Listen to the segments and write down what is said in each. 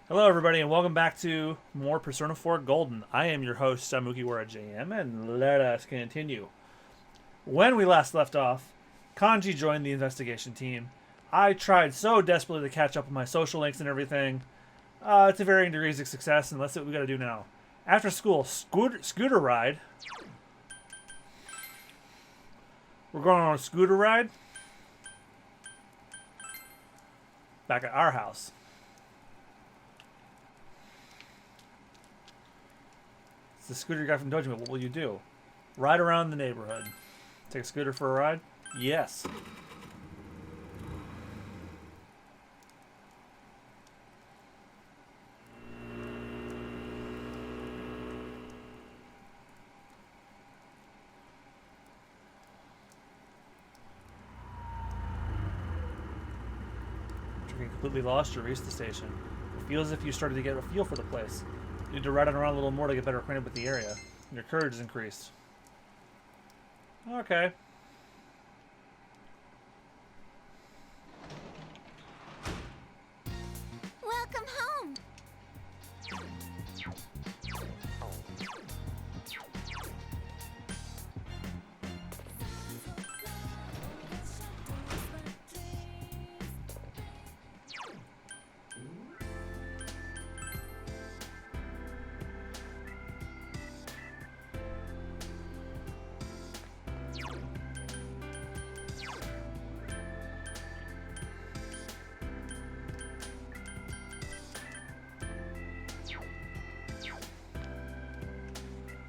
Hello, everybody, and welcome back to more Persona 4 Golden. I am your host, Samukiwara JM, and let us continue. When we last left off, Kanji joined the investigation team. I tried so desperately to catch up with my social links and everything. To varying degrees of success, and let's see what we gotta do now. After school, scooter ride. We're going on a scooter ride. Back at our house. It's the scooter guy from Dojima. What will you do? Ride around the neighborhood. Take a scooter for a ride? Yes. Getting completely lost, you reach the station. It feels as if you started to get a feel for the place. You need to ride it around a little more to get better acquainted with the area. And your courage is increased. Okay. Welcome home.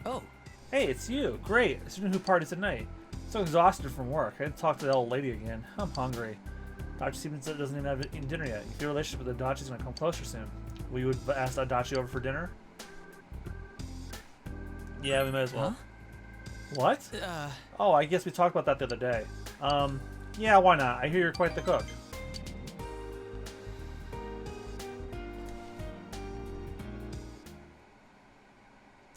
Oh, Hey, it's you. Great. A student who parties at night. So exhausted from work. I had to talk to the old lady again. I'm hungry. Adachi doesn't even have eaten dinner yet. You feel a relationship with Adachi's going to come closer soon. Will you ask Adachi over for dinner? Yeah, we might as well. Huh? What? Oh, I guess we talked about that the other day. Yeah, why not? I hear you're quite the cook.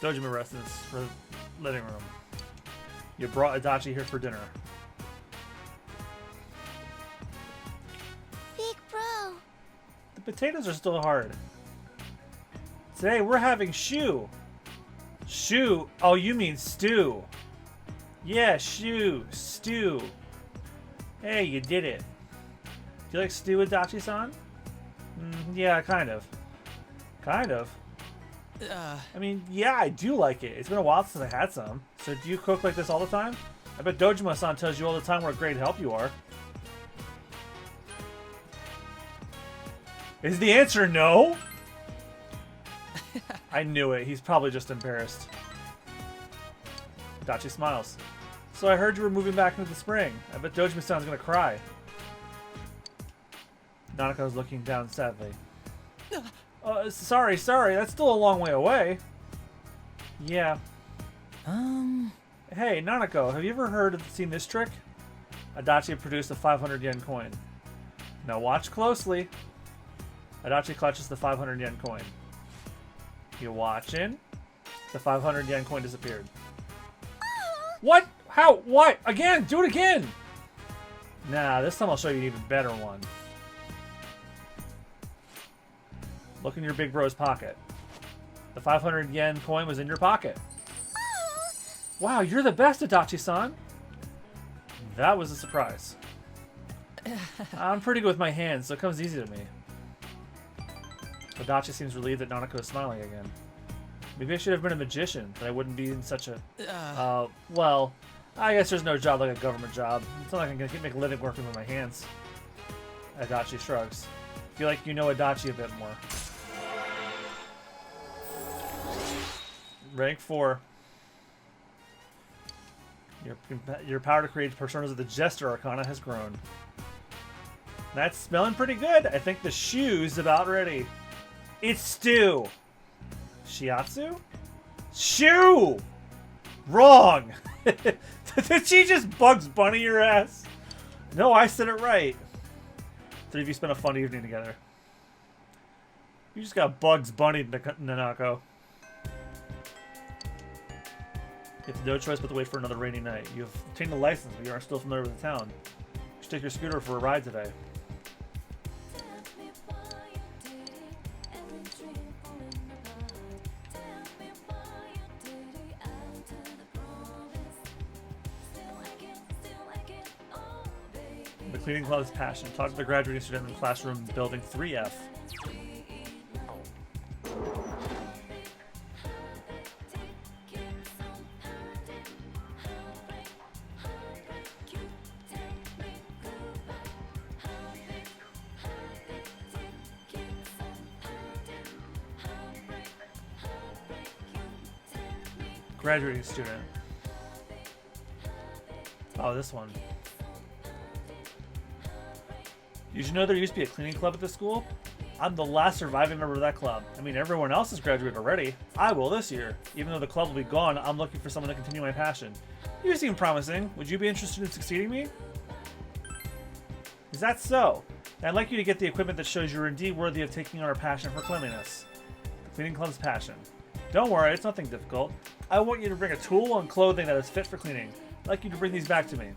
Dojima residence for living room. You brought Adachi here for dinner. Big bro. The potatoes are still hard. Today we're having shu. Shu? Oh, you mean stew. Yeah, stew. Hey, you did it. Do you like stew, Adachi-san? Yeah, kind of. Kind of? I mean, yeah, I do like it. It's been a while since I had some. So do you cook like this all the time? I bet Dojima-san tells you all the time what a great help you are. Is the answer no? I knew it. He's probably just embarrassed. Dachi smiles. So I heard you were moving back into the spring. I bet Dojima-san's gonna cry. Nanako's looking down sadly. Sorry. That's still a long way away. Yeah. Hey, Nanako, have you ever seen this trick? Adachi produced a 500 yen coin. Now watch closely. Adachi clutches the 500 yen coin. You watching? The 500 yen coin disappeared. What? How? What? Again? Do it again! Nah, this time I'll show you an even better one. Look in your big bro's pocket. The 500 yen coin was in your pocket. Wow, you're the best, Adachi-san. That was a surprise. I'm pretty good with my hands, so it comes easy to me. Adachi seems relieved that Nanako is smiling again. Maybe I should have been a magician, then I wouldn't be in such a... well, I guess there's no job like a government job. It's not like I'm going to make a living working with my hands. Adachi shrugs. I feel like you know Adachi a bit more. Rank 4. Your power to create personas of the Jester Arcana has grown. That's smelling pretty good. I think the shoe's about ready. It's stew. Shiatsu? Shoe! Wrong! Did she just Bugs Bunny your ass? No, I said it right. Three of you spent a fun evening together. You just got Bugs Bunny, Nanako. You have no choice but to wait for another rainy night. You have obtained a license, but you aren't still familiar with the town. You should take your scooter for a ride today. The cleaning club's passion. Talk to the graduating student in the classroom building 3F. Graduating student. Oh, this one. Did you know there used to be a cleaning club at this school? I'm the last surviving member of that club. I mean, everyone else has graduated already. I will this year. Even though the club will be gone, I'm looking for someone to continue my passion. You seem promising. Would you be interested in succeeding me? Is that so? I'd like you to get the equipment that shows you're indeed worthy of taking on our passion for cleanliness. The cleaning club's passion. Don't worry, it's nothing difficult. I want you to bring a tool and clothing that is fit for cleaning. I'd like you to bring these back to me.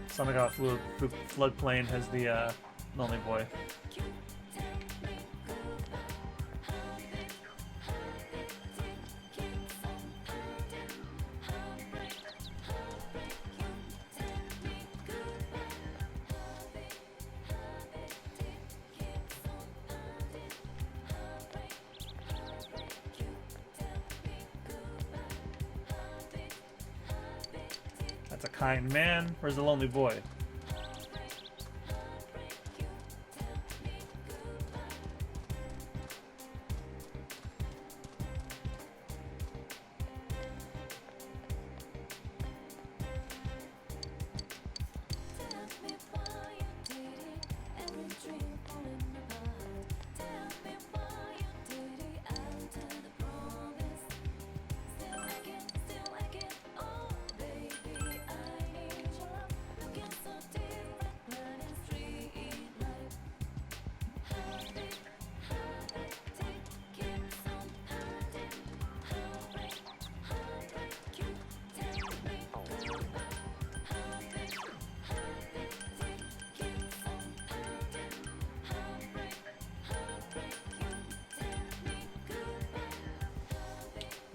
Sonic Out Floodplain has the lonely boy. That's a kind man. Where's the lonely boy?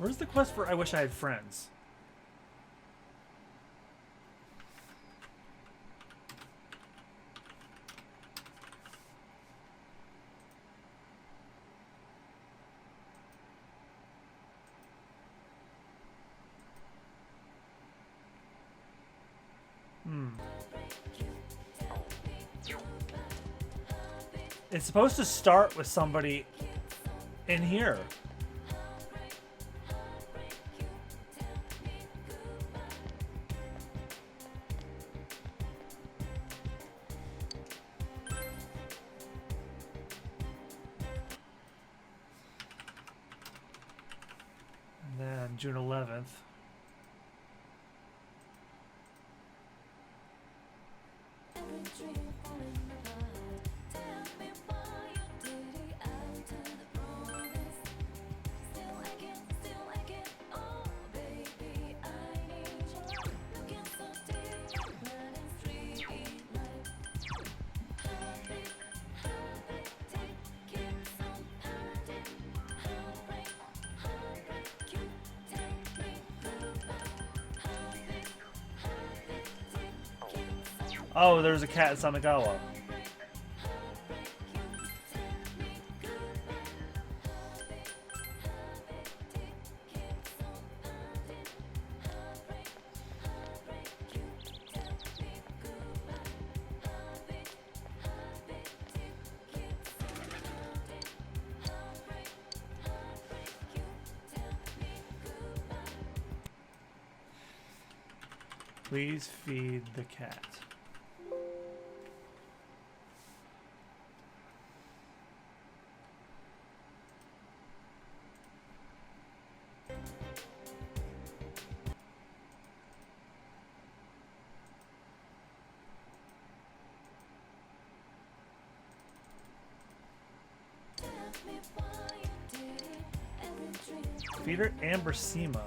Where's the quest for I Wish I Had Friends? It's supposed to start with somebody in here. June 11th. Oh, there's a cat in Samagawa. Please feed the cat. Feed her Amber Sema.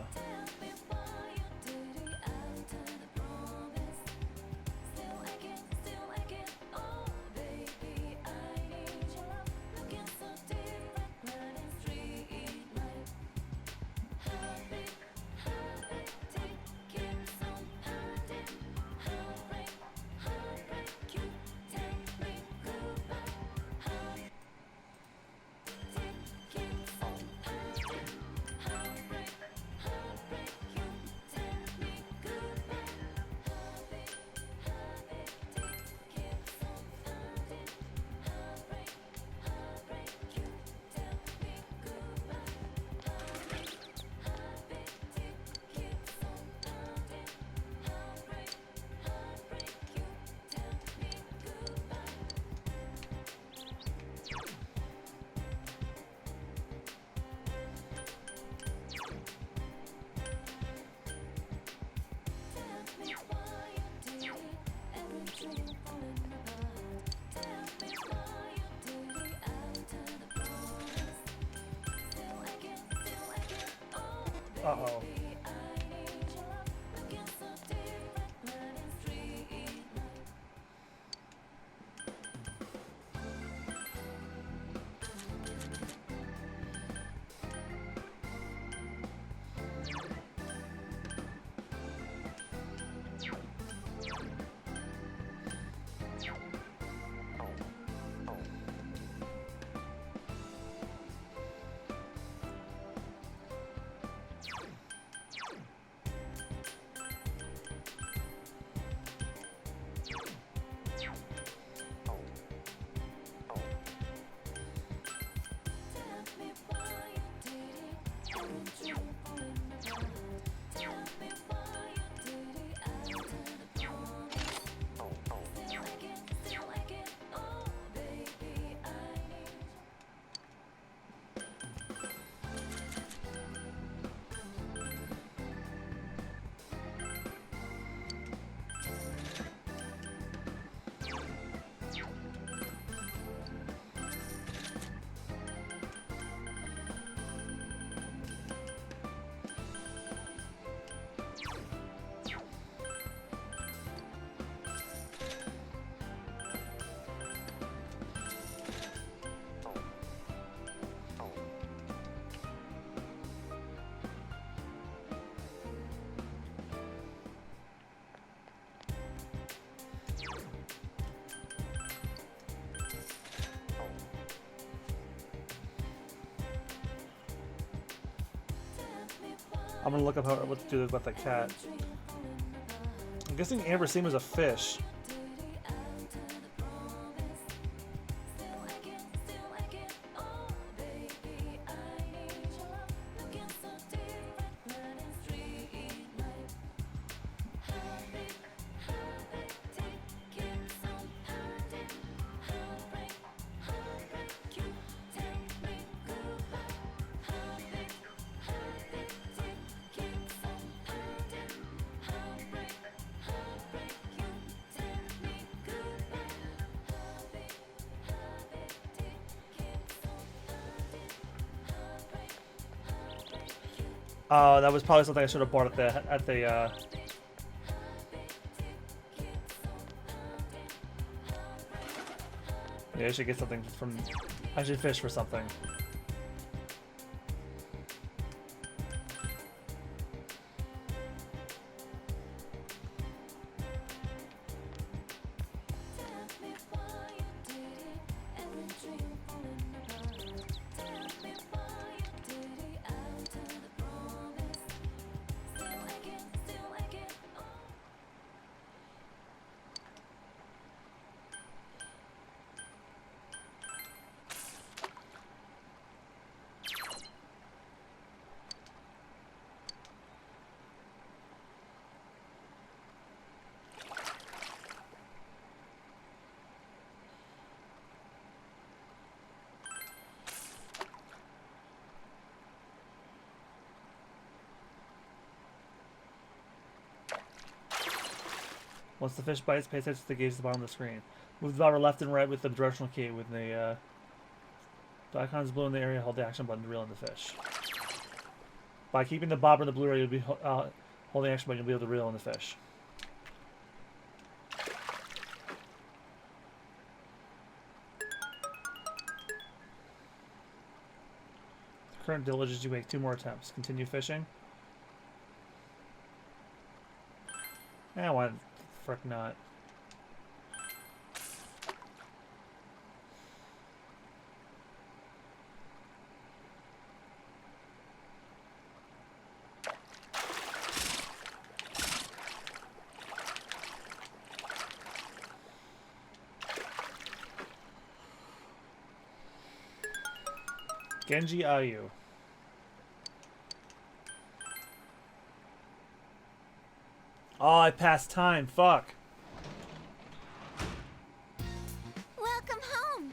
Uh-oh. I'm gonna look up what to do with that cat. I'm guessing Amber Seam is a fish. Oh, that was probably something I should have bought at the Yeah, I should get something from I should fish for something. Once the fish bites, pay attention to the gauge at the bottom of the screen. Move the bobber left and right with the directional key. When the icons blue in the area, hold the action button to reel in the fish. By keeping the bobber in the blue area, you'll be holding the action button, you'll be able to reel in the fish. Current diligence, you make 2 more attempts. Continue fishing. Why the frick not? Genji Ayu. Oh, I passed time. Fuck. Welcome home.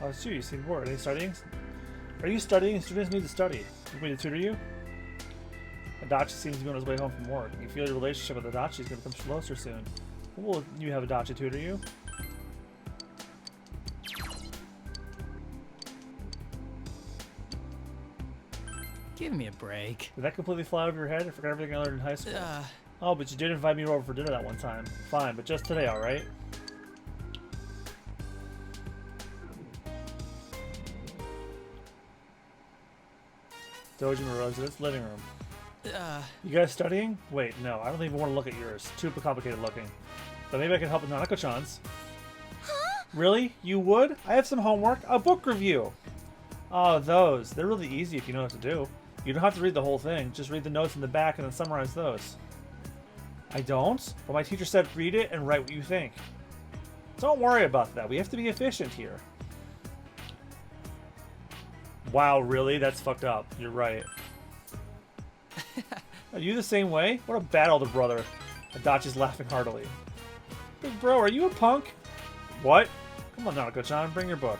Oh, it's you seem bored. Are you studying? Are you studying? Students need to study. You want me to tutor you? Adachi seems to be on his way home from work. You feel your relationship with Adachi is going to become closer soon. When will you have Adachi tutor you? Give me a break. Did that completely fly over your head? I forgot everything I learned in high school. Oh, but you did invite me over for dinner that one time. Fine, but just today, alright? Dojima residence living room. You guys studying? Wait, no, I don't even want to look at yours. Too complicated looking. But maybe I can help with Nanako-chan's. Huh? Really? You would? I have some homework. A book review. Oh, those. They're really easy if you know what to do. You don't have to read the whole thing. Just read the notes in the back and then summarize those. I don't? But my teacher said read it and write what you think. Don't worry about that. We have to be efficient here. Wow, really? That's fucked up. You're right. Are you the same way? What a bad older brother. Adachi's laughing heartily. Big bro, are you a punk? What? Come on, Nanako-chan, bring your book.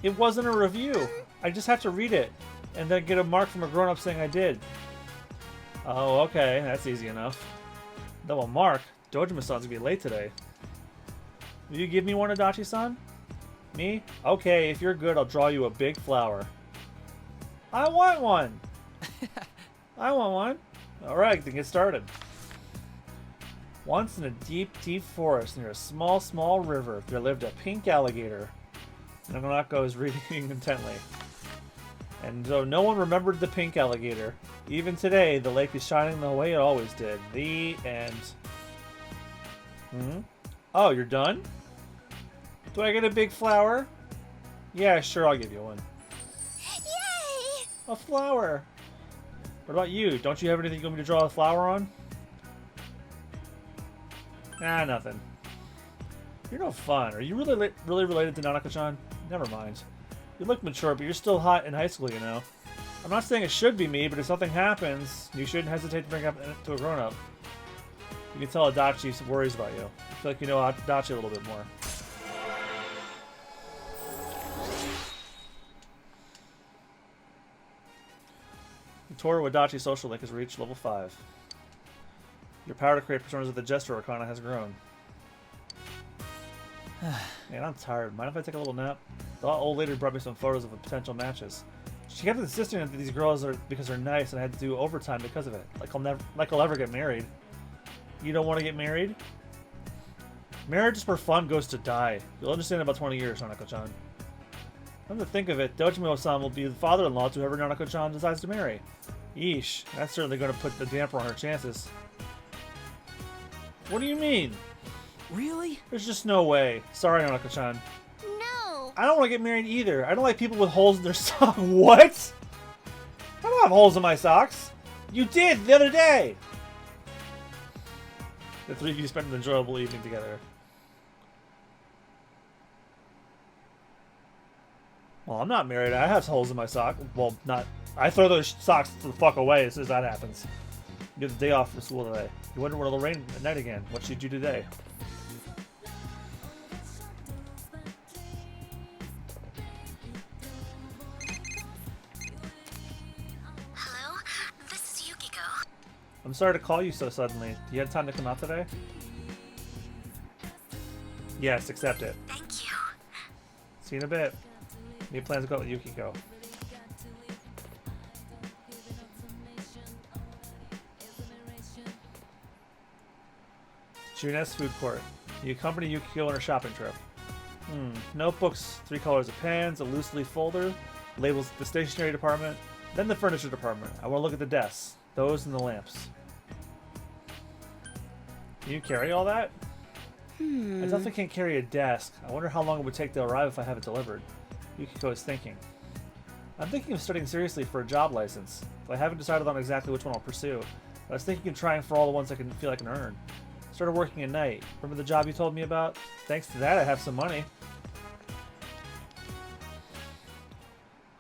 It wasn't a review. I just have to read it and then get a mark from a grown-up saying I did. Oh, okay. That's easy enough. Though a mark? Dojima-san's gonna be late today. Will you give me one, Adachi-san? Me? Okay, if you're good, I'll draw you a big flower. I want one! I want one. Alright, then get started. Once in a deep, deep forest near a small, small river, there lived a pink alligator. Naganako is reading intently. And though no one remembered the pink alligator, even today the lake is shining the way it always did. The end. Oh, you're done? Do I get a big flower? Yeah, sure, I'll give you one. Yay! A flower. What about you? Don't you have anything you want me to draw a flower on? Nah, nothing. You're no fun. Are you really related to Nanako-chan? Never mind. You look mature, but you're still hot in high school, you know. I'm not saying it should be me, but if something happens, you shouldn't hesitate to bring it up to a grown-up. You can tell Adachi worries about you. I feel like you know Adachi a little bit more. The tour with Adachi social link has reached level 5. Your power to create personas with the gesture arcana has grown. Man, I'm tired. Mind if I take a little nap? The old lady brought me some photos of potential matches. She kept insisting that these girls are because they're nice, and I had to do overtime because of it. Like I'll ever get married. You don't want to get married? Marriage for fun goes to die. You'll understand in about 20 years, Nanako-chan. Come to think of it, Dojima-san will be the father-in-law to whoever Nanako-chan decides to marry. Yeesh, that's certainly going to put the damper on her chances. What do you mean? Really? There's just no way. Sorry, Nanako-chan. No! I don't want to get married either. I don't like people with holes in their socks. What? I don't have holes in my socks. You did the other day. The three of you spent an enjoyable evening together. Well, I'm not married. I have holes in my sock. Well, not. I throw those socks the fuck away as soon as that happens. You get the day off from school today. You wonder where it'll rain at night again. What should you do today? Hello? This is Yukiko. I'm sorry to call you so suddenly. Do you have time to come out today? Yes, accept it. Thank you. See you in a bit. Any plans to go out with Yukiko? Junes Food Court. You accompany Yukiko on her shopping trip. Notebooks, 3 colors of pens, a loose leaf folder, labels the stationery department, then the furniture department. I want to look at the desks. Those and the lamps. Can you carry all that? I definitely can't carry a desk. I wonder how long it would take to arrive if I have it delivered. Yukiko is thinking. I'm thinking of studying seriously for a job license, but I haven't decided on exactly which one I'll pursue. I was thinking of trying for all the ones I can feel I can earn. Started working at night. Remember the job you told me about? Thanks to that, I have some money.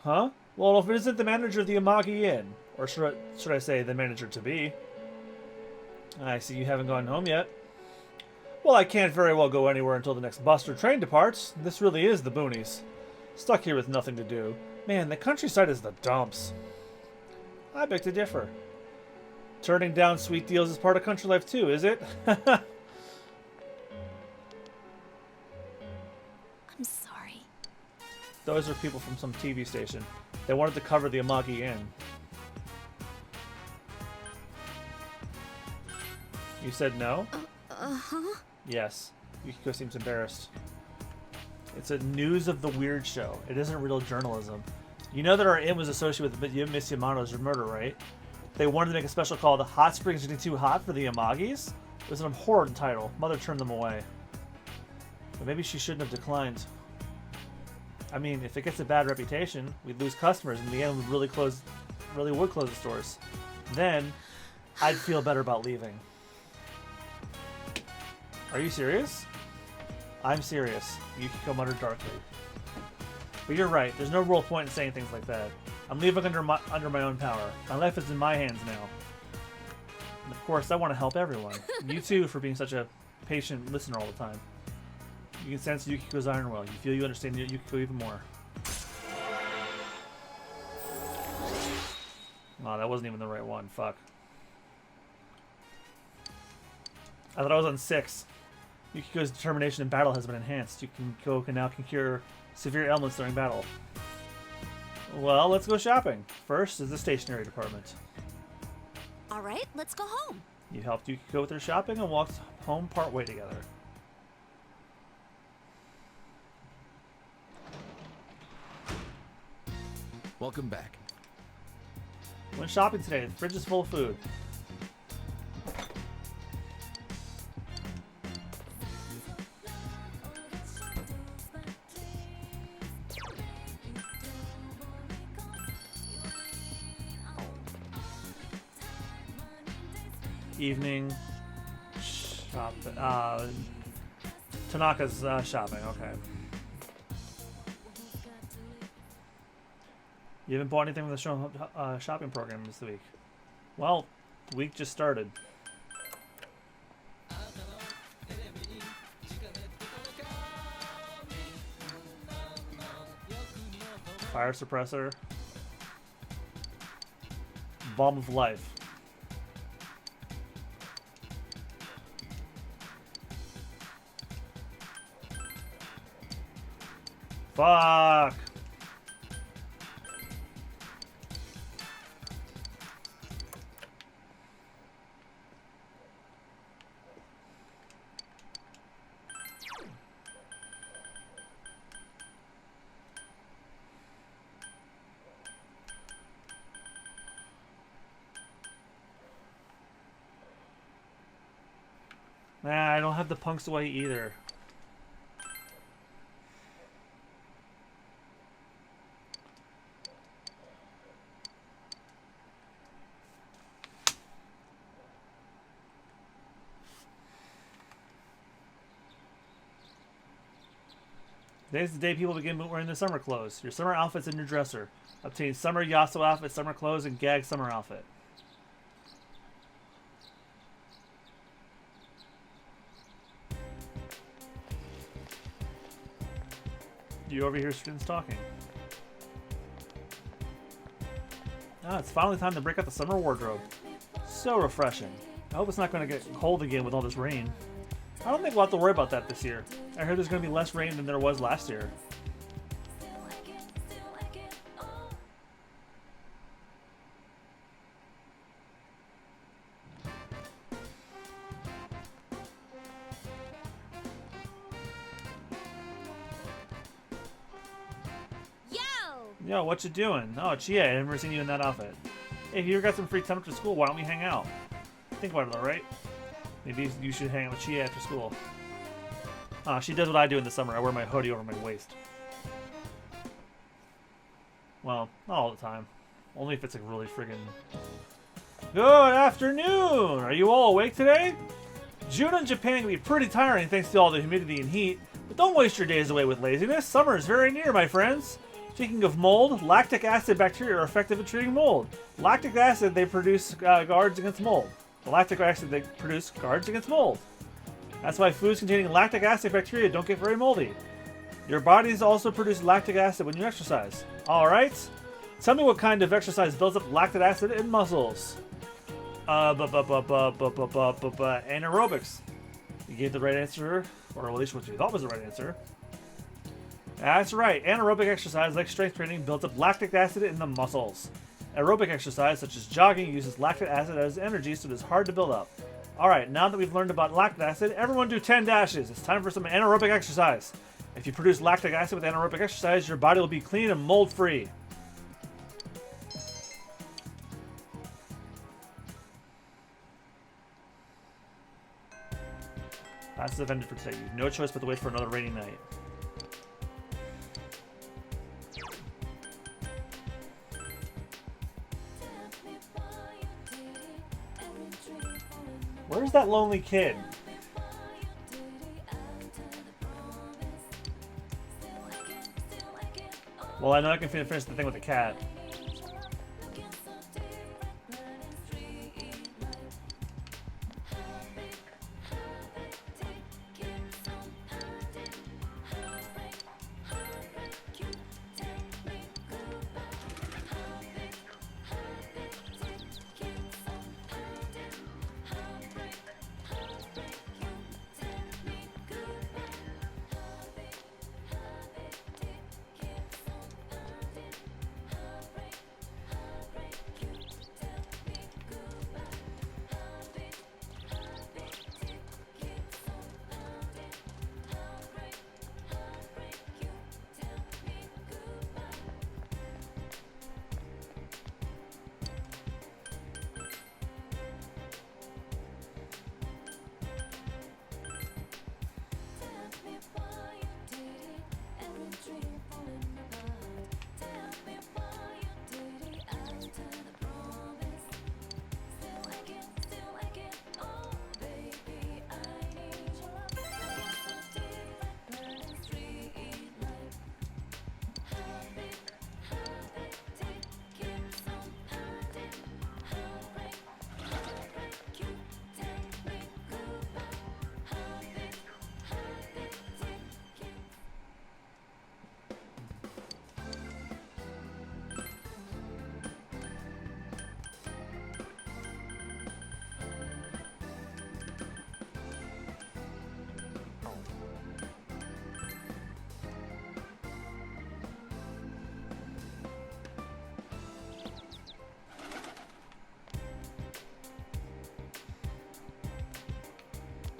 Huh? Well, if it isn't the manager of the Amagi Inn, or should I say the manager to be? I see you haven't gone home yet. Well, I can't very well go anywhere until the next bus or train departs. This really is the boonies. Stuck here with nothing to do. Man, the countryside is the dumps. I beg to differ. Turning down sweet deals is part of country life too, is it? I'm sorry. Those are people from some TV station. They wanted to cover the Amagi Inn. You said no? Uh-huh. Yes. Yukiko seems embarrassed. It's a news of the weird show. It isn't real journalism. You know that our inn was associated with Miss Yamano's murder, right? They wanted to make a special called Hot Springs Getting Too Hot for the Amagis? It was an abhorrent title. Mother turned them away. But maybe she shouldn't have declined. I mean, if it gets a bad reputation, we'd lose customers and the inn would really would close the stores. Then, I'd feel better about leaving. Are you serious? I'm serious, Yukiko muttered darkly. But you're right, there's no real point in saying things like that. I'm leaving under my own power. My life is in my hands now. And of course, I want to help everyone. You too, for being such a patient listener all the time. You can sense Yukiko's iron will. You feel you understand Yukiko even more. Oh, that wasn't even the right one. Fuck. I thought I was on 6. Yukiko's determination in battle has been enhanced. Yukiko can now cure severe ailments during battle. Well, let's go shopping. First is the stationery department. All right, let's go home. You helped Yukiko with her shopping and walked home partway together. Welcome back. Went shopping today. The fridge is full of food. Evening shop. Tanaka's shopping. Okay. You haven't bought anything from the shopping program this week. Well, the week just started. Fire suppressor. Bomb of life. Fuck! Nah, I don't have the punks away either. Today's the day people begin wearing their summer clothes. Your summer outfit's in your dresser. Obtain summer Yaso outfit, summer clothes, and gag summer outfit. You overhear students talking. Ah, it's finally time to break out the summer wardrobe. So refreshing. I hope it's not going to get cold again with all this rain. I don't think we'll have to worry about that this year. I heard there's going to be less rain than there was last year. Yo, what you doing? Oh, Chia, I've never seen you in that outfit. Hey, if you ever got some free time after school, why don't we hang out? Think about it, alright? Maybe you should hang out with Chia after school. She does what I do in the summer. I wear my hoodie over my waist. Well, not all the time. Only if it's like really friggin'... Good afternoon! Are you all awake today? June in Japan can be pretty tiring thanks to all the humidity and heat, but don't waste your days away with laziness. Summer is very near, my friends. Speaking of mold, lactic acid bacteria are effective at treating mold. Lactic acid, they produce guards against mold. The lactic acid, they produce guards against mold. That's why foods containing lactic acid bacteria don't get very moldy. Your bodies also produce lactic acid when you exercise. Alright. Tell me what kind of exercise builds up lactic acid in muscles. Anaerobics. You gave the right answer, or at least what you thought was the right answer. That's right. Anaerobic exercise, like strength training, builds up lactic acid in the muscles. Aerobic exercise, such as jogging, uses lactic acid as energy, so it is hard to build up. Alright, now that we've learned about lactic acid, everyone do 10 dashes. It's time for some anaerobic exercise. If you produce lactic acid with anaerobic exercise, your body will be clean and mold-free. Classes have ended for today. You have no choice but to wait for another rainy night. Where's that lonely kid? Well, I know I can finish the thing with the cat.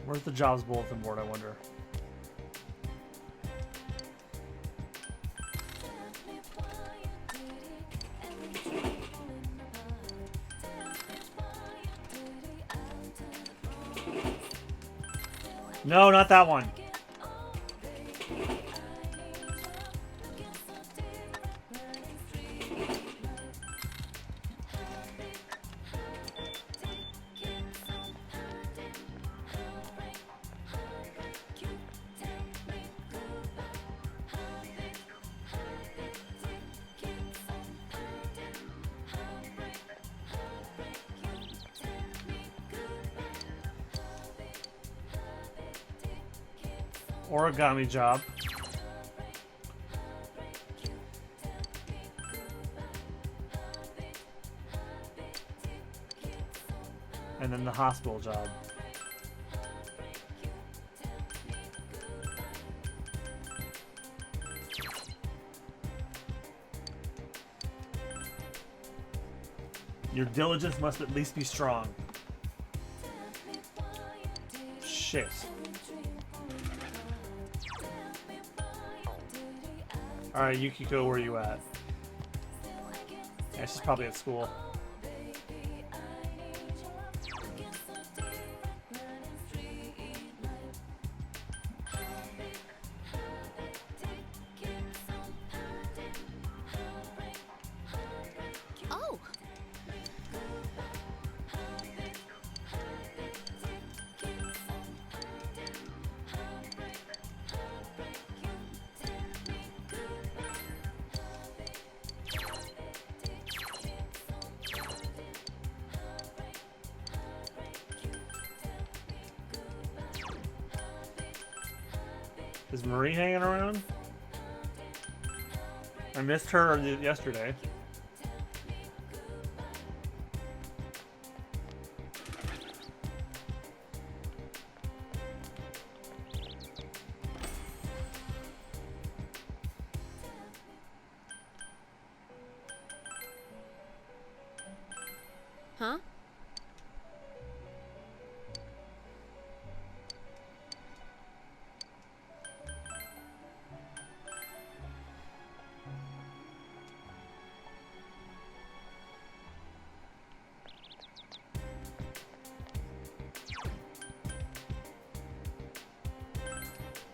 Where's the jobs bulletin board, I wonder? No, not that one. Origami job. And then the hospital job. Your diligence must at least be strong. Shit. Alright, Yukiko, where are you at? Yeah, she's probably at school. Oh. Is Marie hanging around? I missed her yesterday. Huh?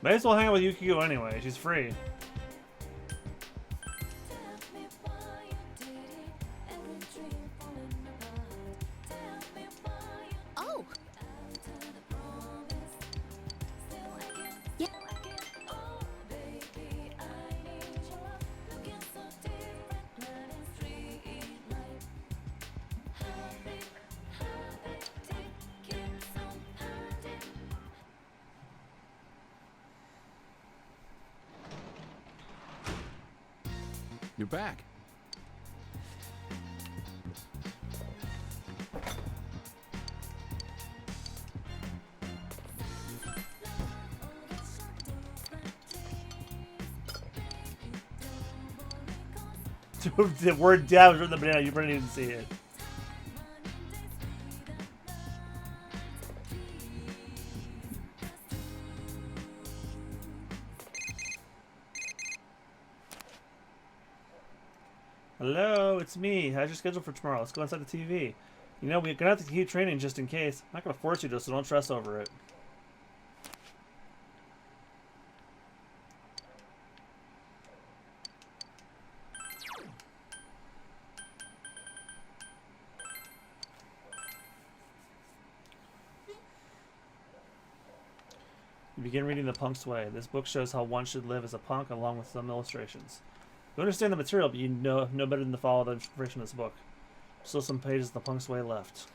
May as well hang out with Yukiko anyway. She's free. Oh. Yeah. You're back. The word "dab" was written in the banana. You didn't even see it. Hello, it's me. How's your schedule for tomorrow? Let's go inside the TV. You know, we're gonna have to keep training just in case. I'm not gonna force you to, so don't stress over it. You begin reading The Punk's Way. This book shows how one should live as a punk, along with some illustrations. You understand the material, but you know better than to follow the information in this book. Still some pages of The Punk's Way left.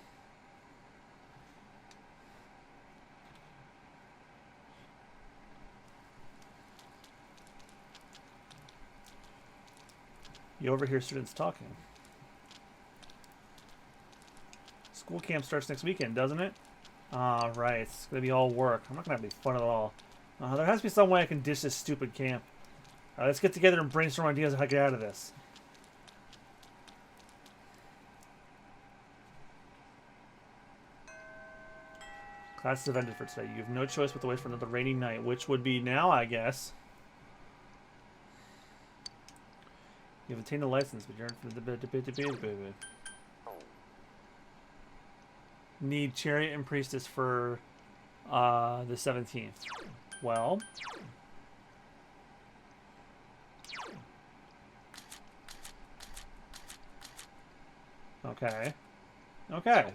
You overhear students talking. School camp starts next weekend, doesn't it? Ah, right. It's gonna be all work. I'm not gonna have any fun at all. There has to be some way I can ditch this stupid camp. Let's get together and brainstorm ideas on how to get out of this. Classes have ended for today. You have no choice but to wait for another rainy night, which would be now, I guess. You have obtained a license, but you're in the need chariot and priestess for the 17th. Well, okay. Okay.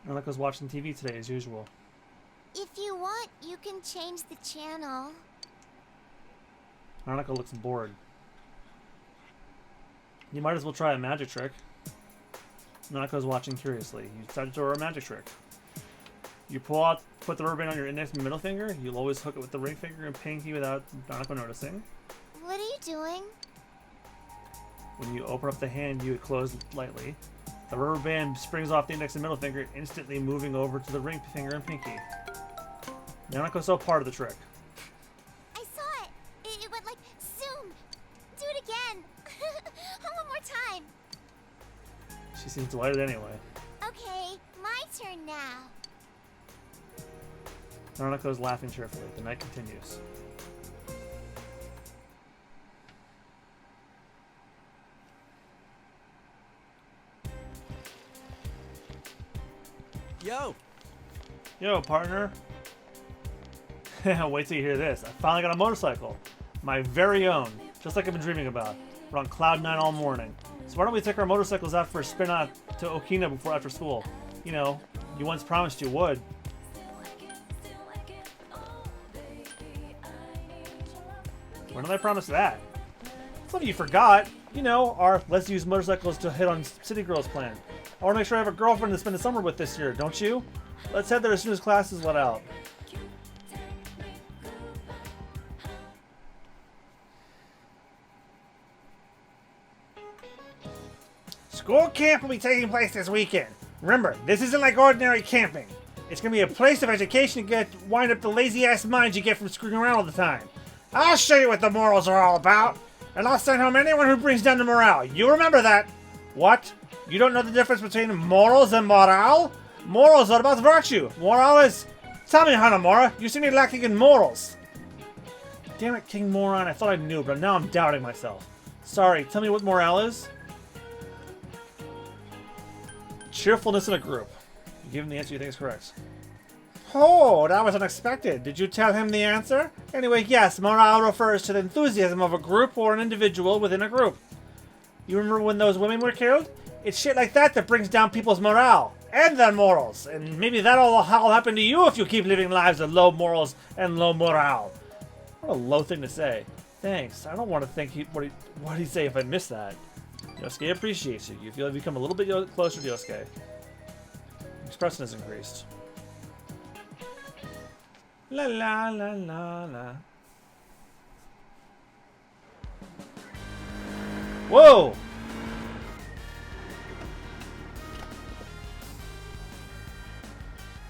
Nanaka's watching TV today as usual. If you want, you can change the channel. Nanaka looks bored. You might as well try a magic trick. Nanaka's watching curiously. You decide to throw her a magic trick. You put the rubber band on your index and middle finger. You'll always hook it with the ring finger and pinky without Nanaka noticing. What are you doing? When you open up the hand, you close lightly. The rubber band springs off the index and middle finger, instantly moving over to the ring finger and pinky. Nanako saw part of the trick. I saw it. It went like zoom. Do it again. One more time. She seems delighted anyway. Okay, my turn now. Nanako's laughing cheerfully. The night continues. Yo! Yo, partner. Wait till you hear this. I finally got a motorcycle. My very own. Just like I've been dreaming about. We're on cloud 9 all morning. So why don't we take our motorcycles out for a spin out to Okina before after school? You know, you once promised you would. When did I promise that? Something you forgot. You know, our let's use motorcycles to hit on city girls plan. I want to make sure I have a girlfriend to spend the summer with this year, don't you? Let's head there as soon as class is let out. School camp will be taking place this weekend. Remember, this isn't like ordinary camping. It's going to be a place of education to wind up the lazy-ass minds you get from screwing around all the time. I'll show you what the morals are all about, and I'll send home anyone who brings down the morale. You remember that. What? You don't know the difference between morals and morale? Morals are about virtue. Morale is... Tell me, Hanamura, you seem to be lacking in morals. Damn it, King Moron. I thought I knew, but now I'm doubting myself. Sorry, tell me what morale is? Cheerfulness in a group. You give him the answer you think is correct. Oh, that was unexpected. Did you tell him the answer? Anyway, yes, morale refers to the enthusiasm of a group or an individual within a group. You remember when those women were killed? It's shit like that that brings down people's morale and their morals. And maybe that'll all happen to you if you keep living lives of low morals and low morale. What a low thing to say. Thanks. I don't want to think what'd he say if I missed that. Yosuke appreciates you. You feel like you've become a little bit closer to Yosuke. Expression has increased. La la la la la. Whoa!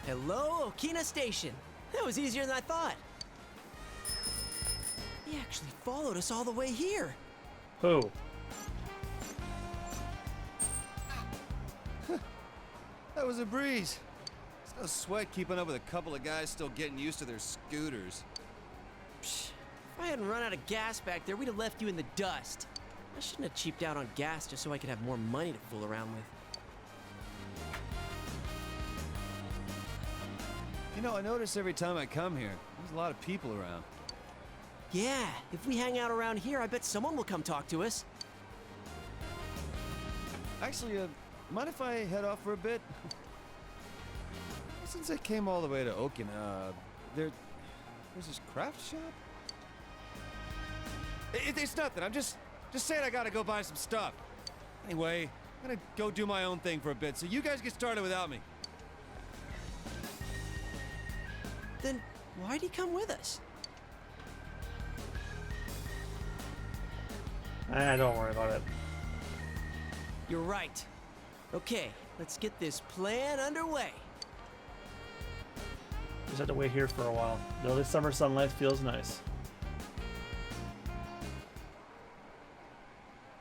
Hello, Okina Station. That was easier than I thought. He actually followed us all the way here. Who? That was a breeze. It's no sweat keeping up with a couple of guys still getting used to their scooters. Psh, if I hadn't run out of gas back there, we'd have left you in the dust. I shouldn't have cheaped out on gas just so I could have more money to fool around with. You know, I notice every time I come here, there's a lot of people around. Yeah, if we hang out around here, I bet someone will come talk to us. Actually, mind if I head off for a bit? Since I came all the way to Okina, there's this craft shop? It's nothing, I'm just saying I gotta go buy some stuff. Anyway, I'm gonna go do my own thing for a bit, so you guys get started without me. Then why'd he come with us? Don't worry about it. You're right. Okay, let's get this plan underway. Just have to wait here for a while. The early summer sunlight feels nice.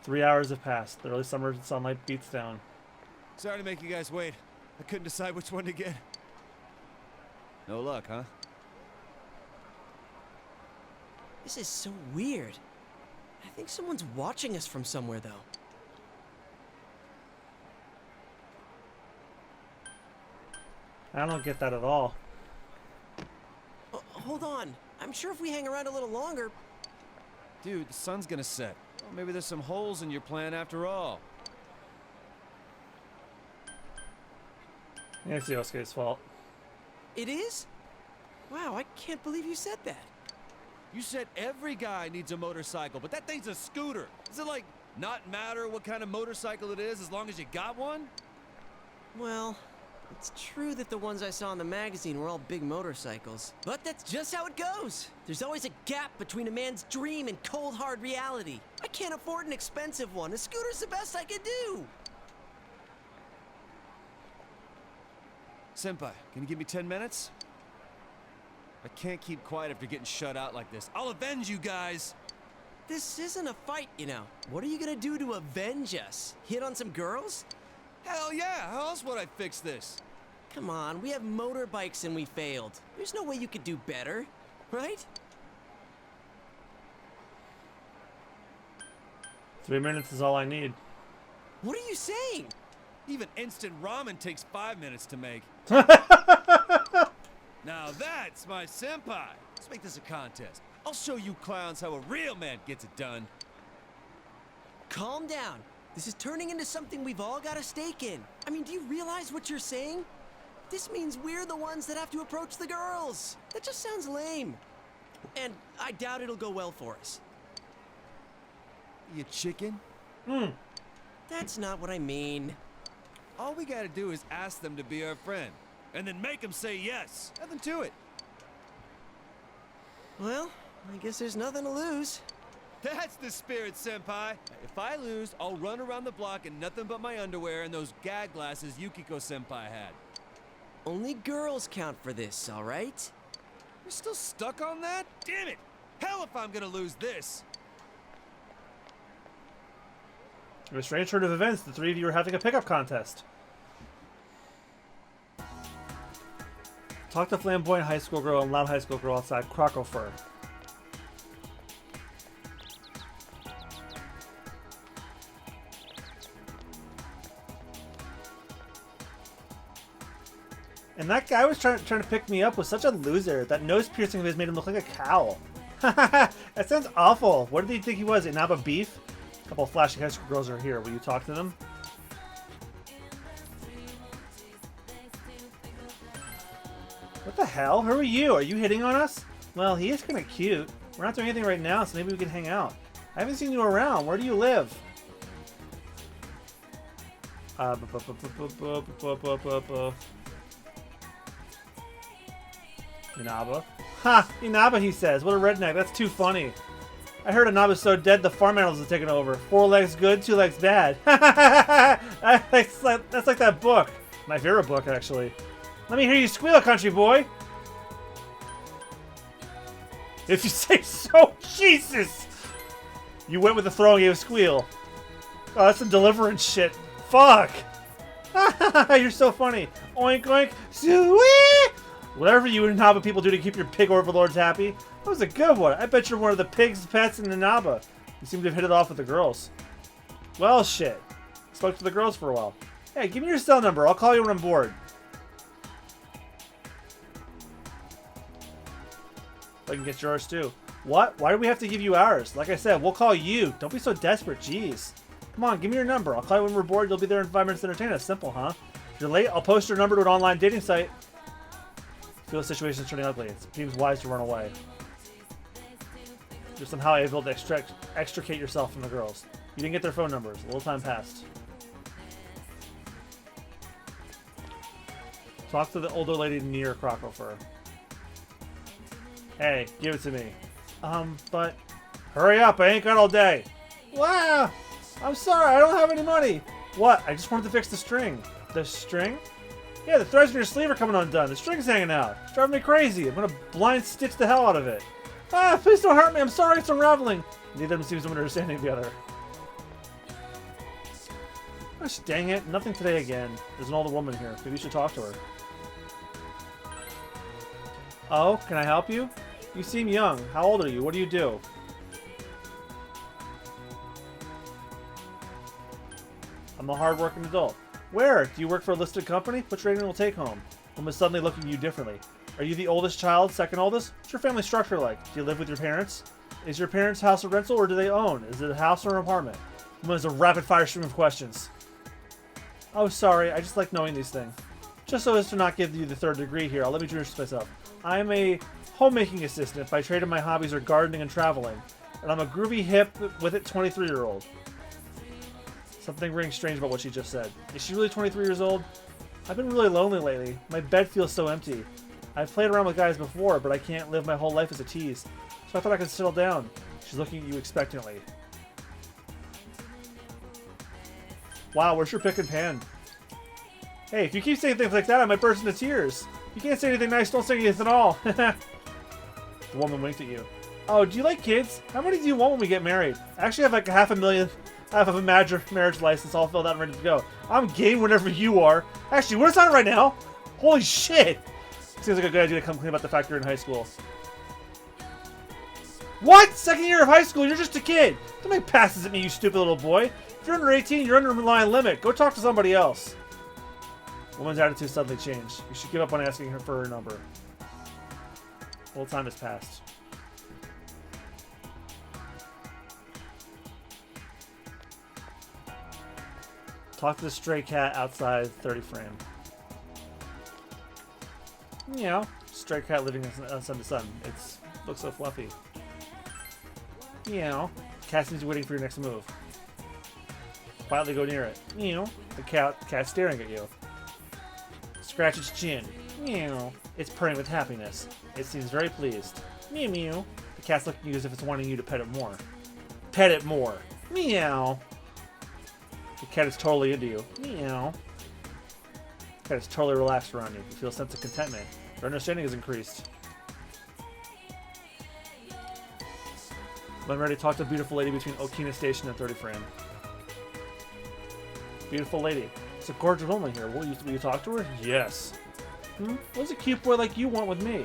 3 hours have passed. The early summer sunlight beats down. Sorry to make you guys wait. I couldn't decide which one to get. No luck, huh? This is so weird. I think someone's watching us from somewhere, though. I don't get that at all. Hold on. I'm sure if we hang around a little longer... Dude, the sun's gonna set. Well, maybe there's some holes in your plan after all. Yeah, it's Yosuke's fault. It is? Wow, I can't believe you said that. You said every guy needs a motorcycle, but that thing's a scooter. Does it, like, not matter what kind of motorcycle it is as long as you got one? Well, it's true that the ones I saw in the magazine were all big motorcycles. But that's just how it goes. There's always a gap between a man's dream and cold, hard reality. I can't afford an expensive one. A scooter's the best I could do. Senpai, can you give me 10 minutes? I can't keep quiet after getting shut out like this. I'll avenge you guys! This isn't a fight, you know. What are you gonna do to avenge us? Hit on some girls? Hell yeah! How else would I fix this? Come on, we have motorbikes and we failed. There's no way you could do better, right? 3 minutes is all I need. What are you saying? Even instant ramen takes 5 minutes to make. Now that's my senpai! Let's make this a contest. I'll show you clowns how a real man gets it done. Calm down. This is turning into something we've all got a stake in. I mean, do you realize what you're saying? This means we're the ones that have to approach the girls. That just sounds lame. And I doubt it'll go well for us. You chicken? That's not what I mean. All we gotta do is ask them to be our friend. And then make them say yes. Nothing to it. Well, I guess there's nothing to lose. That's the spirit, senpai. If I lose, I'll run around the block in nothing but my underwear and those gag glasses Yukiko senpai had. Only girls count for this, all right? You're still stuck on that? Damn it! Hell if I'm gonna lose this! In a strange turn of events, the three of you are having a pickup contest. Talk to flamboyant high school girl and loud high school girl outside Crocofur. And that guy was trying to pick me up was such a loser. That nose piercing of his made him look like a cow. That sounds awful. What did he think he was? Inaba beef? A couple of flashing high school girls are here. Will you talk to them? What the hell? Who are you? Are you hitting on us? Well, he is kind of cute. We're not doing anything right now, so maybe we can hang out. I haven't seen you around. Where do you live? Inaba. Ha! Inaba, he says. What a redneck. That's too funny. I heard Inaba's so dead the farm animals have taken over. 4 legs good, 2 legs bad. That's like that book. My favorite book, actually. Let me hear you squeal, country boy. If you say so. Jesus! You went with the throw and gave a squeal. Oh, that's some deliverance shit. Fuck! You're so funny. Oink, oink. Suey! Whatever you Inaba people do to keep your pig overlords happy. That was a good one. I bet you're one of the pigs, pets, in Inaba. You seem to have hit it off with the girls. Well, shit. Spoke to the girls for a while. Hey, give me your cell number. I'll call you when I'm bored. I can get yours too. What? Why do we have to give you ours? Like I said, we'll call you. Don't be so desperate. Jeez. Come on, give me your number. I'll call you when we're bored. You'll be there in 5 minutes to entertain us. Simple, huh? If you're late, I'll post your number to an online dating site. Feel the situation is turning ugly. It seems wise to run away. You're somehow able to extricate yourself from the girls. You didn't get their phone numbers. A little time passed. Talk to the older lady near Crocofur. Hey, give it to me. But... Hurry up, I ain't got all day. Wow! I'm sorry, I don't have any money. What? I just wanted to fix the string. The string? Yeah, the threads in your sleeve are coming undone. The string's hanging out. It's driving me crazy. I'm gonna blind stitch the hell out of it. Ah, please don't hurt me. I'm sorry, it's unraveling. Neither of them seems to be understanding the other. Gosh, dang it. Nothing today again. There's an older woman here. Maybe you should talk to her. Oh, can I help you? You seem young. How old are you? What do you do? I'm a hard-working adult. Where? Do you work for a listed company? Which rating will take home? Woman is suddenly looking at you differently. Are you the oldest child? Second oldest? What's your family structure like? Do you live with your parents? Is your parents' house a rental or do they own? Is it a house or an apartment? Woman has a rapid-fire stream of questions. Oh, sorry. I just like knowing these things. Just so as to not give you the third degree here, let me introduce myself. I'm a homemaking assistant. By trade, my hobbies are gardening and traveling. And I'm a groovy, hip, with it 23-year-old. Something rings strange about what she just said. Is she really 23 years old? I've been really lonely lately. My bed feels so empty. I've played around with guys before, but I can't live my whole life as a tease. So I thought I could settle down. She's looking at you expectantly. Wow, where's your pick and pan? Hey, if you keep saying things like that, I might burst into tears. You can't say anything nice, don't say anything at all. The woman winked at you. Oh, do you like kids? How many do you want when we get married? I actually have like half a marriage license all filled out and ready to go. I'm game whenever you are. Actually, where's that right now? Holy shit! Seems like a good idea to come clean about the fact you're in high school. What? Second year of high school? You're just a kid. Don't make passes at me, you stupid little boy. If you're under 18, you're under the line limit. Go talk to somebody else. Woman's attitude suddenly changed. You should give up on asking her for her number. A little time has passed. Talk to the stray cat outside 30 frame. You know, stray cat living sun to sun. It looks so fluffy. You know, cat seems waiting for your next move. Quietly go near it. You know, the cat staring at you. Scratch its chin. Meow. It's purring with happiness. It seems very pleased. Meow meow. The cat's looking at you as if it's wanting you to pet it more. Pet it more. Meow. The cat is totally into you. Meow. The cat is totally relaxed around you. You feel a sense of contentment. Your understanding is increased. I'm ready to talk to a beautiful lady between Okina Station and 30 frame. Beautiful lady. It's a gorgeous woman here. Will you talk to her? Yes. What's a cute boy like you want with me?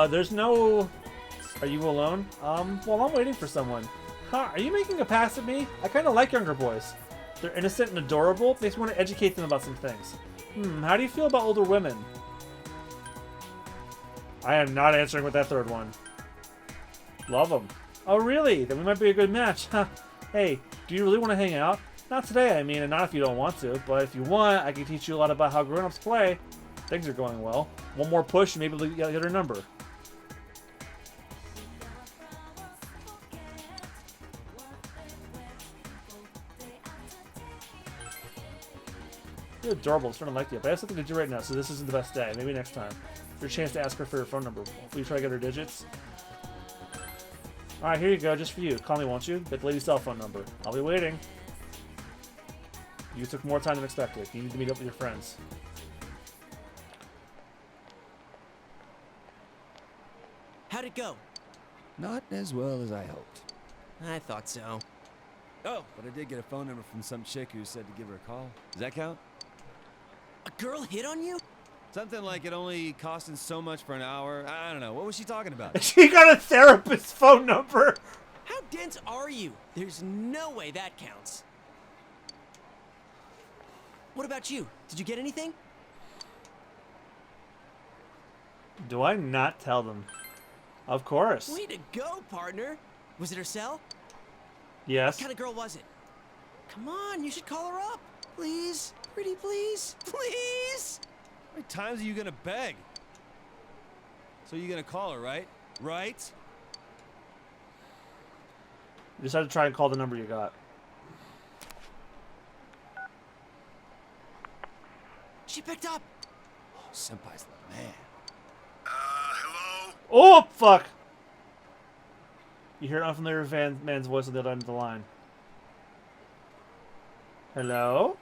There's no... Are you alone? Well, I'm waiting for someone. Huh, are you making a pass at me? I kind of like younger boys. They're innocent and adorable. Makes me want to educate them about some things. How do you feel about older women? I am not answering with that third one. Love them. Oh, really? Then we might be a good match. Hey, do you really want to hang out? Not today, I mean, and not if you don't want to. But if you want, I can teach you a lot about how grown-ups play. Things are going well. One more push and maybe you'll get her number. You're adorable. I'm starting to like you. But I have something to do right now, so this isn't the best day. Maybe next time. Your chance to ask her for her phone number. Will you try to get her digits? Alright, here you go. Just for you. Call me, won't you? Get the lady's cell phone number. I'll be waiting. You took more time than expected. You need to meet up with your friends. How'd it go? Not as well as I hoped. I thought so. Oh, but I did get a phone number from some chick who said to give her a call. Does that count? A girl hit on you? Something like it only costing so much for an hour. I don't know. What was she talking about? She got a therapist's phone number. How dense are you? There's no way that counts. What about you? Did you get anything? Do I not tell them? Of course. Way to go, partner. Was it her cell? Yes. What kind of girl was it? Come on, you should call her up. Please. Pretty please. Please. How many times are you gonna beg? So you're gonna call her, right? Right? You just had to try and call the number you got. She picked up. Oh, Senpai's the man. Hello? Oh, fuck! You hear an unfamiliar man's voice on the other end of the line. Hello?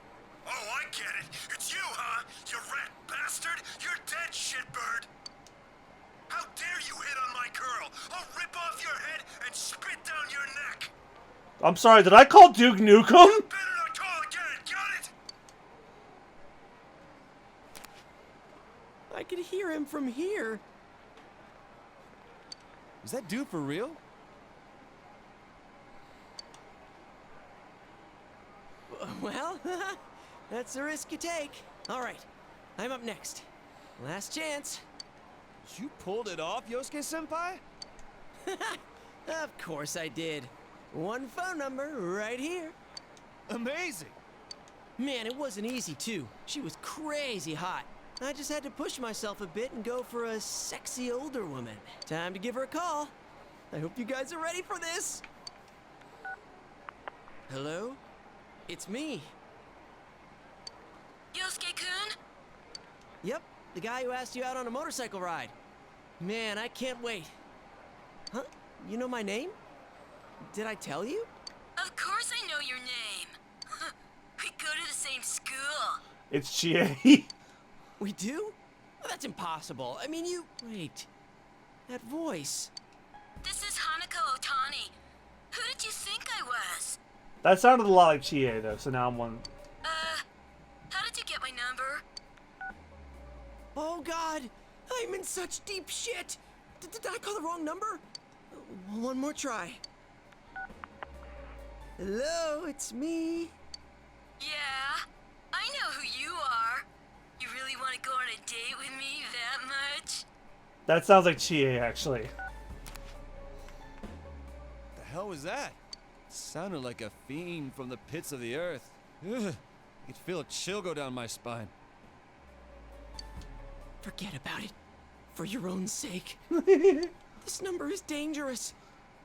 Oh, I get it. It's you, huh? You rat bastard! You're dead, shitbird! How dare you hit on my girl? I'll rip off your head and spit down your neck! I'm sorry, did I call Duke Nukem? Better not call again, got it? I could hear him from here. Is that dude for real? Well, that's the risk you take. All right, I'm up next. Last chance. You pulled it off, Yosuke-senpai? Of course I did. One phone number right here. Amazing. Man, it wasn't easy, too. She was crazy hot. I just had to push myself a bit and go for a sexy older woman. Time to give her a call. I hope you guys are ready for this. Hello? It's me. Yosuke-kun? Yep, the guy who asked you out on a motorcycle ride. Man, I can't wait. Huh? You know my name? Did I tell you? Of course I know your name. We go to the same school. It's Chie. We do? Well, that's impossible. I mean, you... Wait. That voice. This is Hanako Otani. Who did you think I was? That sounded a lot like Chie, though, so now I'm one. How did you get my number? Oh, God! I'm in such deep shit! Did I call the wrong number? One more try. Hello, it's me. Yeah, I know who you are. You really want to go on a date with me that much? That sounds like Chie, actually. The hell was that? Sounded like a fiend from the pits of the earth. Ugh. I could feel a chill go down my spine. Forget about it. For your own sake. This number is dangerous.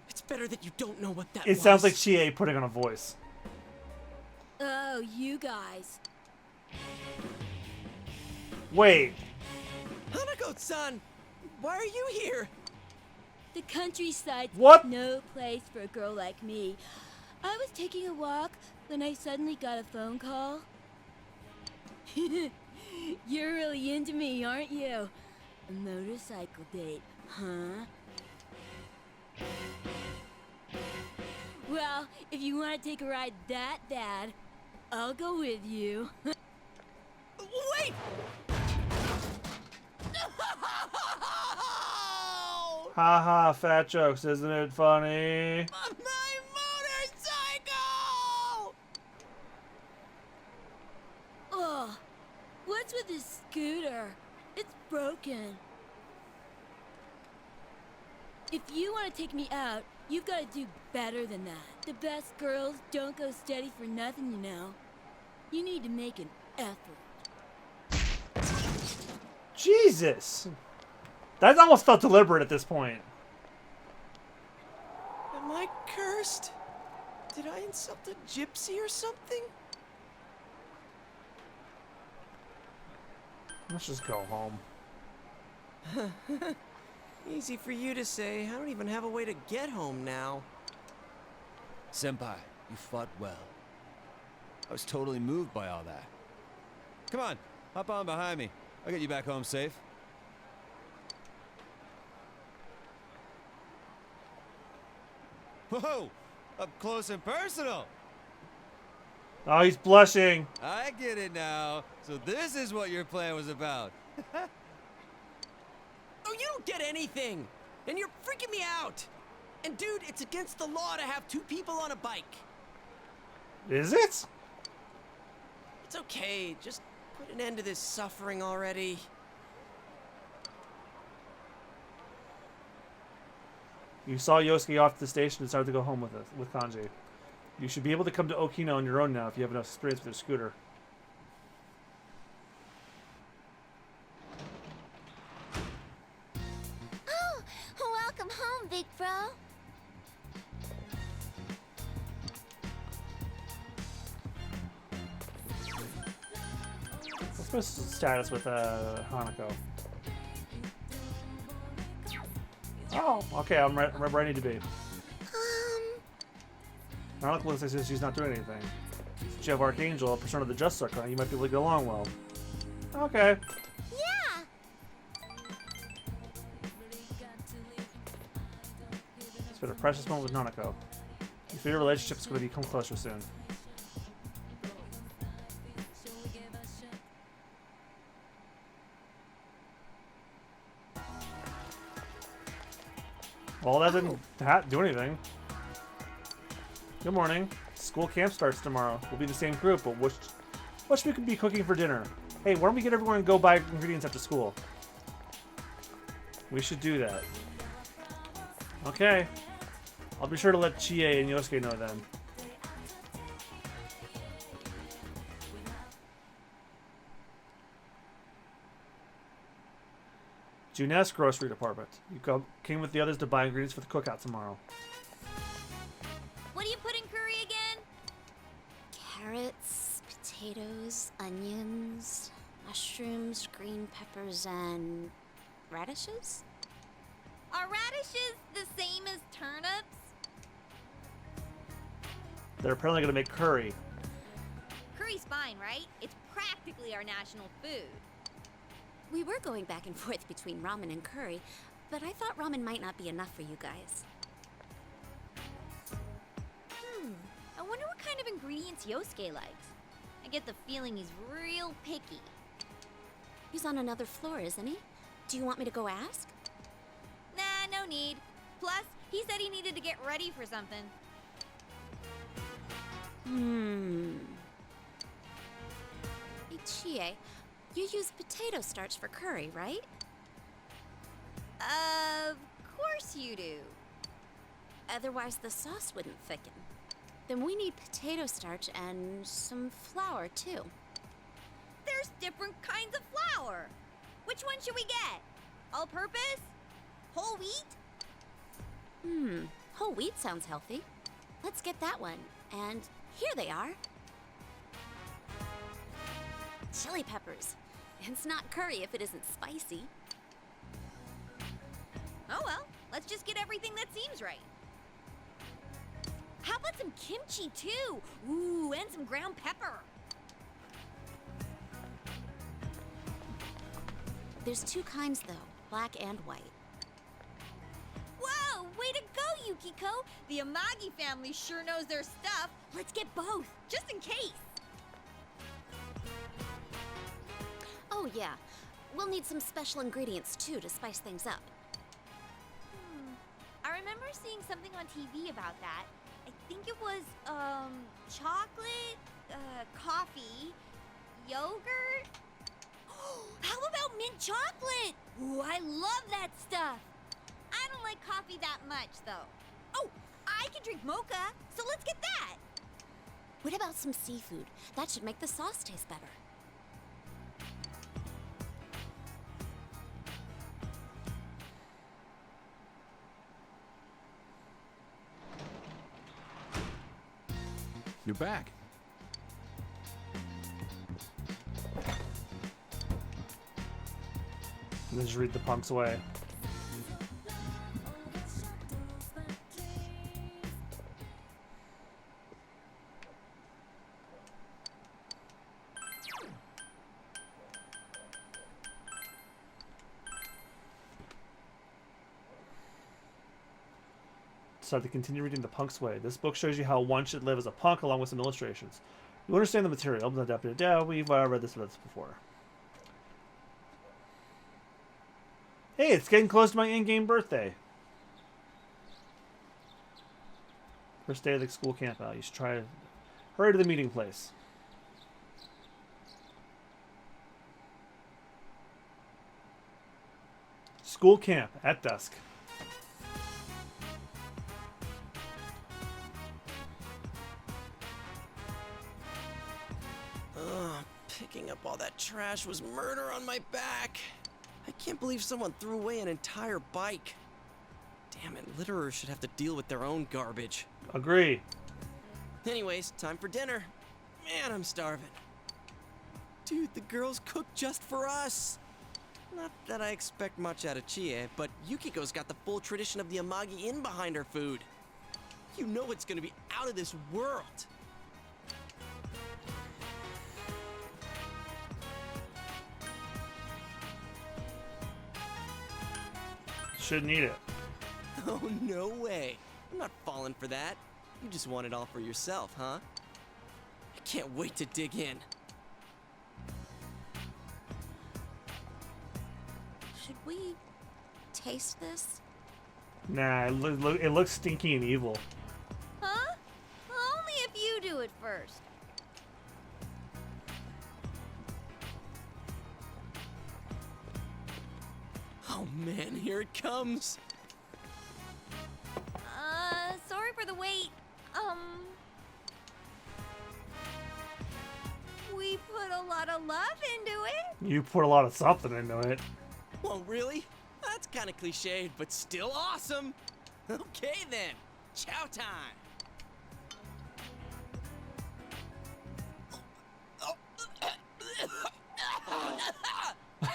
It's better that you don't know what that was. It sounds like Chie putting on a voice. Oh, you guys. Wait. Hanako-san! Why are you here? The countryside's What? no place for a girl like me. I was taking a walk when I suddenly got a phone call. You're really into me, aren't you? A motorcycle date, huh? Well, if you want to take a ride that bad, I'll go with you. Wait! Haha, fat jokes, isn't it funny? My motorcycle! Ugh, what's with this scooter? It's broken. If you want to take me out, you've got to do better than that. The best girls don't go steady for nothing, you know. You need to make an effort. Jesus! That almost felt deliberate at this point. Am I cursed? Did I insult a gypsy or something? Let's just go home. Easy for you to say. I don't even have a way to get home now. Senpai, you fought well. I was totally moved by all that. Come on, hop on behind me. I'll get you back home safe. Whoa! Up close and personal! Oh, he's blushing. I get it now. So this is what your plan was about. Oh, you don't get anything! And you're freaking me out! And dude, it's against the law to have two people on a bike. Is it? It's okay, just put an end to this suffering already. You saw Yosuke off at the station and started to go home with Kanji. You should be able to come to Okina on your own now if you have enough experience with your scooter. Oh, welcome home, big bro. What's my status with Hanako? Oh, okay, I'm right where I need to be. Hanako looks like she's not doing anything. Since you have Archangel, a persona of the Just Sucker, you might be able to get along well. Okay. Yeah. It's been a precious moment with Nanako. You feel your relationship is going to become closer soon. Well, that didn't do anything. Good morning. School camp starts tomorrow. We'll be the same group, but what should we be cooking for dinner? Hey, why don't we get everyone and go buy ingredients after school? We should do that. Okay. I'll be sure to let Chie and Yosuke know then. Juness grocery department. You came with the others to buy ingredients for the cookout tomorrow. What do you put in curry again? Carrots, potatoes, onions, mushrooms, green peppers, and radishes? Are radishes the same as turnips? They're apparently going to make curry. Curry's fine, right? It's practically our national food. We were going back and forth between ramen and curry, but I thought ramen might not be enough for you guys. I wonder what kind of ingredients Yosuke likes. I get the feeling he's real picky. He's on another floor, isn't he? Do you want me to go ask? Nah, no need. Plus, he said he needed to get ready for something. Hey, Chie, you use potato starch for curry, right? Of course you do. Otherwise, the sauce wouldn't thicken. Then we need potato starch and some flour, too. There's different kinds of flour. Which one should we get? All-purpose? Whole wheat? Whole wheat sounds healthy. Let's get that one. And here they are. Chili peppers. It's not curry if it isn't spicy. Oh well, let's just get everything that seems right. How about some kimchi too? Ooh, and some ground pepper. There's two kinds though, black and white. Whoa, way to go, Yukiko! The Amagi family sure knows their stuff. Let's get both, just in case. Oh yeah, we'll need some special ingredients too to spice things up. I remember seeing something on TV about that. I think it was, chocolate, coffee, yogurt. How about mint chocolate? Ooh, I love that stuff. I don't like coffee that much, though. Oh, I can drink mocha, so let's get that. What about some seafood? That should make the sauce taste better. You're back. And then just read the punks away. Decide to continue reading The Punk's Way. This book shows you how one should live as a punk along with some illustrations. You understand the material. We've read this before. Hey, it's getting close to my in-game birthday. First day of the school camp out. You should try to hurry to the meeting place. School camp at dusk. Picking up all that trash was murder on my back. I can't believe someone threw away an entire bike. Damn it, litterers should have to deal with their own garbage. Agree. Anyways, time for dinner. Man, I'm starving. Dude, the girls cooked just for us. Not that I expect much out of Chie, but Yukiko's got the full tradition of the Amagi Inn behind her food. You know it's gonna be out of this world. Shouldn't eat it. Oh, no way. I'm not falling for that. You just want it all for yourself, huh? I can't wait to dig in. Should we taste this? Nah, it looks stinky and evil. Huh? Only if you do it first. Oh man, here it comes. Sorry for the wait. We put a lot of love into it. You put a lot of something into it. Well, really? kind of cliched, but still awesome. Okay then, chow time.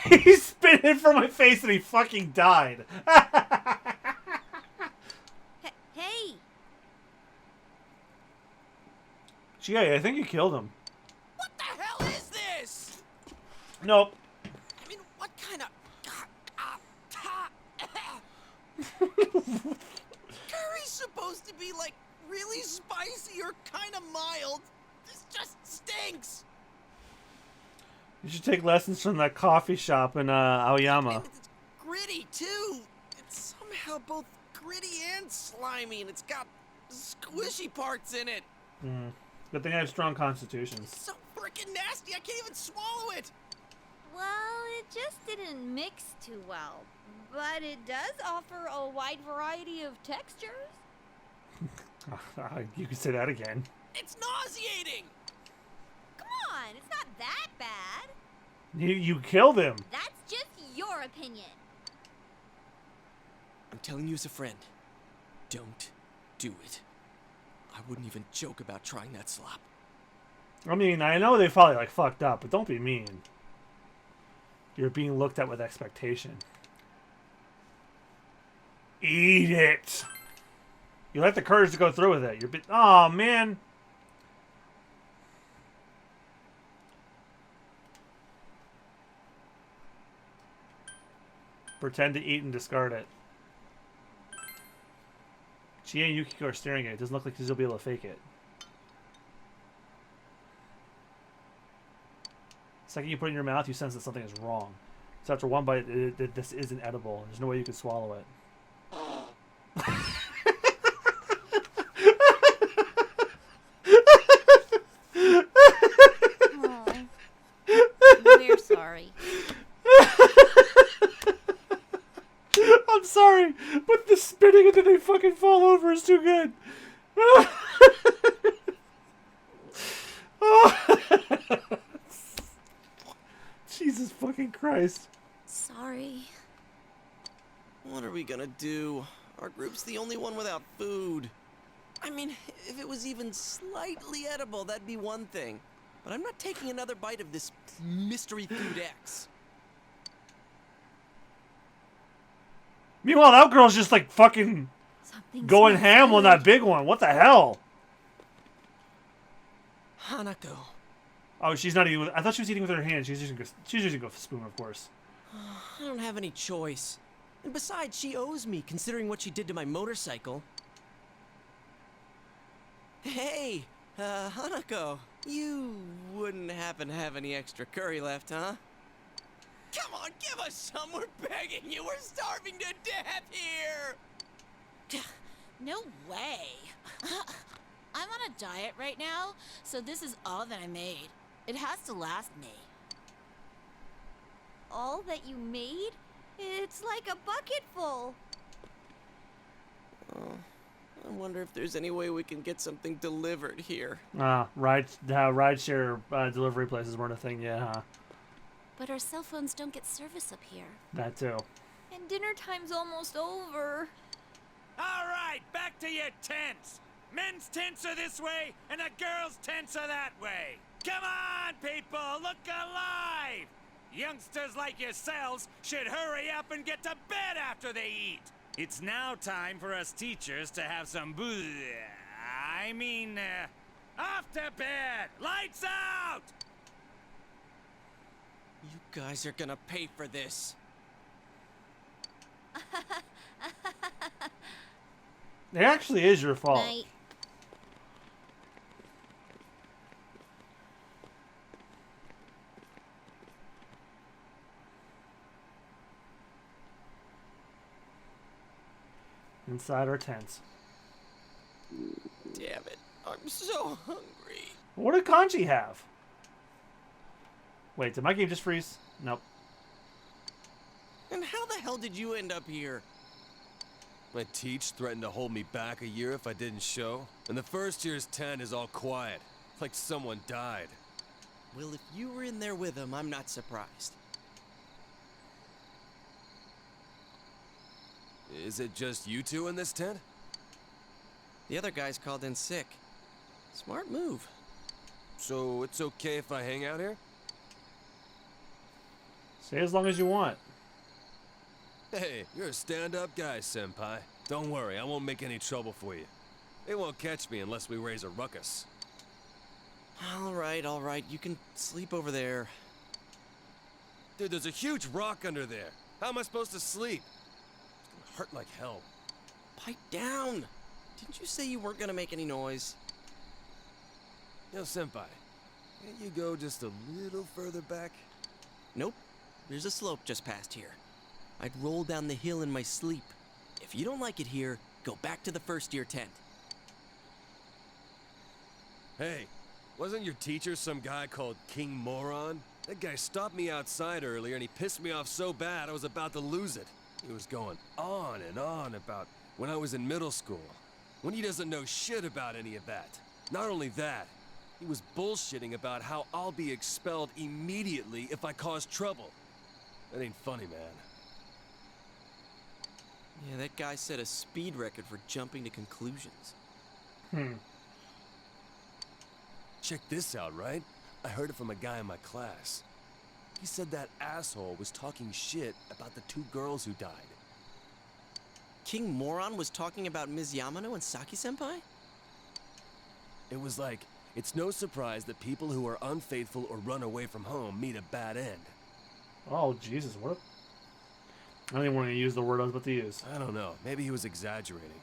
He spit in from my face and he fucking died. Hey, Gee, I think you killed him. What the hell is this? Nope. I mean, what kind of... Curry's supposed to be, like, really spicy or kind of mild. This just stinks. You should take lessons from that coffee shop in Aoyama. And it's gritty, too. It's somehow both gritty and slimy, and it's got squishy parts in it. Good thing I have strong constitutions. It's so freaking nasty, I can't even swallow it. well, it just didn't mix too well. But it does offer a wide variety of textures. You could say that again. It's nauseating. Come on, it's not that bad. You killed him. That's just your opinion. I'm telling you as a friend, don't do it. I wouldn't even joke about trying that slop. I mean, I know they probably like fucked up, but don't be mean. You're being looked at with expectation. Eat it. You lack the courage to go through with it. Oh man. Pretend to eat and discard it. Chie and Yukiko are staring at it. It doesn't look like she'll be able to fake it. The second you put it in your mouth, you sense that something is wrong. So after one bite, this isn't edible. There's no way you can swallow it. Oh, we're sorry. I'm sorry, but the spitting and then they fucking fall over is too good. Jesus fucking Christ. Sorry. What are we gonna do? Our group's the only one without food. I mean, if it was even slightly edible, that'd be one thing. But I'm not taking another bite of this mystery food X. Meanwhile, that girl's just like fucking Something going smells ham on good. that big one. What the hell? Hanako. Oh, she's not eating with... I thought she was eating with her hand. She's using a spoon, of course. I don't have any choice. And besides, she owes me, considering what she did to my motorcycle. Hey, Hanako. You wouldn't happen to have any extra curry left, huh? Come on, give us some. We're begging you. We're starving to death here. No way. I'm on a diet right now, so this is all that I made. It has to last me. All that you made? It's like a bucket full. Oh, I wonder if there's any way we can get something delivered here. Rideshare delivery places weren't a thing, yeah, huh? But our cell phones don't get service up here. That too. And dinner time's almost over. All right, back to your tents. Men's tents are this way, and the girls' tents are that way. Come on, people, look alive! Youngsters like yourselves should hurry up and get to bed after they eat. It's now time for us teachers to have some off to bed! Lights out! You guys are gonna pay for this. It actually is your fault. Night. Inside our tents. Damn it, I'm so hungry. What did Kanji have? Wait, did my game just freeze? Nope. And how the hell did you end up here? My teach threatened to hold me back a year if I didn't show, and the first year's tent is all quiet, like someone died. Well, if you were in there with him, I'm not surprised. Is it just you two in this tent? The other guys called in sick. Smart move. So it's okay if I hang out here? Stay as long as you want. Hey, you're a stand-up guy, Senpai. Don't worry, I won't make any trouble for you. They won't catch me unless we raise a ruckus. All right. You can sleep over there. Dude, there's a huge rock under there. How am I supposed to sleep? It's gonna hurt like hell. Pipe down. Didn't you say you weren't gonna make any noise? Yo, Senpai, can't you go just a little further back? Nope. There's a slope just past here. I'd roll down the hill in my sleep. If you don't like it here, go back to the first-year tent. Hey, wasn't your teacher some guy called King Moron? That guy stopped me outside earlier and he pissed me off so bad I was about to lose it. He was going on and on about when I was in middle school, when he doesn't know shit about any of that. Not only that, he was bullshitting about how I'll be expelled immediately if I cause trouble. That ain't funny, man. Yeah, that guy set a speed record for jumping to conclusions. Check this out, right? I heard it from a guy in my class. He said that asshole was talking shit about the 2 girls who died. King Moron was talking about Ms. Yamano and Saki-senpai? It was like, it's no surprise that people who are unfaithful or run away from home meet a bad end. Oh, Jesus, what? I don't even want to use the word I was about to use. I don't know, maybe he was exaggerating.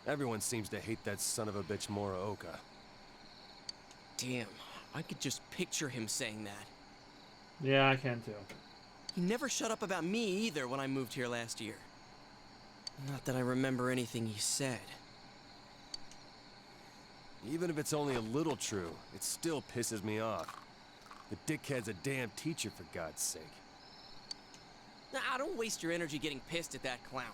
Everyone seems to hate that son of a bitch Muraoka. Damn, I could just picture him saying that. Yeah, I can too. He never shut up about me either when I moved here last year. Not that I remember anything he said. Even if it's only a little true, it still pisses me off. The dickhead's a damn teacher, for God's sake. Nah, don't waste your energy getting pissed at that clown.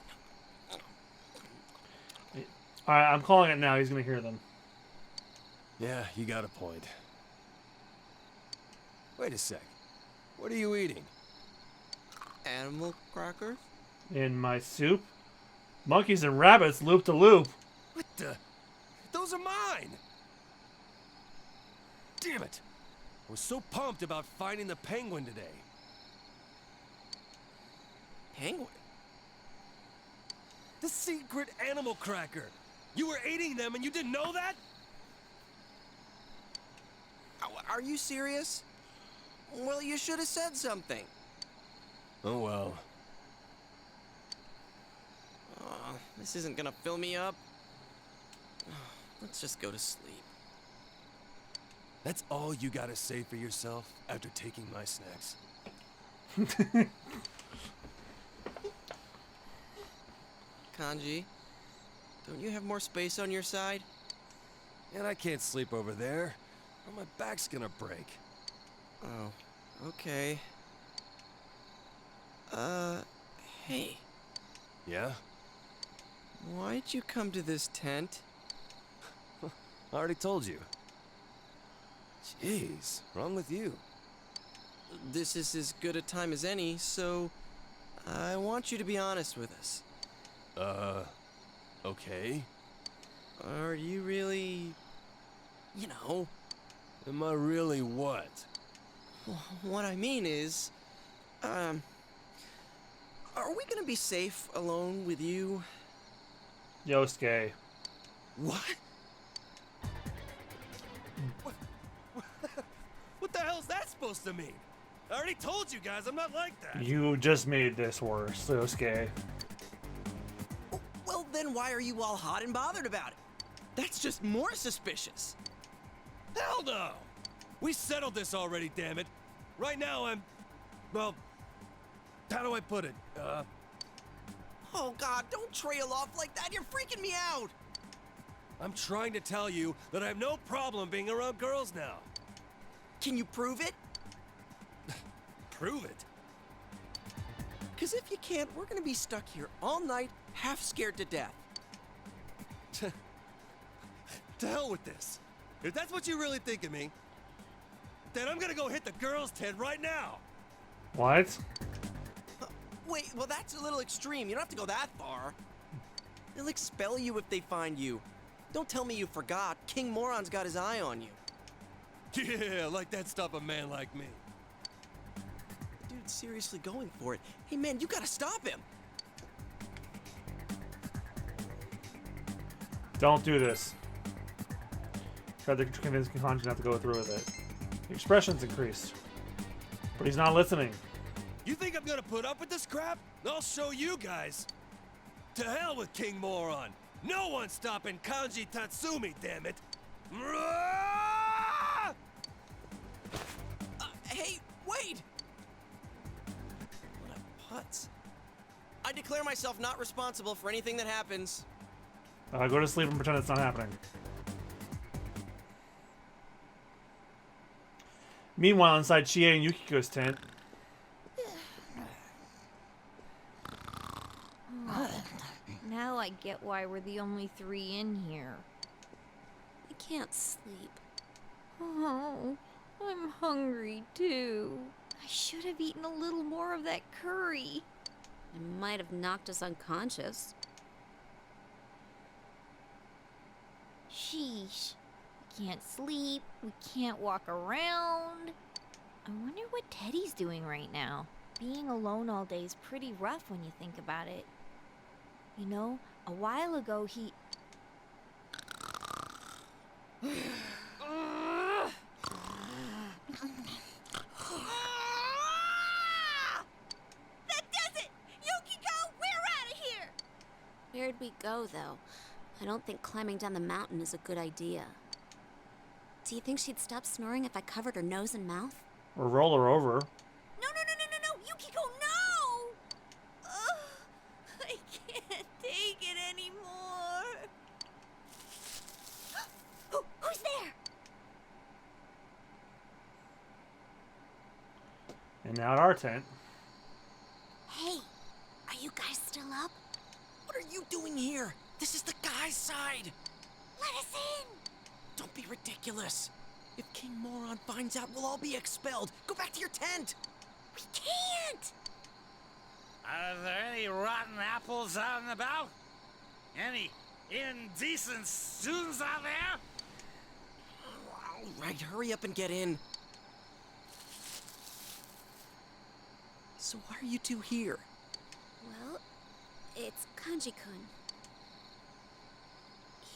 Alright, I'm calling it now. He's going to hear them. Yeah, you got a point. Wait a sec. What are you eating? Animal crackers? In my soup? Monkeys and rabbits loop to loop. What the? Those are mine! Damn it! I was so pumped about finding the penguin today. Penguin? The secret animal cracker! You were eating them and you didn't know that? Are you serious? Well, you should have said something. Oh well. This isn't gonna fill me up. Let's just go to sleep. That's all you gotta say for yourself after taking my snacks? Kanji, don't you have more space on your side? And I can't sleep over there, or my back's gonna break. Oh, okay. Hey. Yeah? Why'd you come to this tent? I already told you. Jeez, wrong with you? This is as good a time as any, so I want you to be honest with us. Okay. Are you really, you know? Am I really what? What I mean is, are we gonna be safe alone with you? Yosuke. What? What the hell's that supposed to mean? I already told you guys I'm not like that. You just made this worse, Yosuke. Well, then why are you all hot and bothered about it? That's just more suspicious. Hell no! We settled this already, damn it. Right now I'm, well, how do I put it? Oh God, don't trail off like that. You're freaking me out. I'm trying to tell you that I have no problem being around girls now. Can you prove it? Prove it? Because if you can't, we're gonna be stuck here all night, half scared to death. To hell with this. If that's what you really think of me, then I'm gonna go hit the girls' tent right now. What? Wait, well that's a little extreme. You don't have to go that far. They'll expel you if they find you. Don't tell me you forgot. King Moron's got his eye on you. Yeah, like that stop a man like me. Dude's seriously going for it. Hey man, you gotta stop him. Don't do this. Tried to convince Kanji not to go through with it. The expression's increased. But he's not listening. You think I'm gonna put up with this crap? I'll show you guys. To hell with King Moron. No one's stopping Kanji Tatsumi, damn it. Hey, wait! What a putz. I declare myself not responsible for anything that happens. Go to sleep and pretend it's not happening. Meanwhile, inside Chie and Yukiko's tent. Now I get why we're the only 3 in here. I can't sleep. Oh, I'm hungry too. I should have eaten a little more of that curry. It might have knocked us unconscious. Sheesh. We can't sleep. We can't walk around. I wonder what Teddy's doing right now. Being alone all day is pretty rough when you think about it. You know, a while ago he... That does it! Yukiko, we're out of here! Where'd we go, though? I don't think climbing down the mountain is a good idea. Do you think she'd stop snoring if I covered her nose and mouth? Or roll her over. No, Yukiko, no! Ugh, I can't take it anymore. Who's there? And now at our tent. Hey, are you guys still up? What are you doing here? This is the guy's side. Let us in. Don't be ridiculous. If King Moron finds out, we'll all be expelled. Go back to your tent. We can't. Are there any rotten apples out and about? Any indecent students out there? All right, hurry up and get in. So why are you two here? Well, it's Kanji-kun.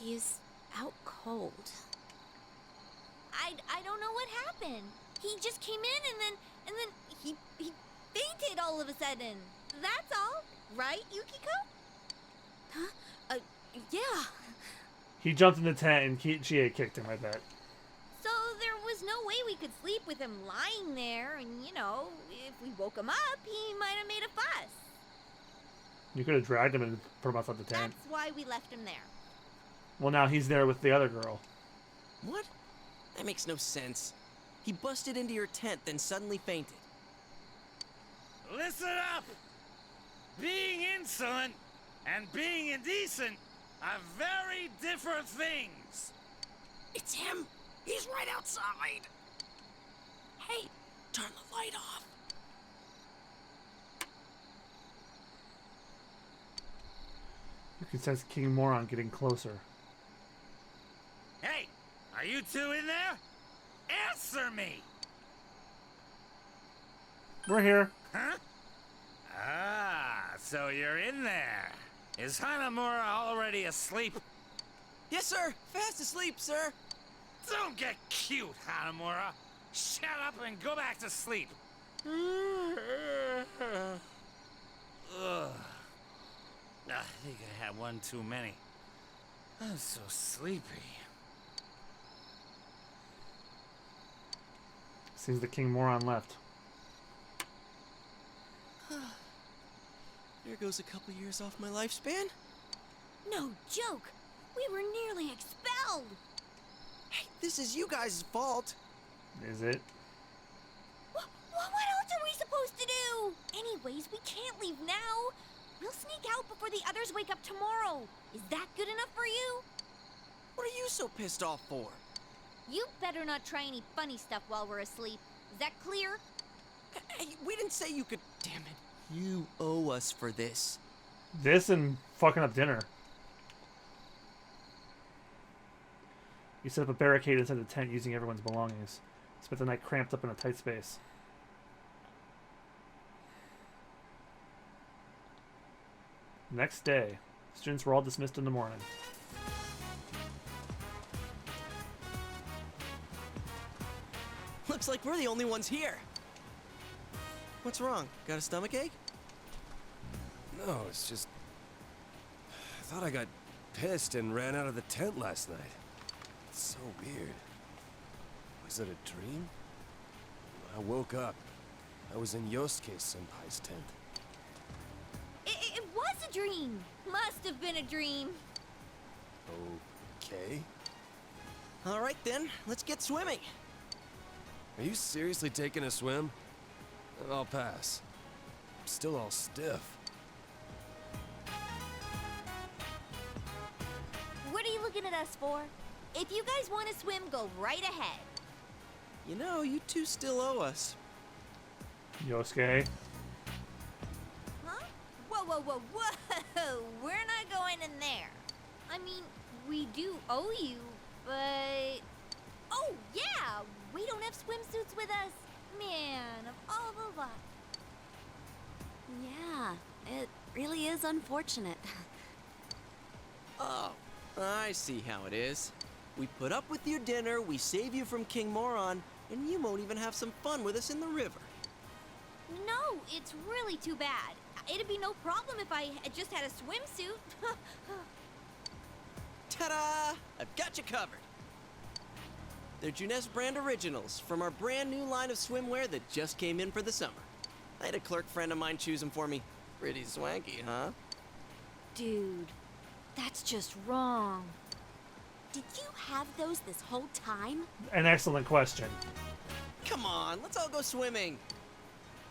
He's out cold. I don't know what happened. He just came in and then he fainted all of a sudden. That's all, right, Yukiko? Huh? Yeah. He jumped in the tent and Chie kicked him, I bet. So there was no way we could sleep with him lying there, and you know, if we woke him up, he might have made a fuss. You could have dragged him and put him outside the tent. That's why we left him there. Well, now he's there with the other girl. What? That makes no sense. He busted into your tent, then suddenly fainted. Listen up! Being insolent and being indecent are very different things. It's him! He's right outside! Hey, turn the light off. You can sense King Moron getting closer. Hey, are you two in there? Answer me! We're here. Huh? Ah, so you're in there. Is Hanamura already asleep? Yes, sir! Fast asleep, sir! Don't get cute, Hanamura. Shut up and go back to sleep. Ugh. I think I had one too many. I'm so sleepy. Seems the King Moron left. There goes a couple years off my lifespan. No joke. We were nearly expelled. Hey, this is you guys' fault. Is it? What else are we supposed to do? Anyways, we can't leave now. We'll sneak out before the others wake up tomorrow. Is that good enough for you? What are you so pissed off for? You better not try any funny stuff while we're asleep. Is that clear? Hey, we didn't say you could... Damn it. You owe us for this. This and fucking up dinner. You set up a barricade inside the tent using everyone's belongings. Spent the night cramped up in a tight space. Next day, students were all dismissed in the morning. Looks like we're the only ones here. What's wrong? Got a stomachache? No, it's just... I thought I got pissed and ran out of the tent last night. It's so weird. Was it a dream? I woke up. I was in Yosuke Senpai's tent. It was a dream. Must have been a dream. Okay. All right then, let's get swimming. Are you seriously taking a swim? I'll pass. I'm still all stiff. What are you looking at us for? If you guys want to swim, go right ahead. You know, you two still owe us. Yosuke. Huh? Whoa, whoa, whoa, whoa! We're not going in there. I mean, we do owe you, but... Oh, yeah! We don't have swimsuits with us. Man, of all the luck. Yeah, it really is unfortunate. Oh, I see how it is. We put up with your dinner, we save you from King Moron, and you won't even have some fun with us in the river. No, it's really too bad. It'd be no problem if I had just had a swimsuit. Ta-da! I've got you covered. They're Junes brand originals from our brand new line of swimwear that just came in for the summer. I had a clerk friend of mine choose them for me. Pretty swanky, huh? Dude, that's just wrong. Did you have those this whole time? An excellent question. Come on, let's all go swimming.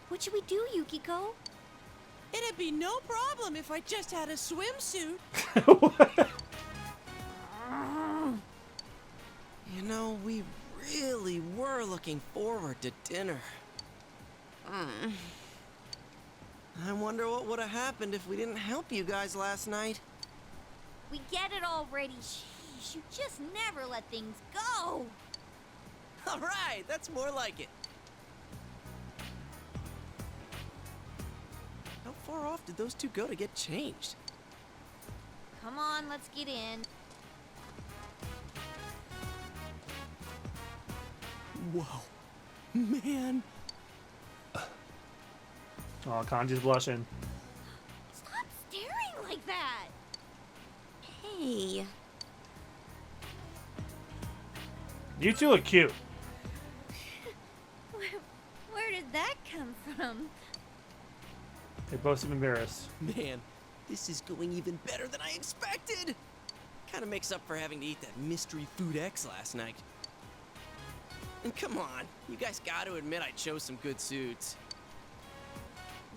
What should we do, Yukiko? It'd be no problem if I just had a swimsuit. You know, we really were looking forward to dinner. I wonder what would have happened if we didn't help you guys last night. We get it already. Sheesh, you just never let things go. All right, that's more like it. How far off did those two go to get changed? Come on, let's get in. Whoa, man. Oh, Kanji's blushing. Stop staring like that. Hey, You two look cute. Where did that come from? They both seem embarrassed. Man, this is going even better than I expected. Kind of makes up for having to eat that mystery food X last night. And come on, you guys got to admit I chose some good suits.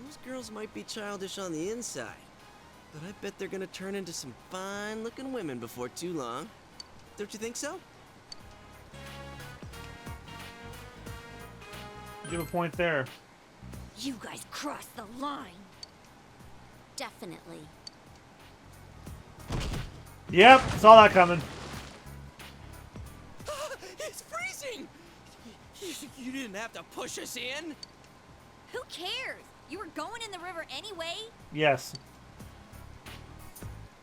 Those girls might be childish on the inside, but I bet they're gonna turn into some fine-looking women before too long. Don't you think so? You have a point there. You guys crossed the line. definitely. Yep, saw that coming. It's freezing! You didn't have to push us in. Who cares? You were going in the river anyway. Yes.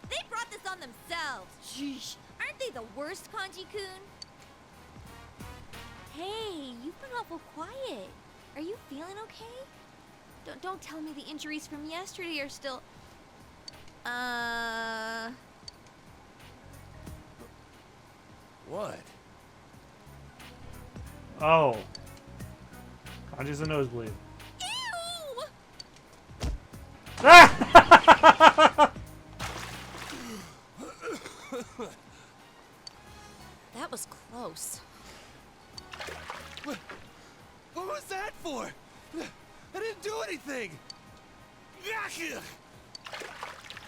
They brought this on themselves. Sheesh. Aren't they the worst, Kanji-kun? Hey, you've been awful quiet. Are you feeling okay? Don't tell me the injuries from yesterday are still... What? Oh. Kanji's a nosebleed. Ew! Ah! That was close. What was that for? I didn't do anything!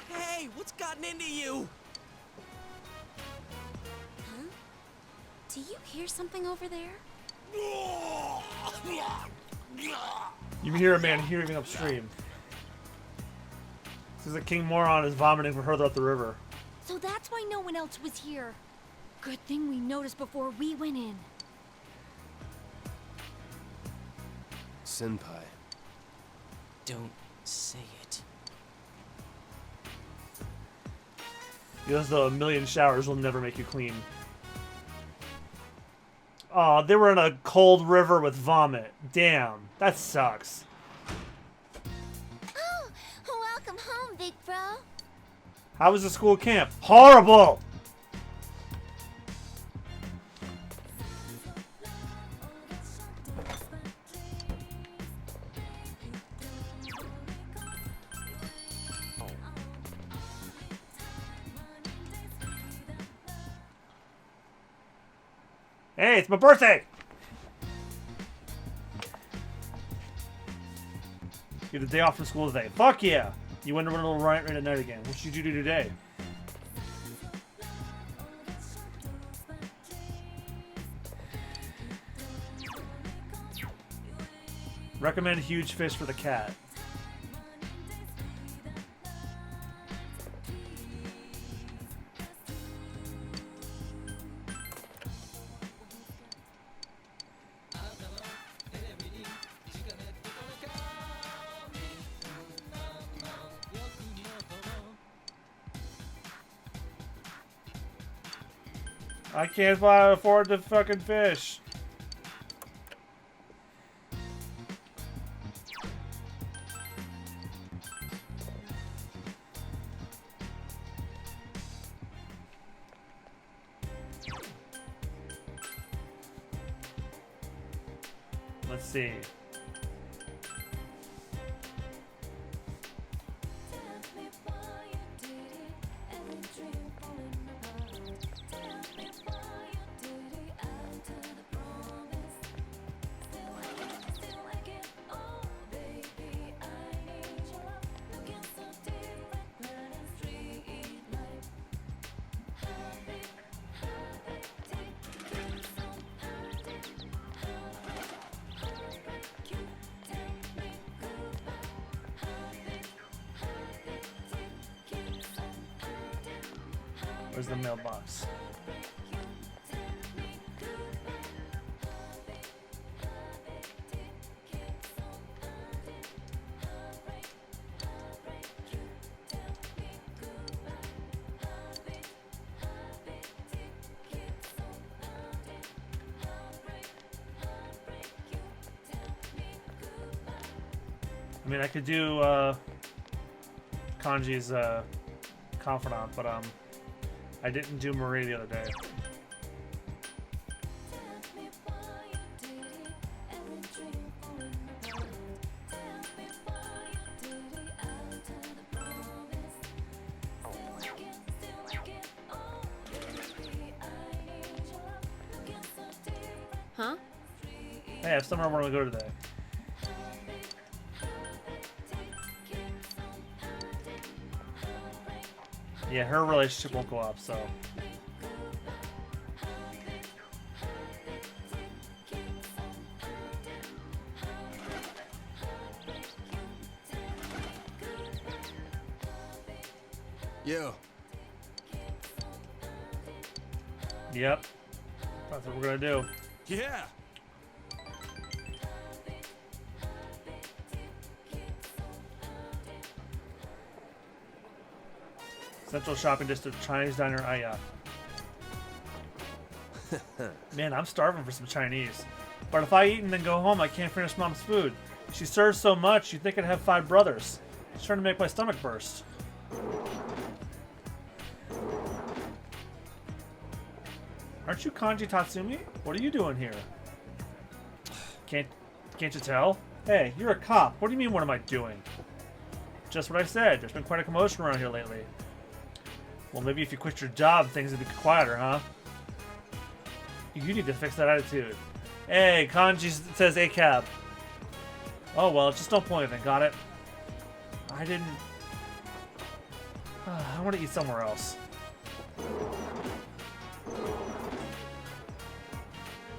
Hey, what's gotten into you? Huh? Do you hear something over there? You can hear a man hearing upstream. Says the King Moron is vomiting for further up the river. So that's why no one else was here. Good thing we noticed before we went in. Senpai. Don't say it. Feels as though a million showers will never make you clean. Aw, they were in a cold river with vomit. Damn, that sucks. Oh, welcome home, big bro. How was the school camp? Horrible! Hey, it's my birthday! You had a day off from school today. Fuck yeah! You went to run a little riot at night again. What should you do today? Recommend huge fish for the cat. I can't afford the fucking fish. Let's see. Where's the mailbox? I mean, I could do Kanji's confidant, but I didn't do Marie the other day. Huh? Hey, I have somewhere I want to go today. Yeah, her relationship won't go up, so. Yo. Yep. That's what we're gonna do. Yeah. Central Shopping District, Chinese Diner, Aya. Man, I'm starving for some Chinese. But if I eat and then go home, I can't finish Mom's food. She serves so much, you'd think I'd have 5 brothers. She's trying to make my stomach burst. Aren't you Kanji Tatsumi? What are you doing here? Can't you tell? Hey, you're a cop. What do you mean, what am I doing? Just what I said. There's been quite a commotion around here lately. Well, maybe if you quit your job, things would be quieter, huh? You need to fix that attitude. Hey, Kanji says a cab. Oh, well, just don't pull anything, got it? I didn't... I want to eat somewhere else.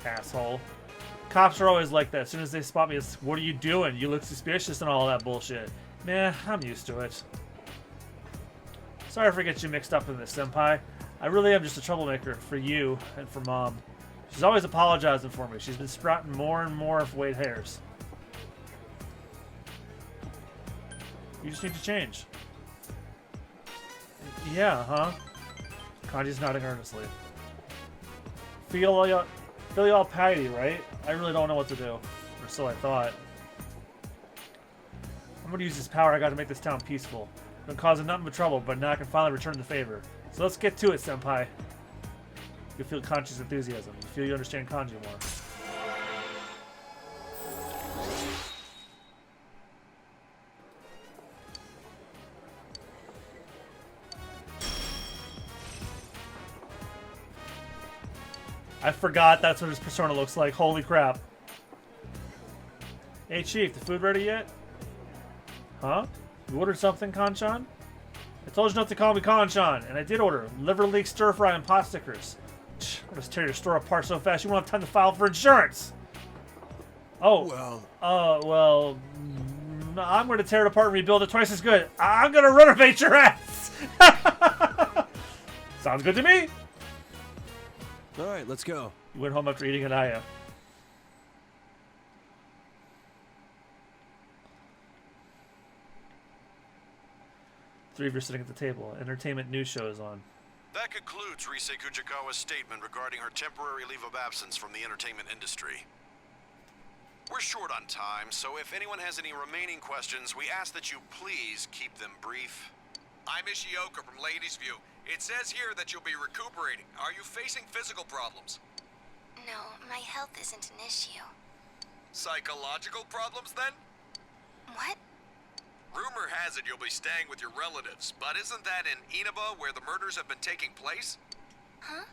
Asshole. Cops are always like that. As soon as they spot me, it's, what are you doing? You look suspicious and all that bullshit. Meh, I'm used to it. Sorry for getting you mixed up in this, Senpai. I really am just a troublemaker for you and for Mom. She's always apologizing for me. She's been sprouting more and more white hairs. You just need to change. Yeah, huh? Kanji's nodding earnestly. Feel all patty, right? I really don't know what to do. Or so I thought. I'm gonna use this power I got to make this town peaceful. Been causing nothing but trouble, but now I can finally return the favor. So let's get to it, Senpai. You feel Kanji's enthusiasm. You feel you understand Kanji more. I forgot that's what his persona looks like. Holy crap. Hey, Chief, the food ready yet? Huh? You ordered something, Kanchan? I told you not to call me Kanchan, and I did order liver leek stir fry and pot stickers. I'll just tear your store apart so fast you won't have time to file for insurance. Oh. Well, I'm going to tear it apart and rebuild it twice as good. I'm going to renovate your ass. Sounds good to me. All right, let's go. You went home after eating an Aya. Three of you are sitting at the table. Entertainment news show is on. That concludes Rise Kujikawa's statement regarding her temporary leave of absence from the entertainment industry. We're short on time, so if anyone has any remaining questions, we ask that you please keep them brief. I'm Ishioka from Ladies View. It says here that you'll be recuperating. Are you facing physical problems? No, my health isn't an issue. Psychological problems, then? What? Rumor has it you'll be staying with your relatives, but isn't that in Inaba where the murders have been taking place? Huh?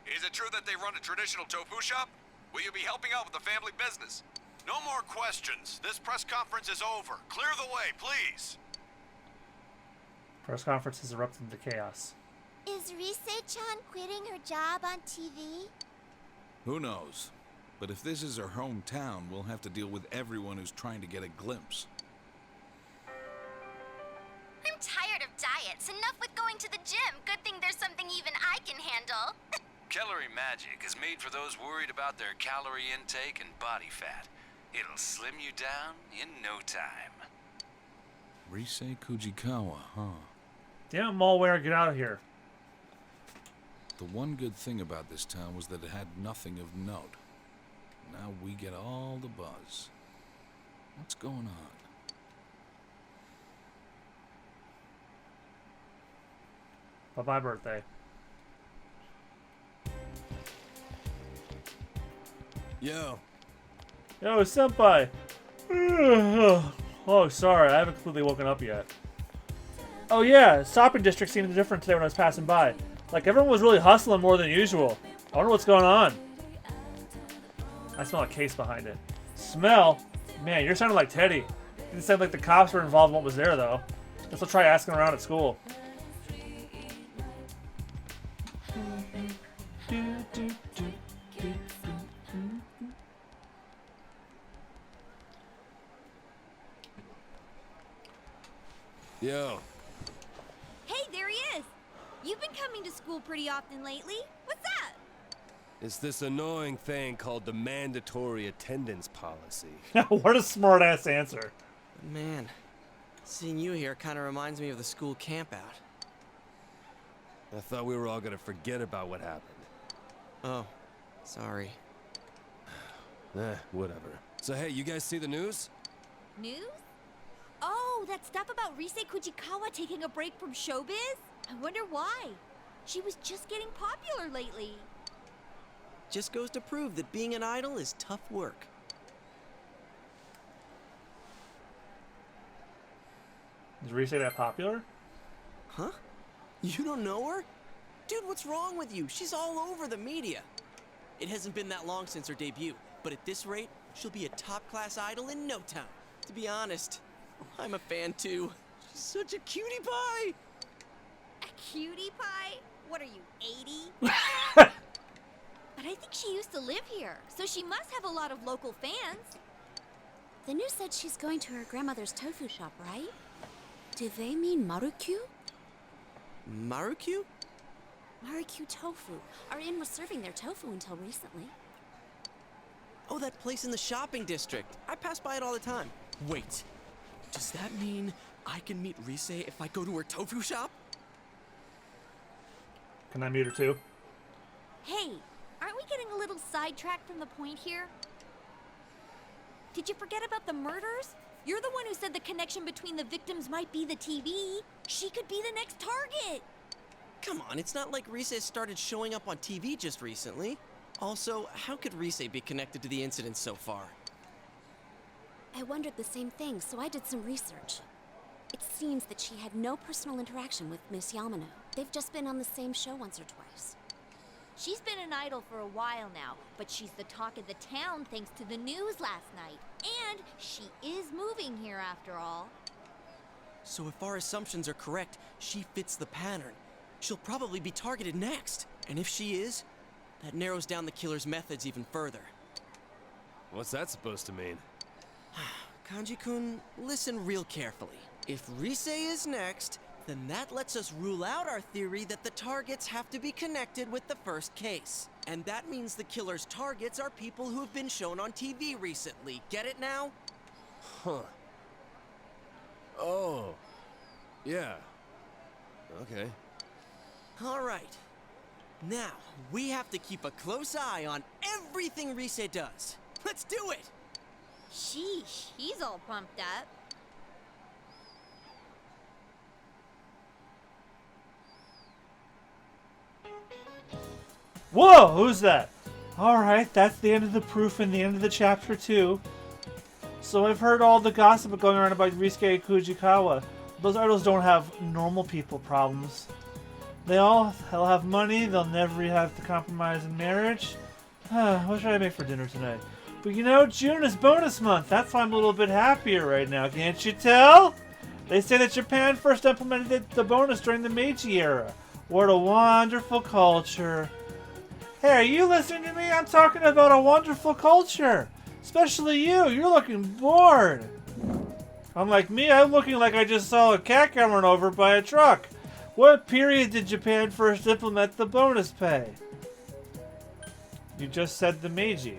Is it true that they run a traditional tofu shop? Will you be helping out with the family business? No more questions. This press conference is over. Clear the way, please. Press conference has erupted into chaos. Is Rise-chan quitting her job on TV? Who knows? But if this is her hometown, we'll have to deal with everyone who's trying to get a glimpse. I'm tired of diets. Enough with going to the gym. Good thing there's something even I can handle. Calorie Magic is made for those worried about their calorie intake and body fat. It'll slim you down in no time. Rise Kujikawa, huh? Damn it, Malware, get out of here. The one good thing about this town was that it had nothing of note. Now we get all the buzz. What's going on? Bye-bye, birthday. Yo. Yo, Senpai! Oh, sorry, I haven't completely woken up yet. Oh yeah, shopping district seemed different today when I was passing by. Like, everyone was really hustling more than usual. I wonder what's going on. I smell a case behind it. Smell? Man, you're sounding like Teddy. You didn't sound like the cops were involved in what was there, though. Guess I'll try asking around at school. Yo. Hey, there he is. You've been coming to school pretty often lately. What's that? It's this annoying thing called the mandatory attendance policy. What a smart-ass answer. Man, seeing you here kind of reminds me of the school campout. I thought we were all gonna forget about what happened. Oh, sorry. Whatever. So hey, you guys see the news? News? Oh, that stuff about Rise Kujikawa taking a break from showbiz? I wonder why. She was just getting popular lately. Just goes to prove that being an idol is tough work. Is Rise that popular? Huh? You don't know her? Dude, what's wrong with you? She's all over the media. It hasn't been that long since her debut, but at this rate, she'll be a top-class idol in no time. To be honest, I'm a fan too. She's such a cutie pie! A cutie pie? What are you, 80? But I think she used to live here, so she must have a lot of local fans. The news said she's going to her grandmother's tofu shop, right? Do they mean Marukyu? Marukyu? Marukyu Tofu. Our inn was serving their tofu until recently. Oh, that place in the shopping district. I pass by it all the time. Wait, does that mean I can meet Rise if I go to her tofu shop? Can I meet her too? Hey, aren't we getting a little sidetracked from the point here? Did you forget about the murders? You're the one who said the connection between the victims might be the TV. She could be the next target. Come on, it's not like Rise started showing up on TV just recently. Also, how could Rise be connected to the incident so far? I wondered the same thing, so I did some research. It seems that she had no personal interaction with Miss Yamano. They've just been on the same show once or twice. She's been an idol for a while now, but she's the talk of the town thanks to the news last night. And she is moving here after all. So if our assumptions are correct, she fits the pattern. She'll probably be targeted next. And if she is, that narrows down the killer's methods even further. What's that supposed to mean? Kanji-kun, listen real carefully. If Rise is next, then that lets us rule out our theory that the targets have to be connected with the first case. And that means the killer's targets are people who've been shown on TV recently. Get it now? Huh. Oh. Yeah. Okay. All right. Now, we have to keep a close eye on everything Rise does. Let's do it! Sheesh, he's all pumped up. Whoa, who's that? Alright, that's the end of the proof and the end of the chapter 2. So I've heard all the gossip going around about Ryusuke Kujikawa. Those idols don't have normal people problems. They'll have money, they'll never have to compromise in marriage. What should I make for dinner tonight? But you know, June is bonus month. That's why I'm a little bit happier right now. Can't you tell? They say that Japan first implemented the bonus during the Meiji era. What a wonderful culture. Hey, are you listening to me? I'm talking about a wonderful culture. Especially you. You're looking bored. Unlike me, I'm looking like I just saw a cat get run over by a truck. What period did Japan first implement the bonus pay? You just said the Meiji.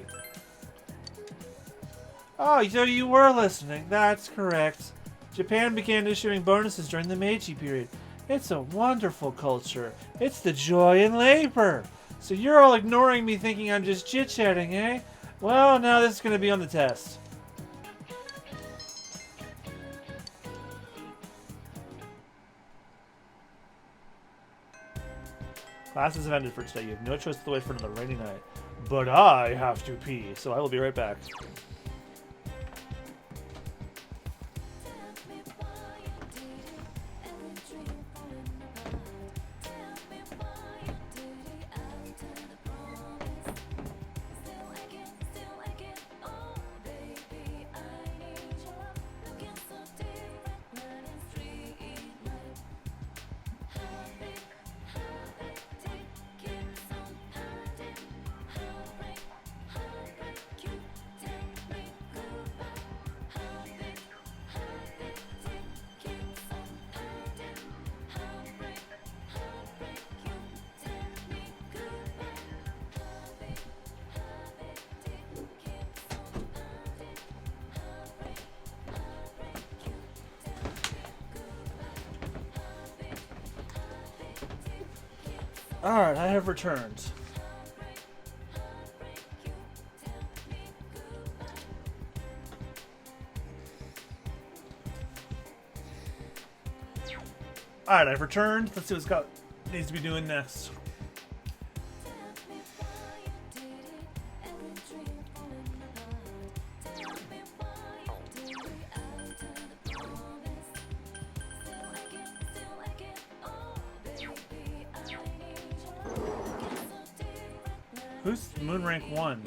Oh, so you were listening. That's correct. Japan began issuing bonuses during the Meiji period. It's a wonderful culture. It's the joy in labor. So you're all ignoring me thinking I'm just chit-chatting, eh? Well, now this is going to be on the test. Classes have ended for today. You have no choice but to wait for another rainy night. But I have to pee, so I will be right back. Alright, I have returned. Alright, I've returned. Let's see what's needs to be doing next. Who's Moon Rank 1?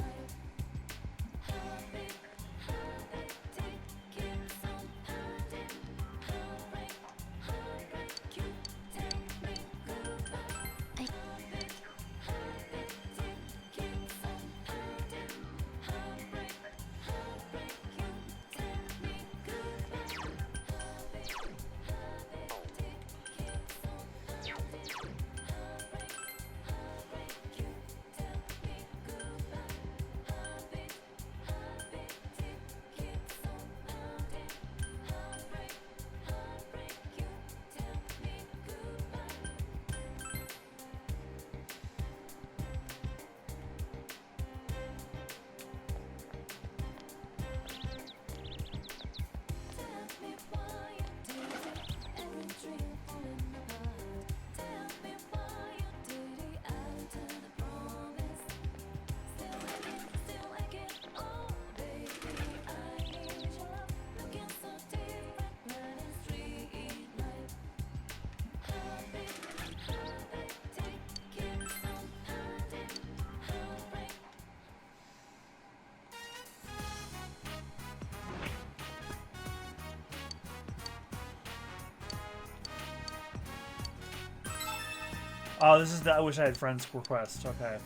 Oh, this is the I wish I had friends request. Okay.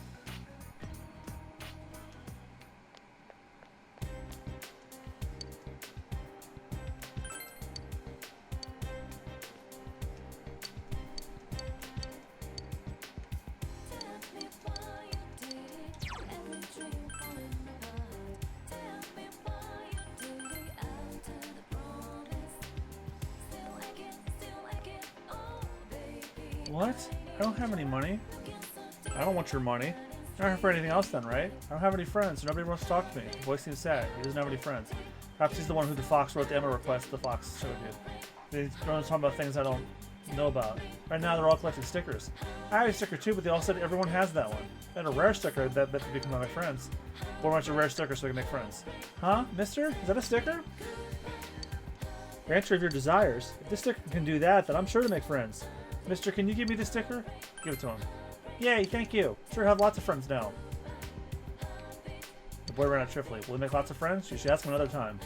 What? I don't have any money. I don't want your money. You're not here for anything else then, right? I don't have any friends, so nobody wants to talk to me. The boy seems sad. He doesn't have any friends. Perhaps he's the one who the fox wrote the Emma request the fox showed you. They're talking about things I don't know about. Right now they're all collecting stickers. I have a sticker too, but they all said everyone has that one. They had a rare sticker that bet to become my friends. Or bunch of rare stickers so we can make friends. Huh? Mister? Is that a sticker? Answer of your desires. If this sticker can do that, then I'm sure to make friends. Mister, can you give me the sticker? Give it to him. Yay, thank you. Sure have lots of friends now. The boy ran out cheerfully. Will he make lots of friends? You should ask him another time.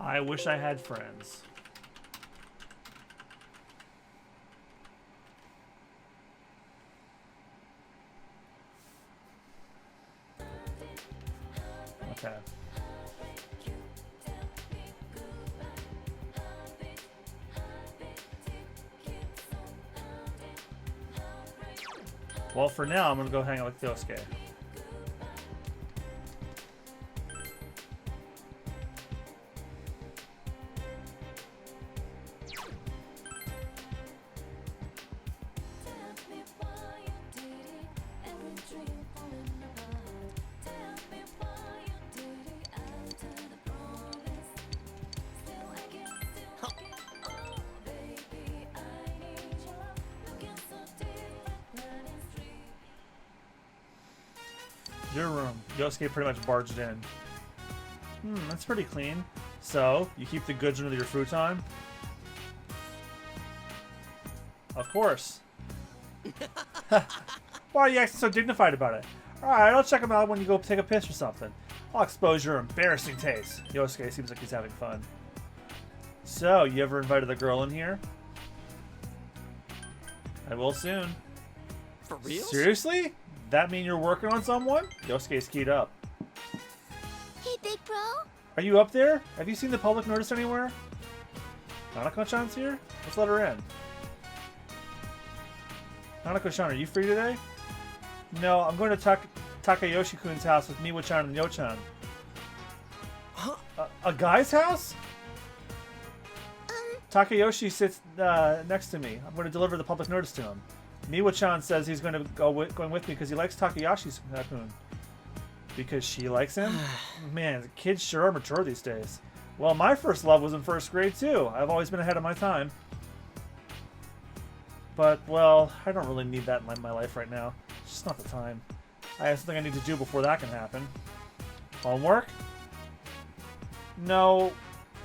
I wish I had friends. Okay. Well, for now, I'm gonna go hang out with Yosuke. Your room. Yosuke pretty much barged in. That's pretty clean. So, you keep the goods under your futon? Of course. Why are you acting so dignified about it? Alright, I'll check them out when you go take a piss or something. I'll expose your embarrassing taste. Yosuke seems like he's having fun. So, you ever invited a girl in here? I will soon. For real? Seriously? That mean you're working on someone? Yosuke's keyed up. Hey, big bro. Are you up there? Have you seen the public notice anywhere? Nanako-chan's here? Let's let her in. Nanako-chan, are you free today? No, I'm going to Takayoshi-kun's house with Miwa-chan and Yo-chan. Huh? A guy's house? Takayoshi sits next to me. I'm going to deliver the public notice to him. Miwa-chan says he's going to going with me because he likes Takayoshi-kun. Because she likes him? Man, kids sure are mature these days. Well, my first love was in first grade too. I've always been ahead of my time. But, well, I don't really need that in my life right now. It's just not the time. I have something I need to do before that can happen. Homework? No.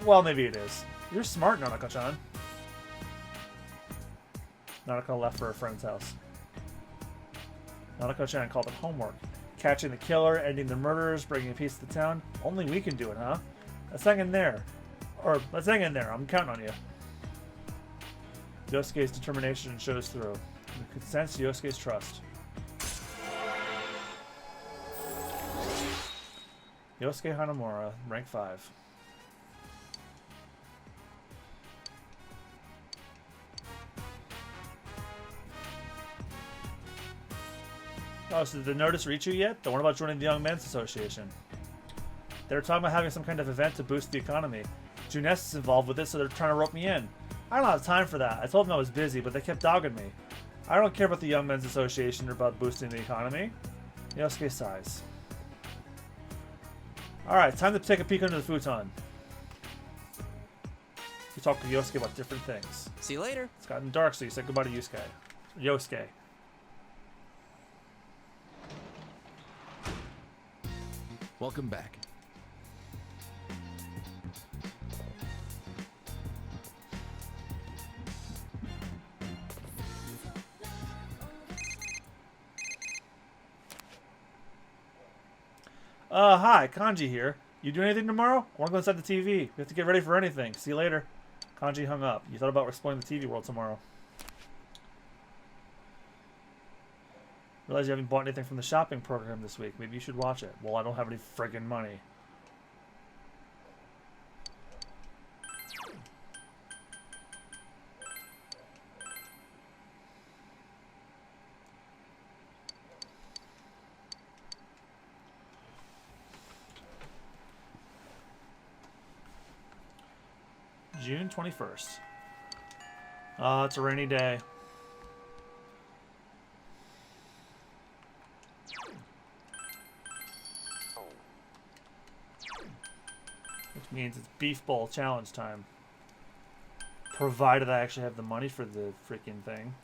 Well, maybe it is. You're smart, Nanako-chan. Nanako left for her friend's house. Nanako-chan called it homework. Catching the killer, ending the murderers, bringing peace to the town. Only we can do it, huh? Let's hang in there. Or, let's hang in there. I'm counting on you. Yosuke's determination shows through. You can sense Yosuke's trust. Yosuke Hanamura, rank 5. Oh, so did the notice reach you yet? The one about joining the Young Men's Association. They were talking about having some kind of event to boost the economy. Juness is involved with it, so they're trying to rope me in. I don't have time for that. I told them I was busy, but they kept dogging me. I don't care about the Young Men's Association or about boosting the economy. Yosuke sighs. Alright, time to take a peek under the futon. We talked to Yosuke about different things. See you later. It's gotten dark, so you said goodbye to Yosuke. Yosuke. Welcome back. Hi, Kanji here. You do anything tomorrow? I want to go inside the TV. We have to get ready for anything. See you later. Kanji hung up. You thought about exploring the TV world tomorrow. Realize you haven't bought anything from the shopping program this week. Maybe you should watch it. Well, I don't have any friggin' money. June 21st. It's a rainy day. Which means it's Beef Bowl challenge time. Provided I actually have the money for the freaking thing.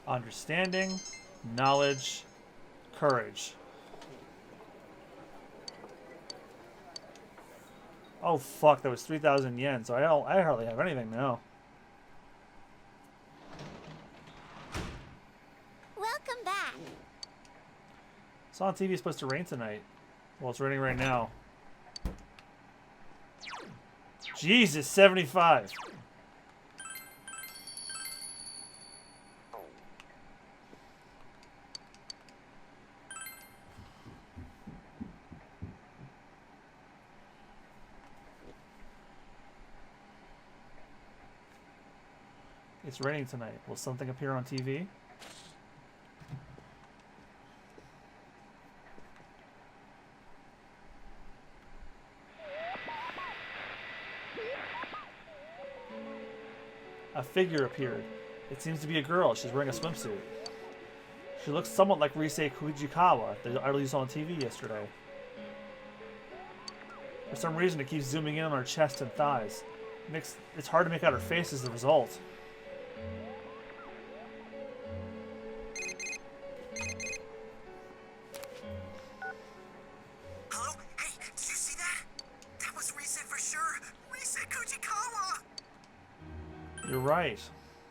Understanding, knowledge, courage. Oh fuck, that was 3,000 yen, so I hardly have anything now. Welcome back. It's on TV, it's supposed to rain tonight. Well, it's raining right now. Jesus, 75. It's raining tonight. Will something appear on TV? A figure appeared. It seems to be a girl. She's wearing a swimsuit. She looks somewhat like Rise Kujikawa, the idol you saw on TV yesterday. For some reason, it keeps zooming in on her chest and thighs. It's hard to make out her face as a result. Hello? Hey, did you see that? That was Rise for sure. Rise Kujikawa! You're right.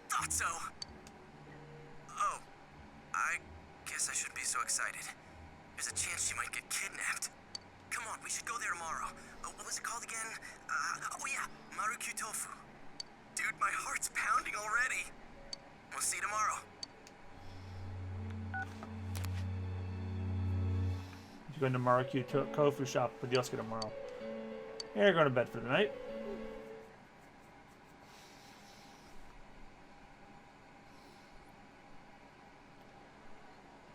Thought so. Oh, I guess I shouldn't be so excited. There's a chance she might get kidnapped. Come on, we should go there tomorrow. What was it called again? Oh yeah, Marukyu Tofu. Dude, my heart's pounding already. We'll see you tomorrow. to go into Marukyou Kofu shop with Yosuke tomorrow. Yeah, you're going to bed for the night.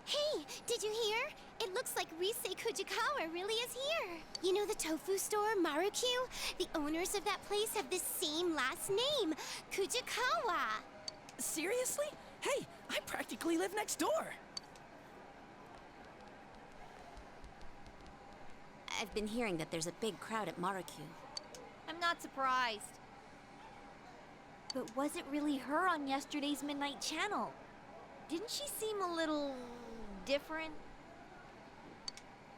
Hey, did you hear? It looks like Risei Kujikawa really is here. You know the tofu store, Marukyou? The owners of that place have the same last name, Kujikawa. Seriously? Hey, I practically live next door. I've been hearing that there's a big crowd at Marukyou. I'm not surprised. But was it really her on yesterday's Midnight Channel? Didn't she seem a little different?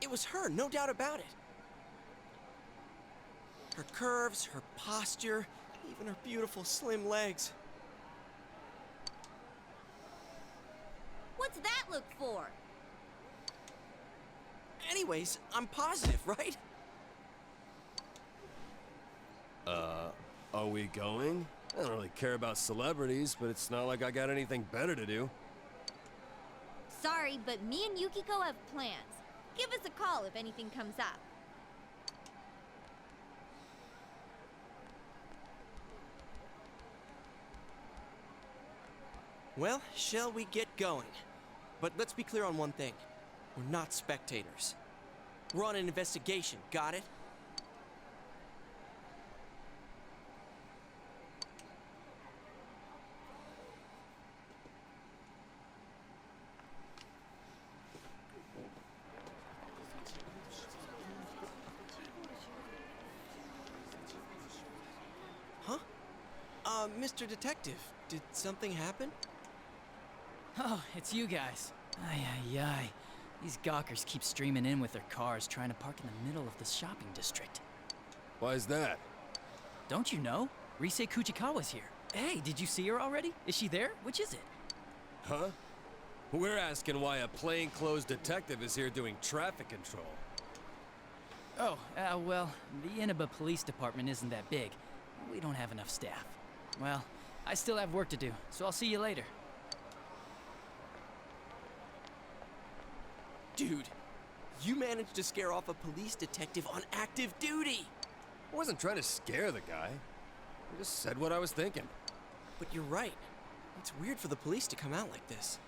It was her, no doubt about it. Her curves, her posture, even her beautiful slim legs. What's that look for? Anyways, I'm positive, right? Are we going? I don't really care about celebrities, but it's not like I got anything better to do. Sorry, but me and Yukiko have plans. Give us a call if anything comes up. Well, shall we get going? But let's be clear on one thing. We're not spectators. We're on an investigation, got it? Huh? Mr. Detective, did something happen? Oh, it's you guys. Ay, ay, ay. These gawkers keep streaming in with their cars trying to park in the middle of the shopping district. Why is that? Don't you know? Risei Kujikawa's here. Hey, did you see her already? Is she there? Which is it? Huh? We're asking why a plainclothes detective is here doing traffic control. Oh, well, the Inaba Police Department isn't that big. We don't have enough staff. Well, I still have work to do, so I'll see you later. Dude, you managed to scare off a police detective on active duty! I wasn't trying to scare the guy. I just said what I was thinking. But you're right. It's weird for the police to come out like this.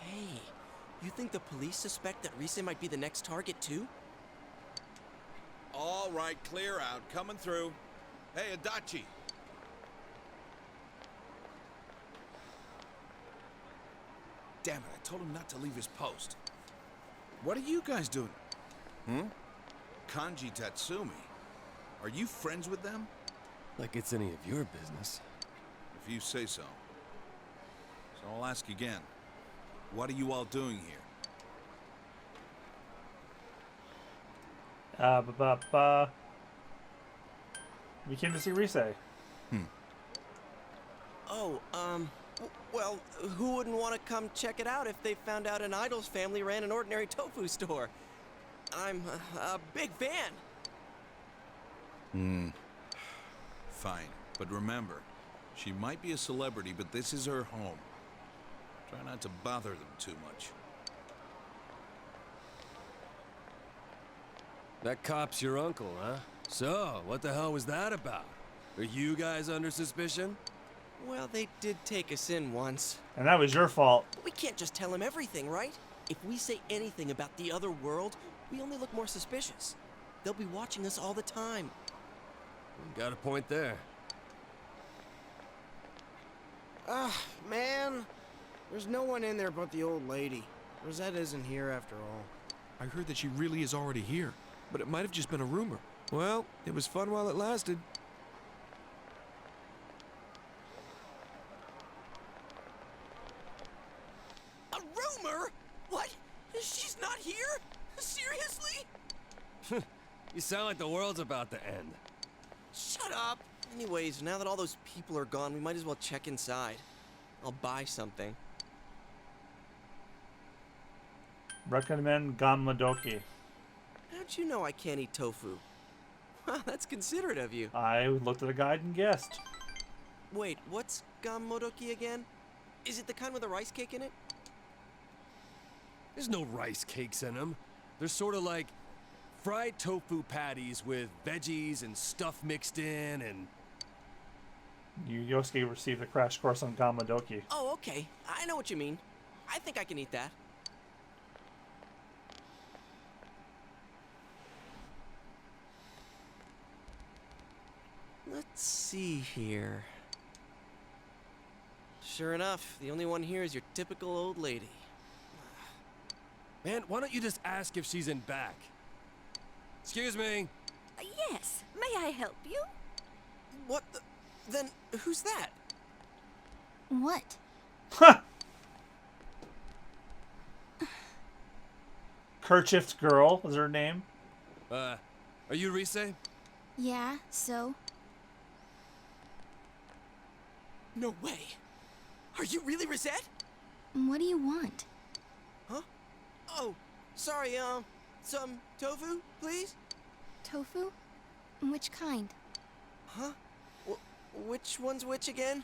Hey, you think the police suspect that Risei might be the next target too? All right, clear out. Coming through. Hey, Adachi. Damn it, I told him not to leave his post. What are you guys doing? Kanji Tatsumi. Are you friends with them? Like it's any of your business. If you say so. So I'll ask again. What are you all doing here? We came to see Risei. Oh, well, who wouldn't want to come check it out if they found out an idol's family ran an ordinary tofu store? I'm a big fan. Fine, but remember, she might be a celebrity, but this is her home. Try not to bother them too much. That cop's your uncle, huh? So, what the hell was that about? Are you guys under suspicion? Well, they did take us in once. And that was your fault. But we can't just tell him everything, right? If we say anything about the other world, we only look more suspicious. They'll be watching us all the time. Got a point there. Man. There's no one in there but the old lady. Rosetta isn't here after all. I heard that she really is already here, but it might have just been a rumor. Well, it was fun while it lasted. A rumor? What? She's not here? Seriously? You sound like the world's about to end. Shut up. Anyways, now that all those people are gone, we might as well check inside. I'll buy something. Recommend Gammadoki. How'd you know I can't eat tofu? Wow, that's considerate of you. I looked at the guide and guessed. Wait, what's gammodoki again? Is it the kind with a rice cake in it? There's no rice cakes in them. They're sort of like fried tofu patties with veggies and stuff mixed in and... Yosuke received a crash course on Gamadoki. Oh, okay. I know what you mean. I think I can eat that. Let's see here. Sure enough, the only one here is your typical old lady. Man, why don't you just ask if she's in back? Excuse me. Yes, may I help you? What the... Then, who's that? What? Huh! Kerchiefed Girl is her name. Are you Rise? Yeah, so? No way. Are you really Rosette? What do you want? Huh? Oh, sorry, some tofu, please? Tofu? Which kind? Huh? Which one's which again?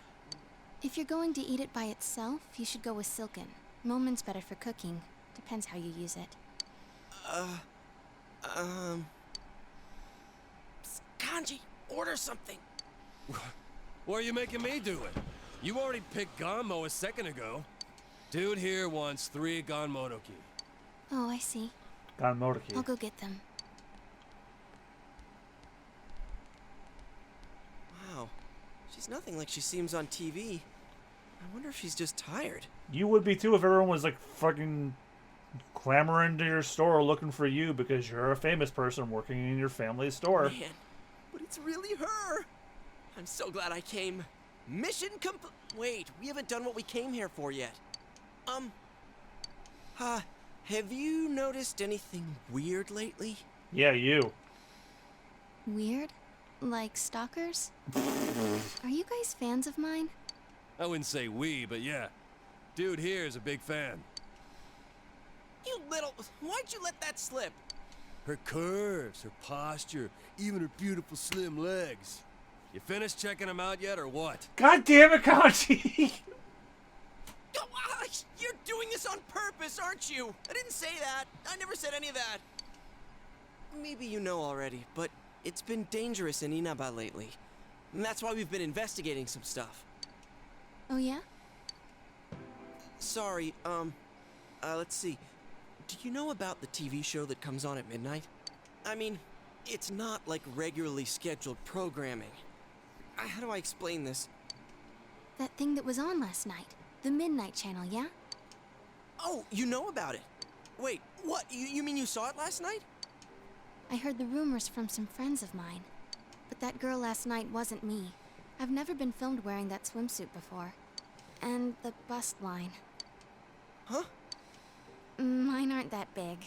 If you're going to eat it by itself, you should go with silken. Momen's better for cooking. Depends how you use it. Kanji, order something. Why are you making me do it? You already picked Ganmo a second ago. Dude here wants 3 Ganmodoki. Oh, I see. Gamadoki. I'll go get them. Wow. She's nothing like she seems on TV. I wonder if she's just tired. You would be too if everyone was like fucking clamoring to your store looking for you because you're a famous person working in your family's store. Man, but it's really her. I'm so glad I came. Mission complete. Wait, we haven't done what we came here for yet. Have you noticed anything weird lately? Yeah, you. Weird? Like stalkers? Are you guys fans of mine? I wouldn't say we, but yeah. Dude here is a big fan. You little... Why'd you let that slip? Her curves, her posture, even her beautiful slim legs. You finished checking them out yet, or what? God damn it, Kanji! You're doing this on purpose, aren't you? I didn't say that. I never said any of that. Maybe you know already, but it's been dangerous in Inaba lately. And that's why we've been investigating some stuff. Oh, yeah? Sorry, let's see. Do you know about the TV show that comes on at midnight? I mean, it's not like regularly scheduled programming. How do I explain this? That thing that was on last night. The Midnight Channel, yeah? Oh, you know about it. Wait, what? You mean you saw it last night? I heard the rumors from some friends of mine. But that girl last night wasn't me. I've never been filmed wearing that swimsuit before. And the bust line. Huh? Mine aren't that big.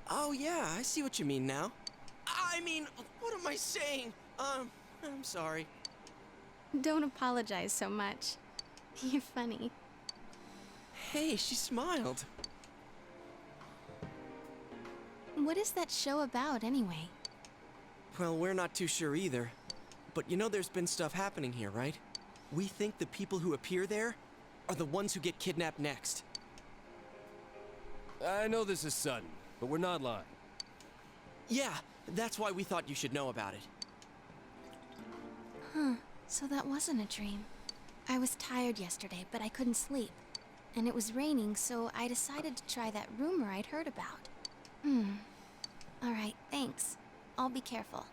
Oh yeah, I see what you mean now. I mean, what am I saying? I'm sorry. Don't apologize so much. You're funny. Hey, she smiled. What is that show about, anyway? Well, we're not too sure either. But you know there's been stuff happening here, right? We think the people who appear there are the ones who get kidnapped next. I know this is sudden, but we're not lying. Yeah, that's why we thought you should know about it. Huh, so that wasn't a dream. I was tired yesterday, but I couldn't sleep. And it was raining, so I decided to try that rumor I'd heard about. Alright, thanks. I'll be careful.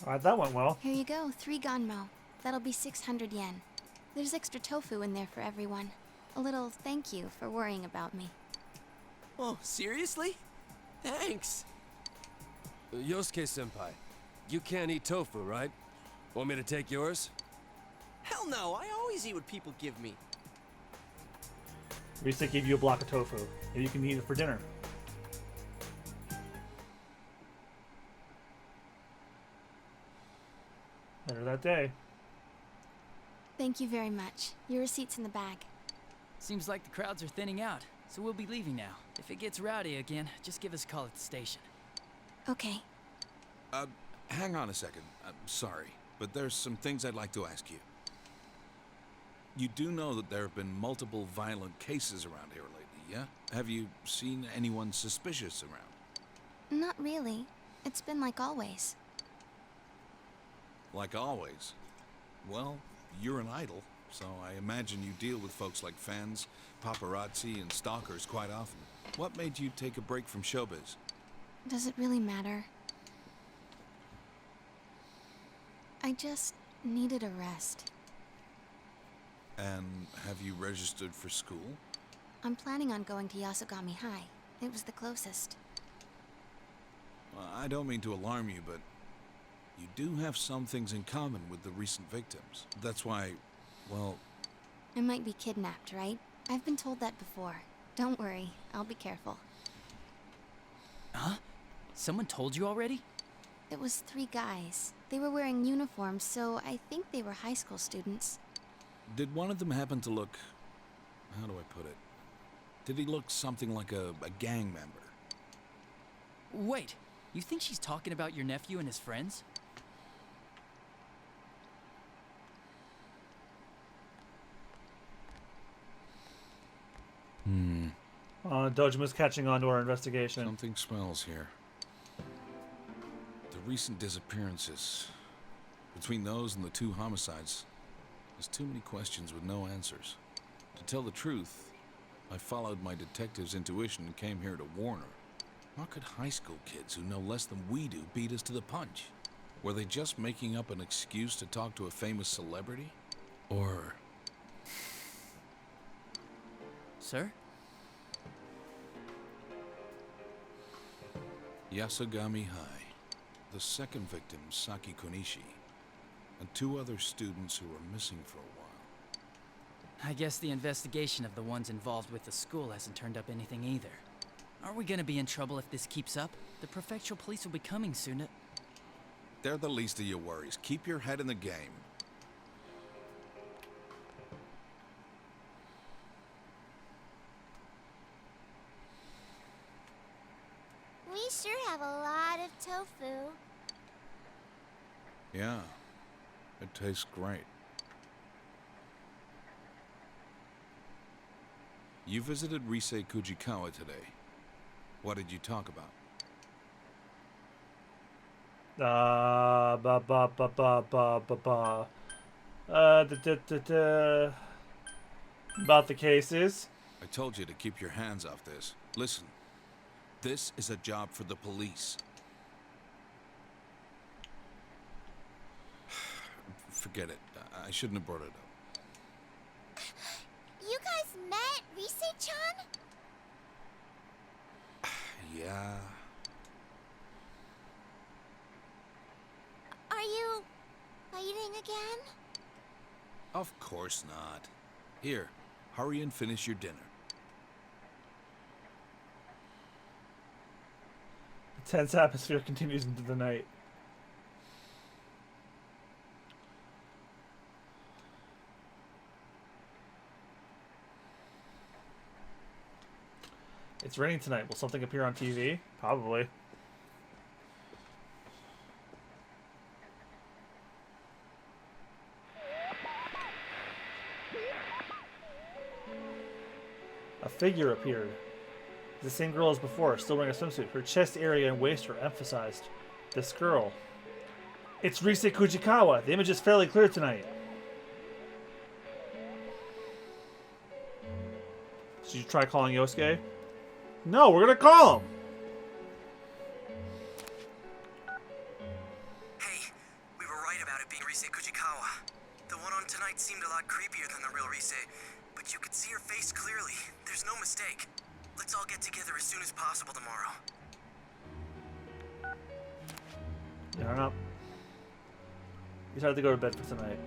Alright, that went well. Here you go, 3 Ganmo. That'll be 600 yen. There's extra tofu in there for everyone. A little thank you for worrying about me. Oh, seriously? Thanks. Yosuke-senpai, you can't eat tofu, right? Want me to take yours? Hell no, I always eat what people give me. Risa gave you a block of tofu. Maybe you can eat it for dinner. Later that day. Thank you very much. Your receipt's in the bag. Seems like the crowds are thinning out, so we'll be leaving now. If it gets rowdy again, just give us a call at the station. Okay. Hang on a second. I'm sorry, but there's some things I'd like to ask you. You do know that there have been multiple violent cases around here lately, yeah? Have you seen anyone suspicious around? Not really. It's been like always. Like always. Well, you're an idol, so I imagine you deal with folks like fans, paparazzi, and stalkers quite often. What made you take a break from showbiz? Does it really matter? I just needed a rest. And have you registered for school? I'm planning on going to Yasogami High. It was the closest. I don't mean to alarm you, but you do have some things in common with the recent victims. That's why, well... I might be kidnapped, right? I've been told that before. Don't worry, I'll be careful. Huh? Someone told you already? It was 3 guys. They were wearing uniforms, so I think they were high school students. Did one of them happen to look... how do I put it? Did he look something like a gang member? Wait, you think she's talking about your nephew and his friends? Dojima's catching on to our investigation. Something smells here. The recent disappearances. Between those and the 2 homicides, there's too many questions with no answers. To tell the truth, I followed my detective's intuition and came here to warn her. How could high school kids who know less than we do beat us to the punch? Were they just making up an excuse to talk to a famous celebrity? Or... Sir? Yasogami High. The second victim, Saki Konishi, and 2 other students who were missing for a while. I guess the investigation of the ones involved with the school hasn't turned up anything either. Aren't we gonna be in trouble if this keeps up? The prefectural police will be coming soon. They're the least of your worries. Keep your head in the game. We sure have a lot of tofu. Yeah, it tastes great. You visited Rise Kujikawa today. What did you talk about? About the cases. I told you to keep your hands off this. Listen, this is a job for the police. Forget it. I shouldn't have brought it up. You guys met Rise-chan? Yeah. Are you fighting again? Of course not. Here, hurry and finish your dinner. The tense atmosphere continues into the night. It's raining tonight. Will something appear on TV? Probably. A figure appeared. The same girl as before, still wearing a swimsuit. Her chest area and waist are emphasized. This girl. It's Rise Kujikawa. The image is fairly clear tonight. Should you try calling Yosuke? No, we're gonna call him! Hey, we were right about it being Rise Kujikawa. The one on tonight seemed a lot creepier than the real Rise, but you could see her face clearly. There's no mistake. Let's all get together as soon as possible tomorrow. You hung up. He's had to go to bed for tonight.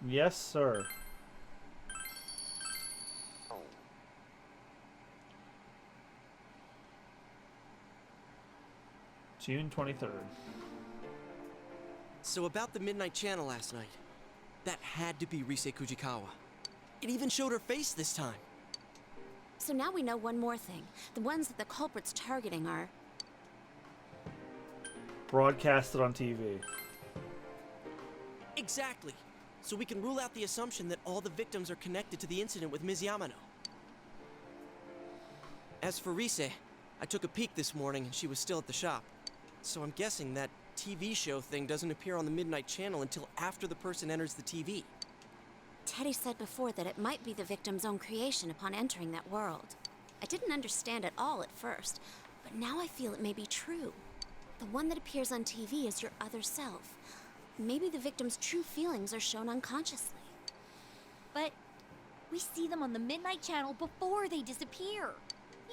Yes, sir. June 23rd. So about the Midnight Channel last night. That had to be Rise Kujikawa. It even showed her face this time. So now we know one more thing. The ones that the culprit's targeting are... Broadcasted on TV. Exactly. So we can rule out the assumption that all the victims are connected to the incident with Ms. Yamano. As for Rise, I took a peek this morning and she was still at the shop. So I'm guessing that TV show thing doesn't appear on the Midnight Channel until after the person enters the TV. Teddy said before that it might be the victim's own creation upon entering that world. I didn't understand it all at first, but now I feel it may be true. The one that appears on TV is your other self. Maybe the victim's true feelings are shown unconsciously. But we see them on the Midnight Channel before they disappear.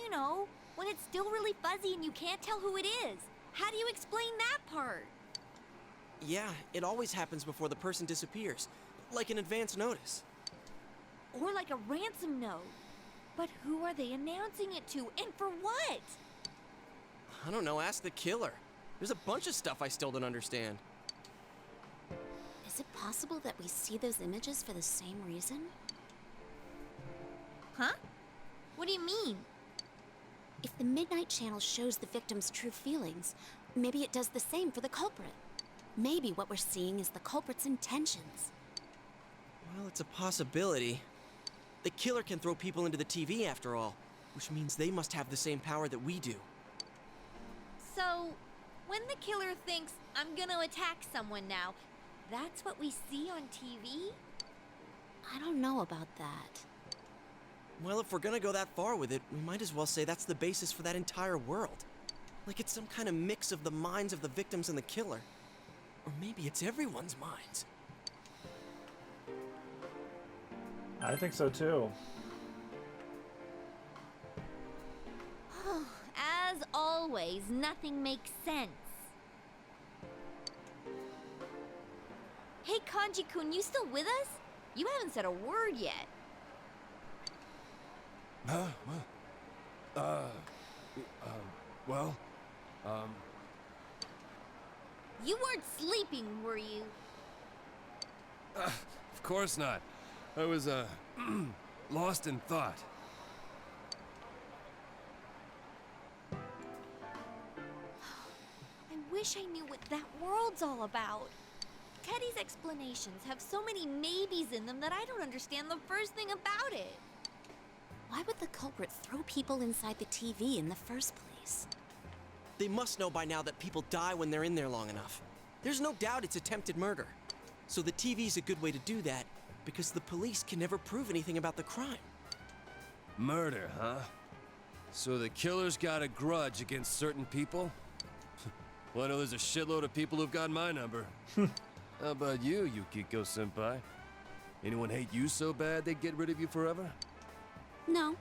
You know, when it's still really fuzzy and you can't tell who it is. How do you explain that part? Yeah, it always happens before the person disappears, like an advance notice. Or like a ransom note. But who are they announcing it to, and for what? I don't know, ask the killer. There's a bunch of stuff I still don't understand. Is it possible that we see those images for the same reason? Huh? What do you mean? If the Midnight Channel shows the victim's true feelings, maybe it does the same for the culprit. Maybe what we're seeing is the culprit's intentions. Well, it's a possibility. The killer can throw people into the TV after all, which means they must have the same power that we do. So, when the killer thinks, I'm gonna attack someone now, that's what we see on TV? I don't know about that. Well, if we're gonna go that far with it, we might as well say that's the basis for that entire world. Like it's some kind of mix of the minds of the victims and the killer. Or maybe it's everyone's minds. I think so too. As always, nothing makes sense. Hey, Kanji-kun, you still with us? You haven't said a word yet. You weren't sleeping, were you? Of course not. I was, lost in thought. I wish I knew what that world's all about. Teddy's explanations have so many maybes in them that I don't understand the first thing about it. Why would the culprit throw people inside the TV in the first place? They must know by now that people die when they're in there long enough. There's no doubt it's attempted murder. So the TV's a good way to do that, because the police can never prove anything about the crime. Murder, huh? So the killer's got a grudge against certain people? Well, I know there's a shitload of people who've got my number. How about you, Yukiko-senpai? Anyone hate you so bad they'd get rid of you forever? No.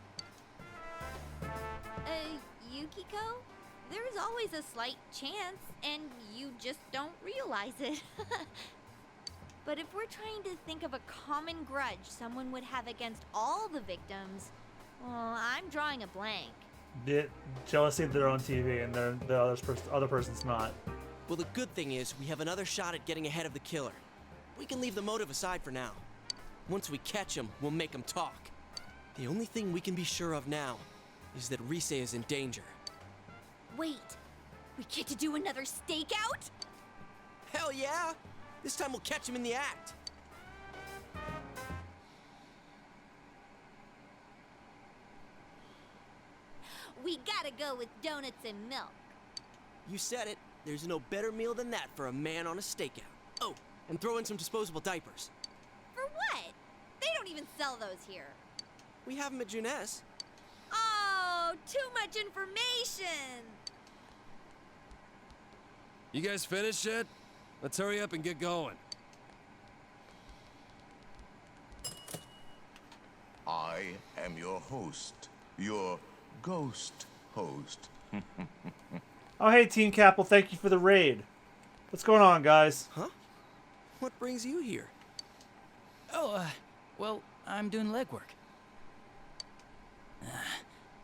Yukiko? There's always a slight chance, and you just don't realize it. But if we're trying to think of a common grudge someone would have against all the victims, well, I'm drawing a blank. Jealousy that they're on TV and the other person's not. Well, the good thing is we have another shot at getting ahead of the killer. We can leave the motive aside for now. Once we catch him, we'll make him talk. The only thing we can be sure of now is that Rise is in danger. Wait, we get to do another stakeout? Hell yeah! This time we'll catch him in the act. We gotta go with donuts and milk. You said it. There's no better meal than that for a man on a stakeout. Oh, and throw in some disposable diapers. For what? They don't even sell those here. We have them at Juness. Oh, too much information! You guys finished yet? Let's hurry up and get going. I am your host, your ghost host. Oh, hey, Team Capel, thank you for the raid. What's going on, guys? Huh? What brings you here? Oh, well, I'm doing legwork.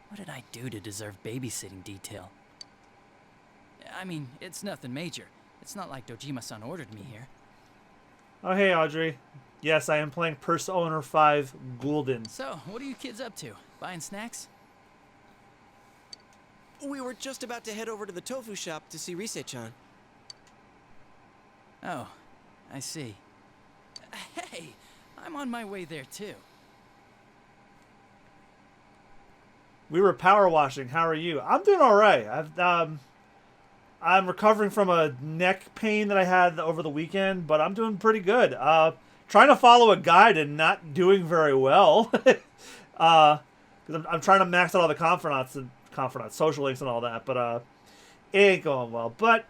What did I do to deserve babysitting detail? I mean, it's nothing major. It's not like Dojima-san ordered me here. Oh, hey, Audrey. Yes, I am playing Persona 5 Golden. So, what are you kids up to? Buying snacks? We were just about to head over to the tofu shop to see Rise-chan. Oh, I see. Hey, I'm on my way there too. We were power washing. How are you? I'm doing all right. I'm recovering from a neck pain that I had over the weekend, but I'm doing pretty good. Trying to follow a guide and not doing very well. Because I'm trying to max out all the confidants, social links and all that, but it ain't going well. But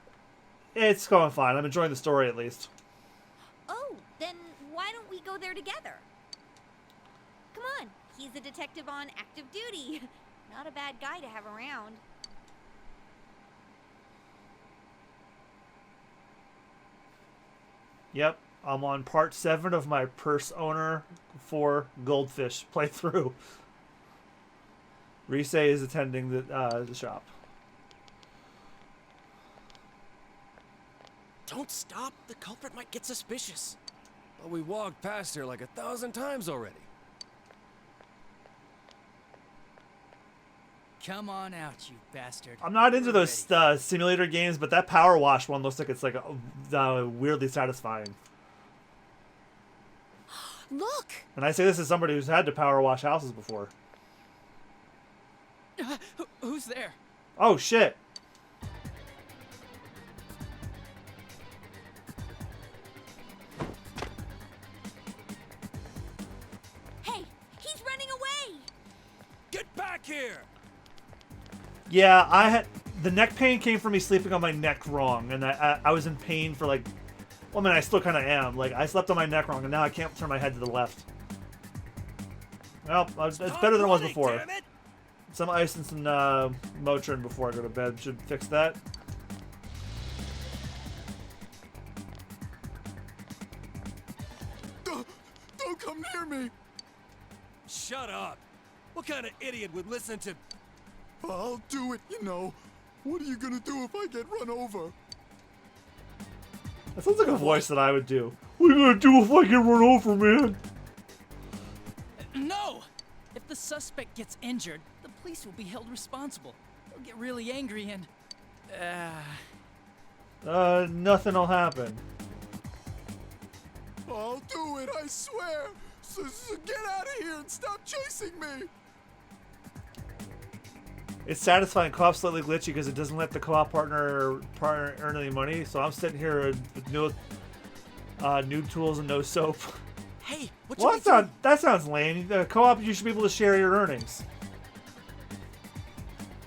it's going fine. I'm enjoying the story at least. Oh, then why don't we go there together? Come on, he's a detective on active duty. Not a bad guy to have around. Yep, I'm on part 7 of my Purse Owner 4 Goldfish playthrough. Rise is attending the shop. Don't stop. The culprit might get suspicious. But we walked past her like 1,000 times already. Come on out, you bastard. I'm not into those simulator games, but that power wash one looks like it's like weirdly satisfying. Look! And I say this as somebody who's had to power wash houses before. Who's there? Oh, shit. Hey, he's running away! Get back here! Yeah, the neck pain came from me sleeping on my neck wrong, and I was in pain for like, well, I mean, I still kind of am. Like, I slept on my neck wrong, and now I can't turn my head to the left. Well, it's better than it was before. Some ice and some Motrin before I go to bed should fix that. Don't come near me! Shut up! What kind of idiot would listen to... I'll do it, you know. What are you gonna do if I get run over? That sounds like a voice that I would do. What are you gonna do if I get run over, man? No! If the suspect gets injured, the police will be held responsible. They'll get really angry and... Nothing'll happen. I'll do it, I swear! So get out of here and stop chasing me! It's satisfying. Co-op's slightly glitchy because it doesn't let the co-op partner earn any money. So I'm sitting here with no noob tools and no soap. Hey, Well, that sounds lame. The co-op, you should be able to share your earnings.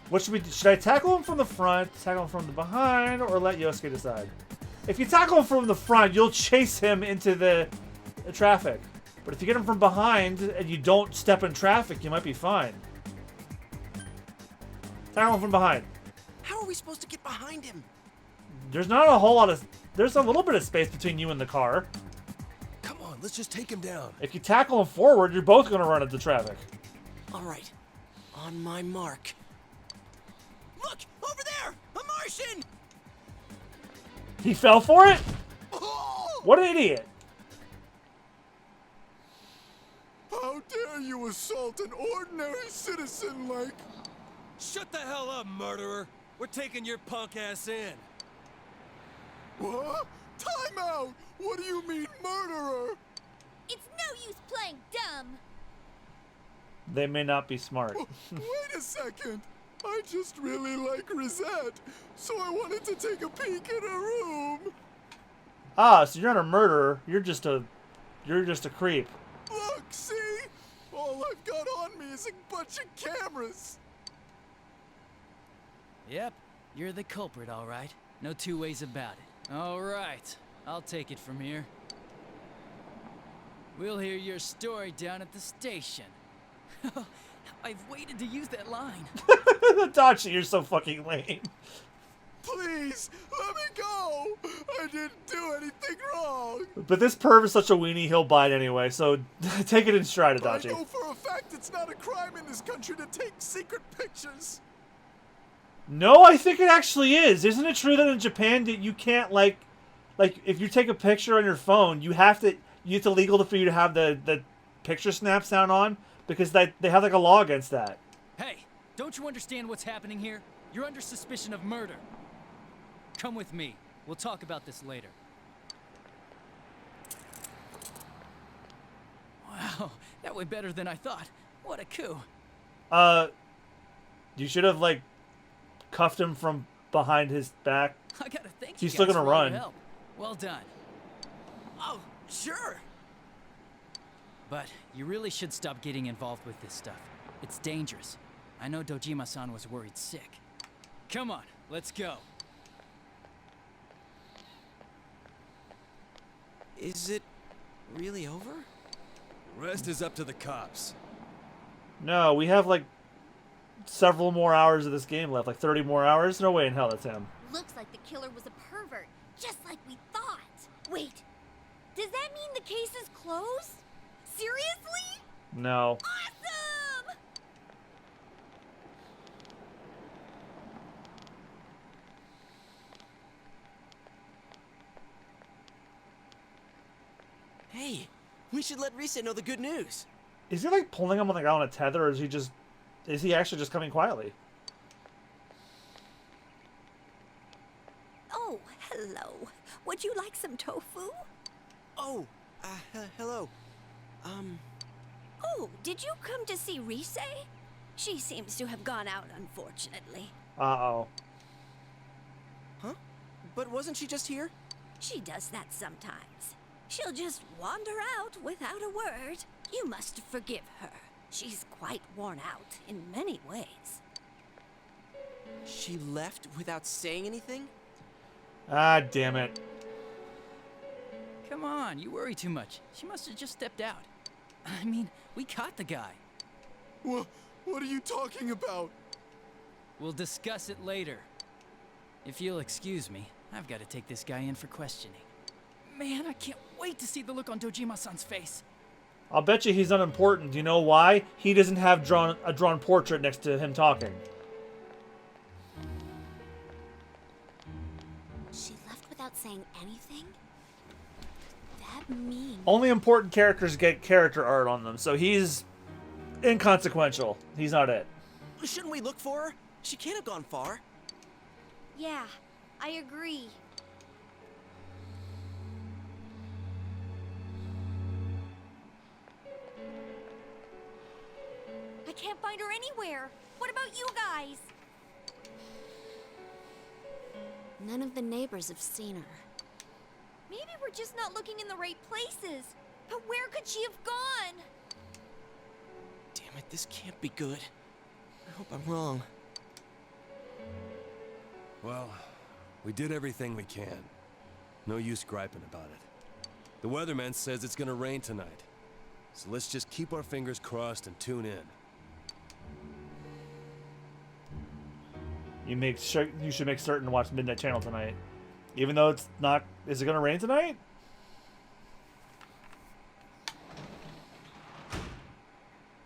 What should we do? Should I tackle him from the front, tackle him from the behind, or let Yosuke decide? If you tackle him from the front, you'll chase him into the traffic. But if you get him from behind and you don't step in traffic, you might be fine. Tackle him from behind. How are we supposed to get behind him? There's not a whole lot of... There's a little bit of space between you and the car. Come on, let's just take him down. If you tackle him forward, you're both going to run into traffic. All right. On my mark. Look! Over there! A Martian! He fell for it? What an idiot. How dare you assault an ordinary citizen like... Shut the hell up, murderer! We're taking your punk ass in. What? Time out! What do you mean, murderer? It's no use playing dumb! They may not be smart. Wait a second! I just really like Rosette, so I wanted to take a peek in her room. Ah, so you're not a murderer. You're just a creep. Look, see? All I've got on me is a bunch of cameras. Yep, you're the culprit, all right. No two ways about it. All right, I'll take it from here. We'll hear your story down at the station. I've waited to use that line. Dachi, you're so fucking lame. Please, let me go. I didn't do anything wrong. But this perv is such a weenie, he'll bite anyway, so take it in stride, I Dachi. know for a fact it's not a crime in this country to take secret pictures. No, I think it actually is. Isn't it true that in Japan that you can't like if you take a picture on your phone, it's illegal for you to have the picture snap sound on because they have like a law against that. Hey, don't you understand what's happening here? You're under suspicion of murder. Come with me. We'll talk about this later. Wow, that went better than I thought. What a coup. You should have, like, cuffed him from behind his back. I gotta thank you He's still guys gonna for all your run. help. Well done. Oh, sure. But you really should stop getting involved with this stuff. It's dangerous. I know Dojima-san was worried sick. Come on, let's go. Is it really over? The rest is up to the cops. No, we have, like, several more hours of this game left. Like, 30 more hours? No way in hell that's him. Looks like the killer was a pervert, just like we thought. Wait, does that mean the case is closed? Seriously? No. Awesome! Hey, we should let Risa know the good news. Is he, like, pulling him on, like, on a tether, or is he just... Is he actually just coming quietly? Oh, hello. Would you like some tofu? Oh, hello. Oh, did you come to see Rise? She seems to have gone out, unfortunately. Uh-oh. Huh? But wasn't she just here? She does that sometimes. She'll just wander out without a word. You must forgive her. She's quite worn out in many ways. She left without saying anything? Ah, damn it. Come on, you worry too much. She must have just stepped out. I mean, we caught the guy. What are you talking about? We'll discuss it later. If you'll excuse me, I've got to take this guy in for questioning. Man, I can't wait to see the look on Dojima-san's face. I'll bet you he's unimportant. You know why? He doesn't have a drawn portrait next to him talking. She left without saying anything? That means... Only important characters get character art on them, so he's inconsequential. He's not it. Shouldn't we look for her? She can't have gone far. Yeah, I agree. I can't find her anywhere. What about you guys? None of the neighbors have seen her. Maybe we're just not looking in the right places. But where could she have gone? Damn it, this can't be good. I hope I'm wrong. Well, we did everything we can. No use griping about it. The weatherman says it's gonna rain tonight. So let's just keep our fingers crossed and tune in. You should make certain to watch Midnight Channel tonight. Even though it's not... Is it going to rain tonight?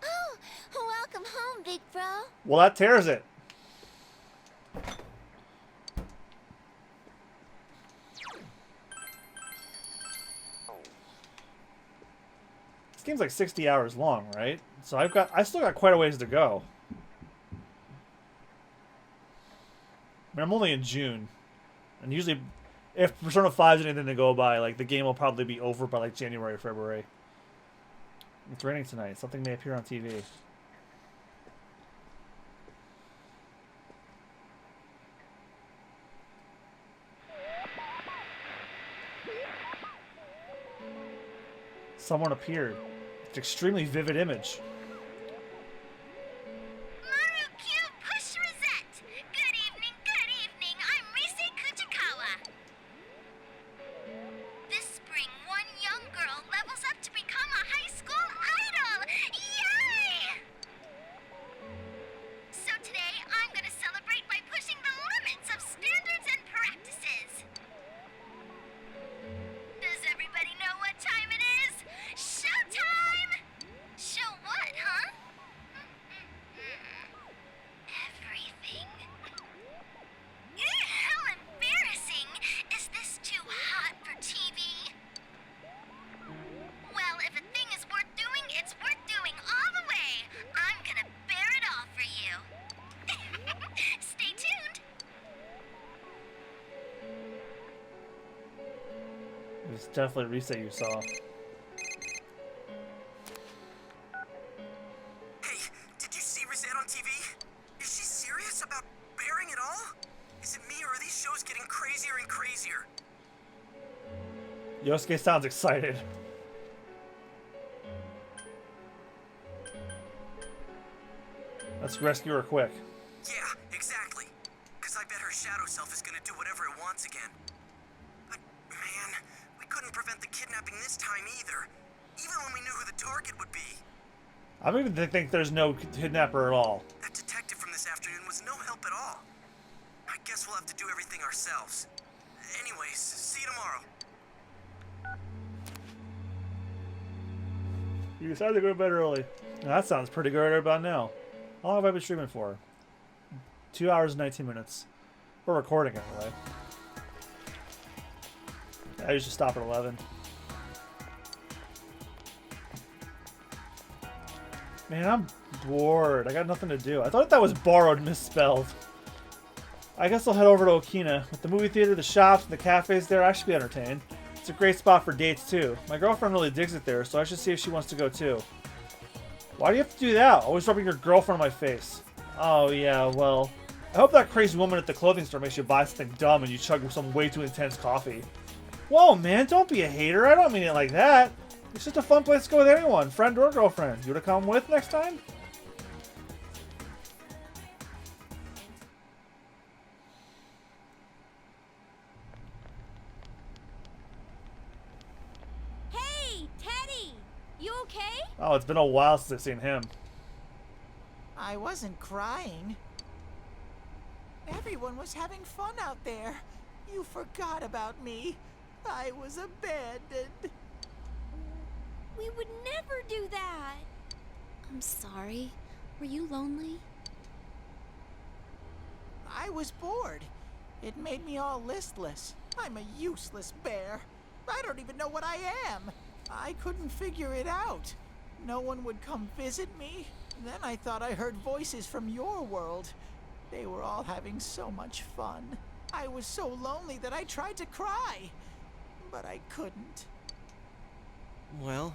Oh, welcome home, big bro. Well, that tears it. This game's like 60 hours long, right? So I still got quite a ways to go. I mean, I'm only in June, and usually, if Persona 5 is anything to go by, like, the game will probably be over by, like, January or February. It's raining tonight. Something may appear on TV. Someone appeared. It's an extremely vivid image. It's definitely Reset you saw. Did you see Rosette on TV? Is she serious about bearing it all? Is it me, or are these shows getting crazier and crazier? Yosuke sounds excited. Let's rescue her quick. Yeah, exactly. Because I bet her shadow self is gonna do whatever it wants again. But, man, we couldn't prevent the kidnapping this time either. Even when we knew who the target would be. I don't even think there's no kidnapper at all. That detective from this afternoon was no help at all. I guess we'll have to do everything ourselves. Anyways, see you tomorrow. You decided to go to bed early. Now, that sounds pretty good right about now. How long have I been streaming for? 2 hours and 19 minutes. We're recording anyway. I usually stop at 11. Man, I'm bored. I got nothing to do. I thought that was borrowed misspelled. I guess I'll head over to Okina. With the movie theater, the shops, and the cafes there, I should be entertained. It's a great spot for dates, too. My girlfriend really digs it there, so I should see if she wants to go, too. Why do you have to do that? Always rubbing your girlfriend on my face. Oh, yeah, well... I hope that crazy woman at the clothing store makes you buy something dumb and you chug some way too intense coffee. Whoa, man, don't be a hater. I don't mean it like that. It's just a fun place to go with anyone, friend or girlfriend. You want to come with next time? Hey, Teddy! You okay? Oh, it's been a while since I've seen him. I wasn't crying. Everyone was having fun out there. You forgot about me. I was abandoned. We would never do that. I'm sorry. Were you lonely? I was bored. It made me all listless. I'm a useless bear. I don't even know what I am. I couldn't figure it out. No one would come visit me. Then I thought I heard voices from your world. They were all having so much fun. I was so lonely that I tried to cry, but I couldn't. Well,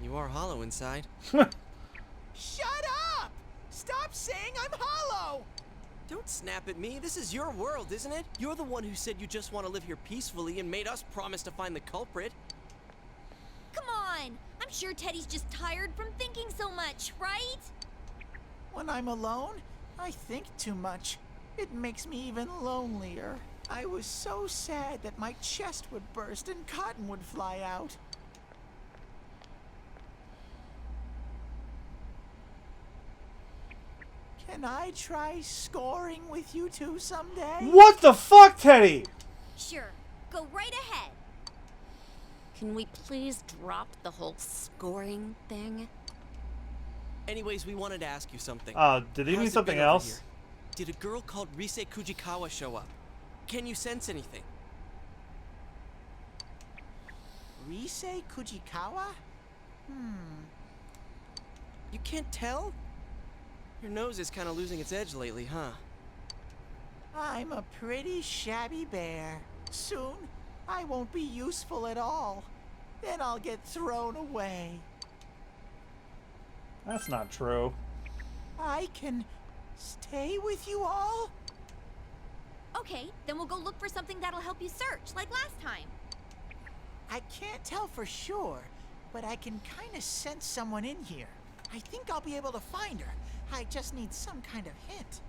you are hollow inside. Shut up! Stop saying I'm hollow! Don't snap at me. This is your world, isn't it? You're the one who said you just want to live here peacefully and made us promise to find the culprit. Come on! I'm sure Teddy's just tired from thinking so much, right? When I'm alone, I think too much. It makes me even lonelier. I was so sad that my chest would burst and cotton would fly out. Can I try scoring with you two someday? What the fuck, Teddy? Sure. Go right ahead. Can we please drop the whole scoring thing? Anyways, we wanted to ask you something. Did he mean How's it something been over else? here? Did a girl called Rise Kujikawa show up? Can you sense anything? Rise Kujikawa? You can't tell? Your nose is kind of losing its edge lately, huh? I'm a pretty shabby bear. Soon, I won't be useful at all. Then I'll get thrown away. That's not true. I can stay with you all? Okay, then we'll go look for something that'll help you search, like last time. I can't tell for sure, but I can kind of sense someone in here. I think I'll be able to find her. I just need some kind of hint.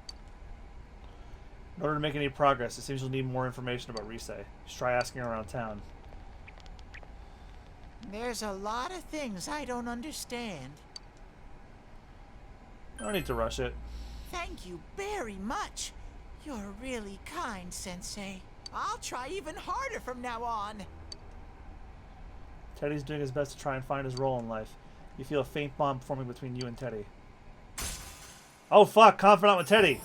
In order to make any progress, it seems you'll need more information about Rise. Just try asking around town. There's a lot of things I don't understand. No need to rush it. Thank you very much. You're really kind, Sensei. I'll try even harder from now on. Teddy's doing his best to try and find his role in life. You feel a faint bond forming between you and Teddy. Oh fuck, confidant with Teddy.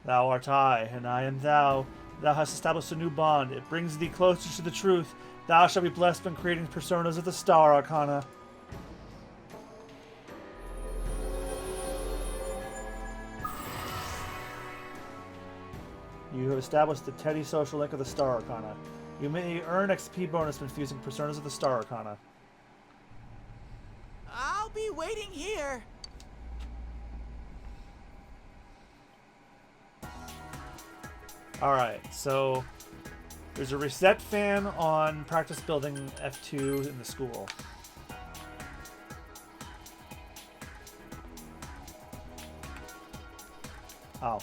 Thou art I, and I am thou. Thou hast established a new bond. It brings thee closer to the truth. Thou shalt be blessed when creating personas of the Star Arcana. You have established the Teddy social link of the Star Arcana. You may earn XP bonus when fusing Personas of the Star Arcana. I'll be waiting here. Alright, so there's a reset fan on practice building F2 in the school. Oh.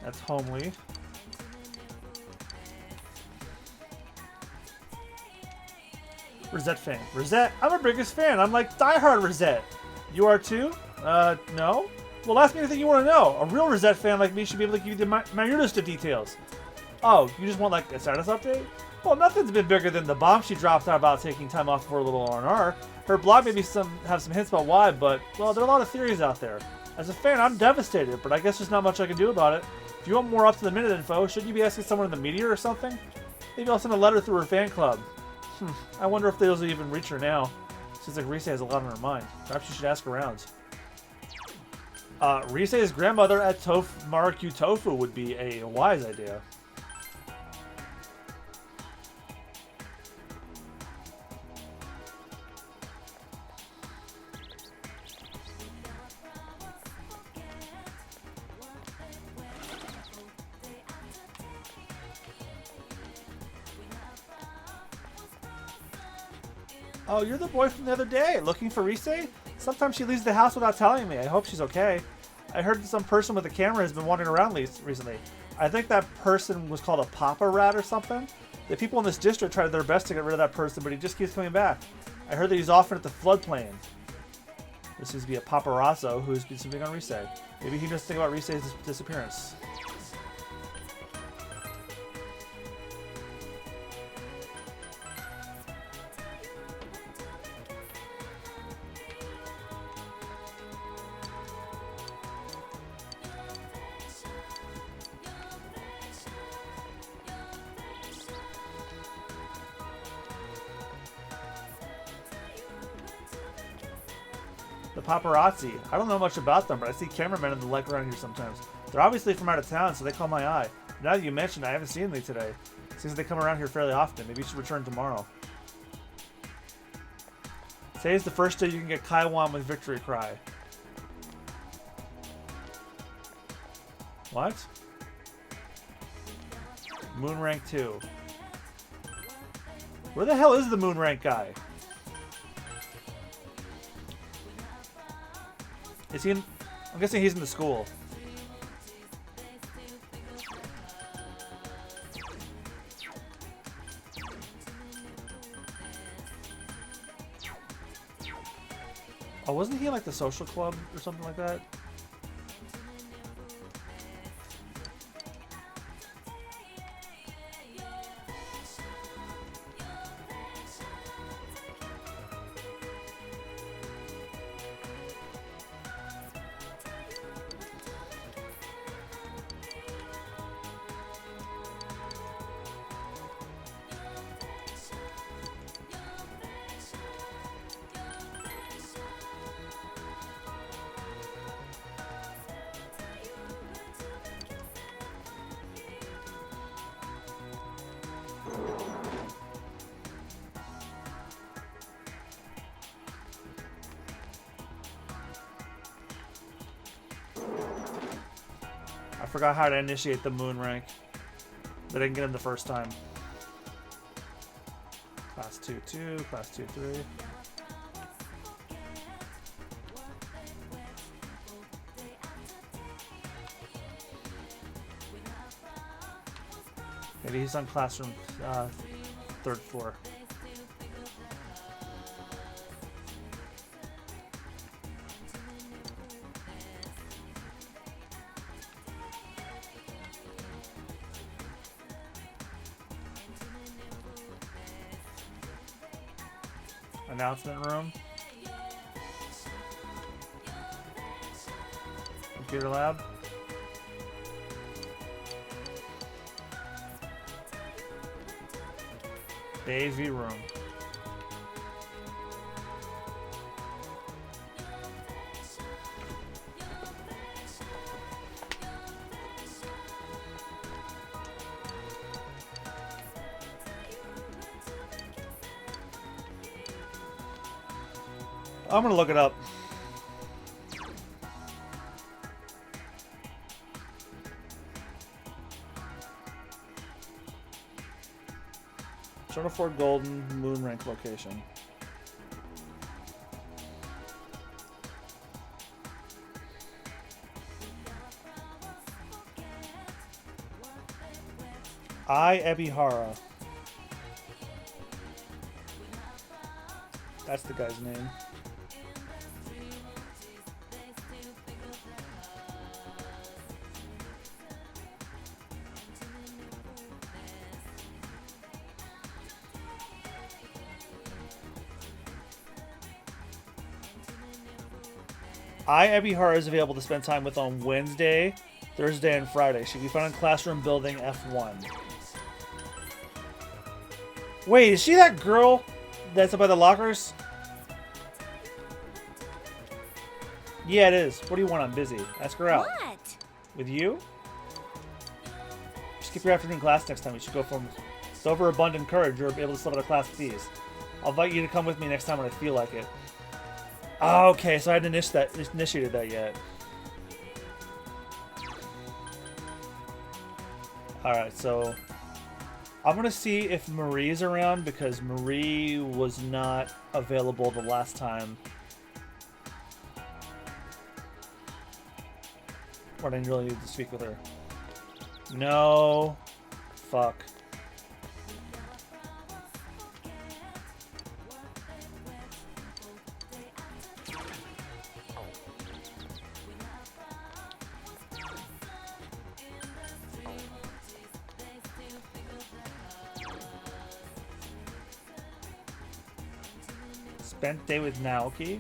That's homely. Rosette fan. Rosette, I'm her biggest fan. I'm like diehard Rosette. You are too? No? Well, ask me anything you want to know. A real Rosette fan like me should be able to give you the minutest of details. Oh, you just want like a status update? Well, nothing's been bigger than the bomb she dropped out about taking time off for a little R&R. Her blog maybe have some hints about why, but, well, there are a lot of theories out there. As a fan, I'm devastated, but I guess there's not much I can do about it. If you want more up-to-the-minute info, shouldn't you be asking someone in the media or something? Maybe I'll send a letter through her fan club. I wonder if those will even reach her now. Seems like Rise has a lot on her mind. Perhaps you should ask around. Rise's grandmother at Maruku Tofu would be a wise idea. Oh, you're the boy from the other day, looking for Rise? Sometimes she leaves the house without telling me. I hope she's okay. I heard that some person with a camera has been wandering around recently. I think that person was called a papa rat or something. The people in this district tried their best to get rid of that person, but he just keeps coming back. I heard that he's often at the floodplain. There seems to be a paparazzo who's been something on Rise. Maybe he knows something about Rise's disappearance. The paparazzi. I don't know much about them, but I see cameramen in the lake around here sometimes. They're obviously from out of town, so they caught my eye. Now that you mentioned it, I haven't seen them today. Seems they come around here fairly often. Maybe you should return tomorrow. Today is the first day you can get Kaiwan with Victory Cry. What? Moon rank 2. Where the hell is the moon rank guy? Is he in... I'm guessing he's in the school. Oh, wasn't he in like the social club or something like that? I forgot how to initiate the moon rank. But I didn't get him the first time. Class 2-2, class 2-3. Maybe he's on classroom 3rd floor. I Announcement room. Computer lab. The AV room. I'm gonna look it up. Channel 4 Golden Moon Rank location. Ebihara. That's the guy's name. Ebihara is available to spend time with on Wednesday, Thursday, and Friday. She can be found in Classroom Building F1. Wait, is she that girl that's up by the lockers? Yeah, it is. What do you want? I'm busy. Ask her out. What? With you? Skip your afternoon class next time. We should go from overabundant courage. You're able to slip out of class with ease. I'll invite you to come with me next time when I feel like it. Oh, okay, so I hadn't initiated that yet. Alright, so I'm going to see if Marie's around because Marie was not available the last time. Or I didn't really need to speak with her. No. Fuck. Spent day with Naoki.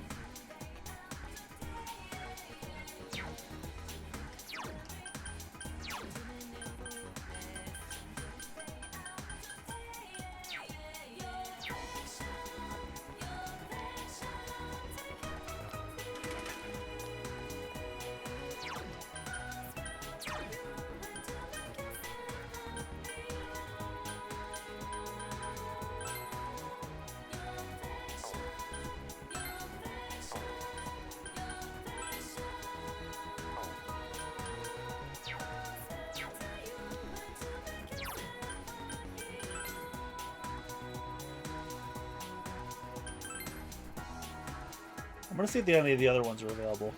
I'm gonna see if any of the other ones are available.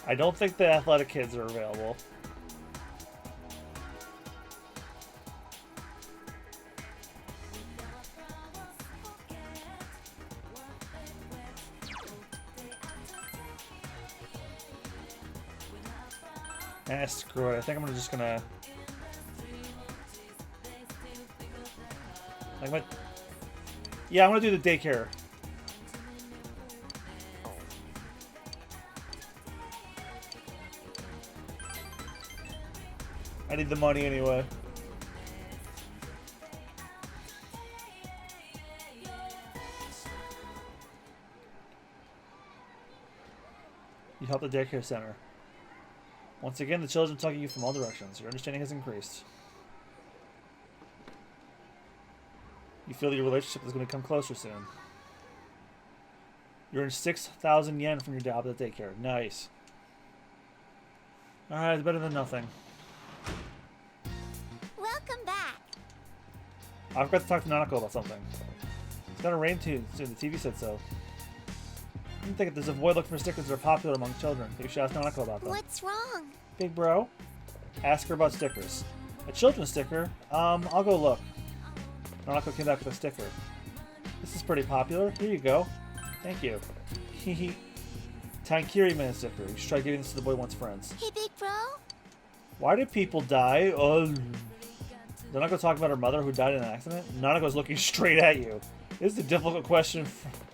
I don't think the athletic kids are available. Screw it. I think I'm just gonna... Yeah, I'm gonna do the daycare. I need the money anyway. You help the daycare center. Once again, the children tugging you from all directions. Your understanding has increased. You feel that your relationship is going to come closer soon. You earn 6,000 yen from your job at the daycare. Nice. Alright, it's better than nothing. Welcome back. I've got to talk to Nanako about something. It's gonna rain soon. The TV said so. I think there's a void looking for stickers that are popular among children. You should ask Nanako about them. What's wrong? Big bro, ask her about stickers. A children's sticker? I'll go look. Nanako came back with a sticker. This is pretty popular. Here you go. Thank you. Hehe. Tankiri man sticker. You should try giving this to the boy once friends. Hey, big bro. Why do people die? Nanako talk about her mother who died in an accident? Nanako's looking straight at you. This is a difficult question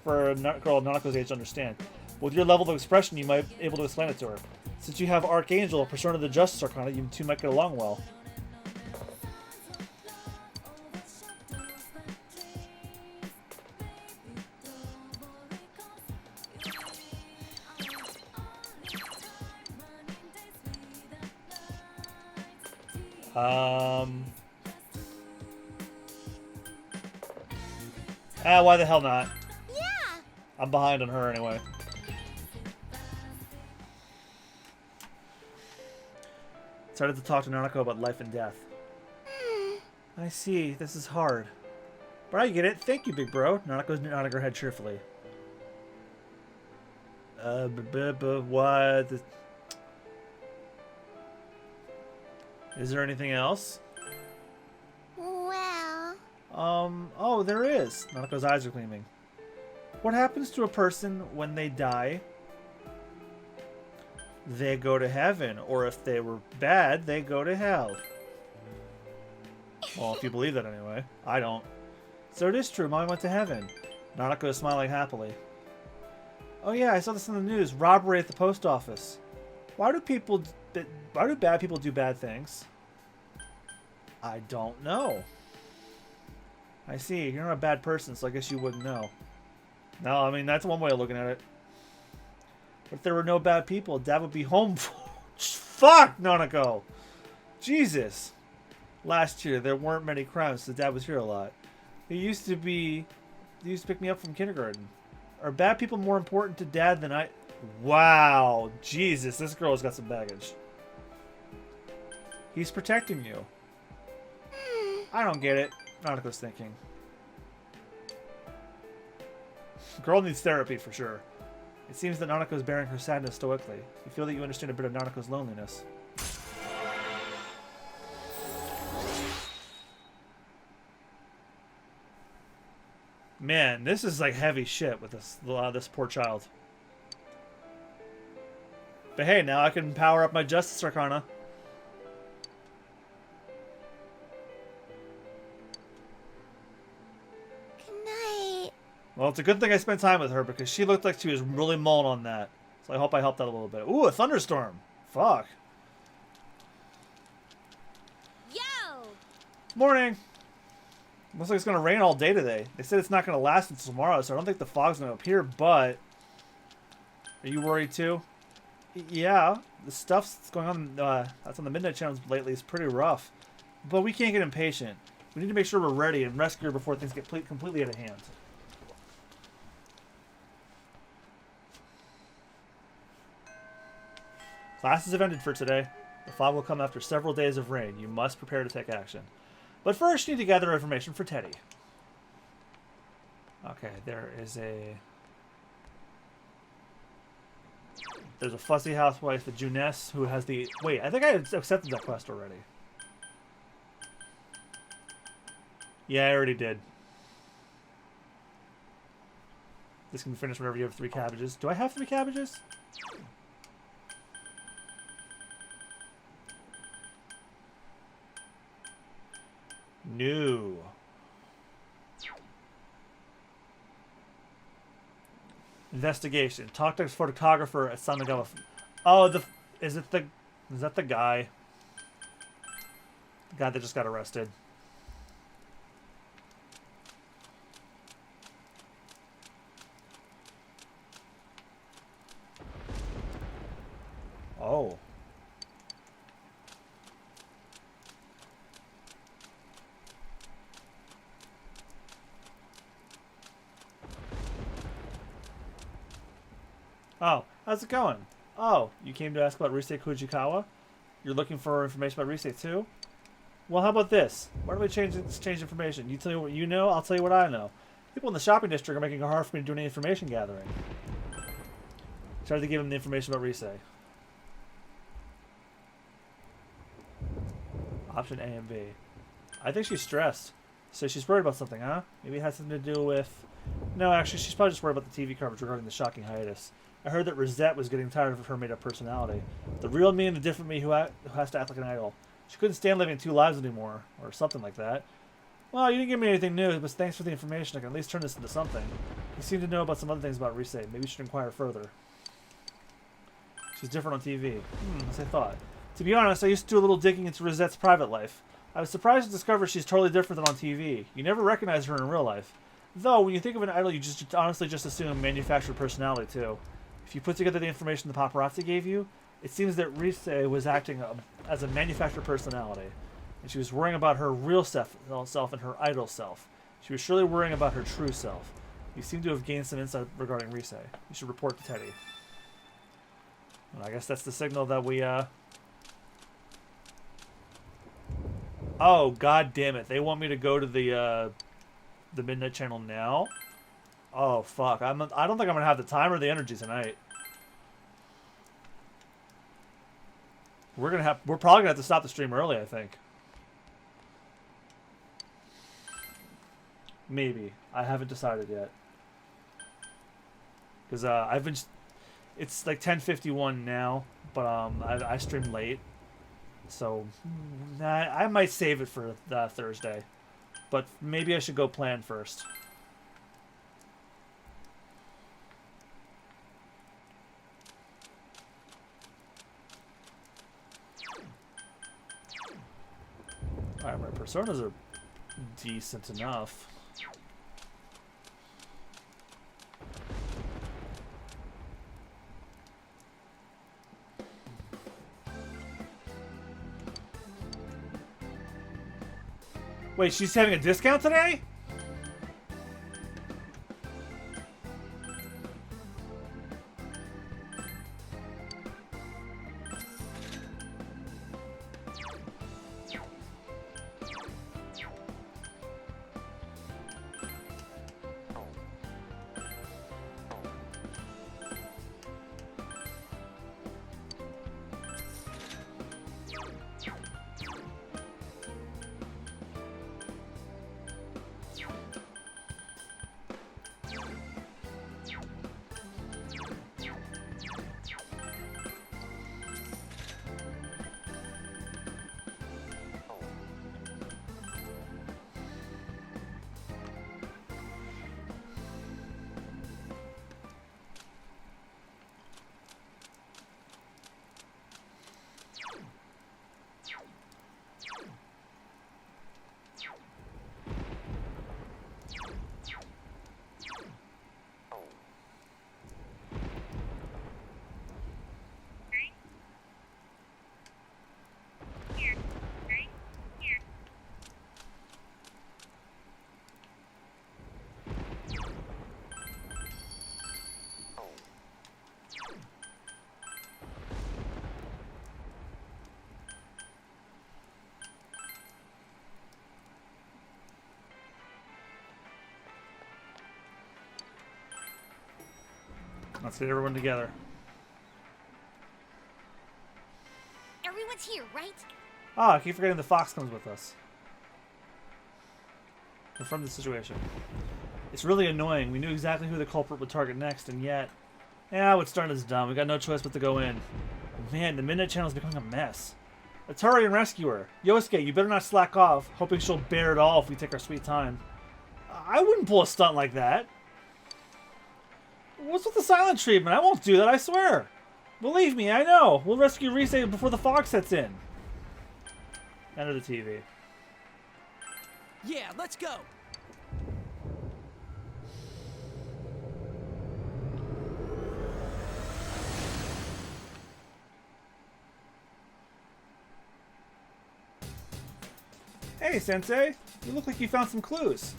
for a girl of Nanako's age to understand. With your level of expression, you might be able to explain it to her. Since you have Archangel, a persona of the Justice Arcana, you two might get along well. Why the hell not? Yeah. I'm behind on her anyway. Started to talk to Nanako about life and death. I see. This is hard. But I get it. Thank you, big bro. Nanako's nodding her head cheerfully. What? Is there anything else? Well... Oh, there is. Nanako's eyes are gleaming. What happens to a person when they die? They go to heaven. Or if they were bad, they go to hell. Well, if you believe that anyway. I don't. So it is true. Mommy went to heaven. Nanako is smiling happily. Oh yeah, I saw this in the news. Robbery at the post office. Why do bad people do bad things? I don't know. I see. You're not a bad person, so I guess you wouldn't know. No, I mean, that's one way of looking at it. But if there were no bad people, Dad would be home. Fuck, Nanako! Jesus. Last year, there weren't many crimes, so Dad was here a lot. He used to pick me up from kindergarten. Are bad people more important to Dad than I... Wow. Jesus, this girl's got some baggage. He's protecting you. I don't get it. Nanako's thinking. Girl needs therapy for sure. It seems that Nanako is bearing her sadness stoically. You feel that you understand a bit of Nanako's loneliness. Man, this is like heavy shit with this poor child. But hey, now I can power up my Justice Arcana. Good night. Well, it's a good thing I spent time with her because she looked like she was really mulling on that. So I hope I helped out a little bit. Ooh, a thunderstorm. Fuck. Yo! Morning. Looks like it's going to rain all day today. They said it's not going to last until tomorrow, so I don't think the fog's going to appear, but... Are you worried too? Yeah, the stuff that's going on that's on the Midnight channels lately is pretty rough. But we can't get impatient. We need to make sure we're ready and rescue her before things get completely out of hand. Classes have ended for today. The fog will come after several days of rain. You must prepare to take action. But first, you need to gather information for Teddy. Okay, there's a fussy housewife, the Juness, who has the... Wait, I think I accepted that quest already. Yeah, I already did. This can be finished whenever you have 3 cabbages. Do I have 3 cabbages? No. Investigation. Talk to photographer at Sanagawa. Oh, is that the guy? The guy that just got arrested. Oh. Oh, how's it going? Oh, you came to ask about Rise Kujikawa? You're looking for information about Rise too? Well, how about this? Why don't we exchange information? You tell me what you know, I'll tell you what I know. People in the shopping district are making it hard for me to do any information gathering. Started to give him the information about Rise. Option A and B. I think she's stressed. So she's worried about something, huh? Maybe it has something to do with... No, actually, she's probably just worried about the TV coverage regarding the shocking hiatus. I heard that Rosette was getting tired of her made-up personality. The real me and the different me who has to act like an idol. She couldn't stand living two lives anymore, or something like that. Well, you didn't give me anything new, but thanks for the information. I can at least turn this into something. You seem to know about some other things about Rise. Maybe you should inquire further. She's different on TV. As I thought. To be honest, I used to do a little digging into Rosette's private life. I was surprised to discover she's totally different than on TV. You never recognize her in real life. Though, when you think of an idol, you just honestly just assume manufactured personality, too. If you put together the information the paparazzi gave you, it seems that Rise was acting as a manufactured personality. And she was worrying about her real self and her idol self. She was surely worrying about her true self. You seem to have gained some insight regarding Rise. You should report to Teddy. Well, I guess that's the signal that we, Oh, god damn it. They want me to go to the Midnight Channel now? Oh, fuck. I don't think I'm going to have the time or the energy tonight. We're probably going to have to stop the stream early, I think. Maybe. I haven't decided yet. Because I've been... It's like 10:51 now, but I streamed late. So I might save it for Thursday. But maybe I should go plan first. Alright, my personas are decent enough. Wait, she's having a discount today? Let's get everyone together. Everyone's here, right? Ah, I keep forgetting the fox comes with us. Confront the situation. It's really annoying. We knew exactly who the culprit would target next, and yet... Yeah, what's starting is dumb. We got no choice but to go in. Man, the Midnight Channel is becoming a mess. Atari and rescue her. Yosuke, you better not slack off, hoping she'll bear it all if we take our sweet time. I wouldn't pull a stunt like that. What's with the silent treatment? I won't do that, I swear. Believe me, I know. We'll rescue Rise before the fog sets in. Enter the TV. Yeah, let's go. Hey, Sensei. You look like you found some clues.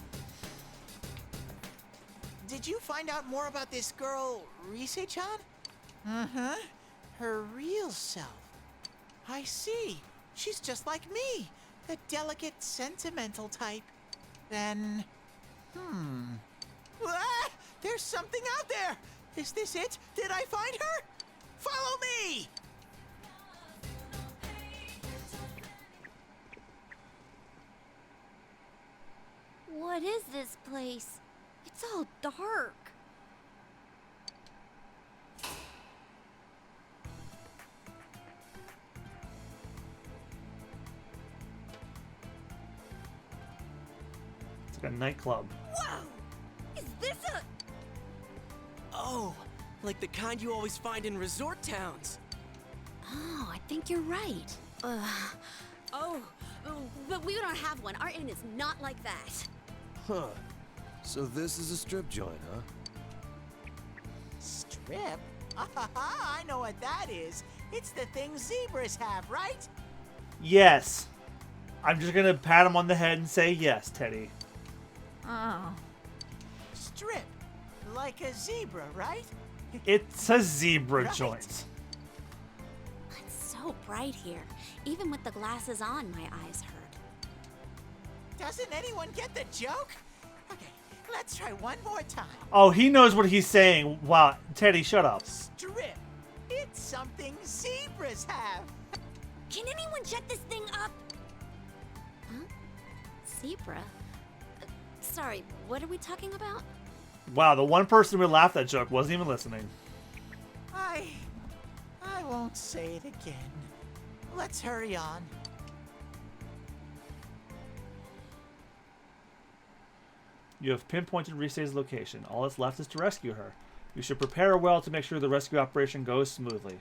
Did you find out more about this girl, Rise-chan? Uh-huh. Her real self. I see. She's just like me. The delicate, sentimental type. Then... Ah! There's something out there! Is this it? Did I find her? Follow me! What is this place? It's all dark. nightclub. Whoa! Is this a... Oh, like the kind you always find in resort towns. Oh, I think you're right. Oh, but we don't have one. Our inn is not like that. Huh. So this is a strip joint, huh? Strip? I know what that is. It's the thing zebras have, right? Yes. I'm just gonna pat him on the head and say yes, Teddy. Oh. Strip. Like a zebra, right? It's a zebra Right. joint. It's so bright here. Even with the glasses on, my eyes hurt. Doesn't anyone get the joke? Okay, let's try one more time. Oh, he knows what he's saying. Wow, Teddy, shut up. Strip. It's something zebras have. Can anyone shut this thing up? Huh? Zebra? Sorry, what are we talking about? Wow, the one person who laughed at that joke wasn't even listening. I won't say it again. Let's hurry on. You have pinpointed Rise's location. All that's left is to rescue her. You should prepare well to make sure the rescue operation goes smoothly.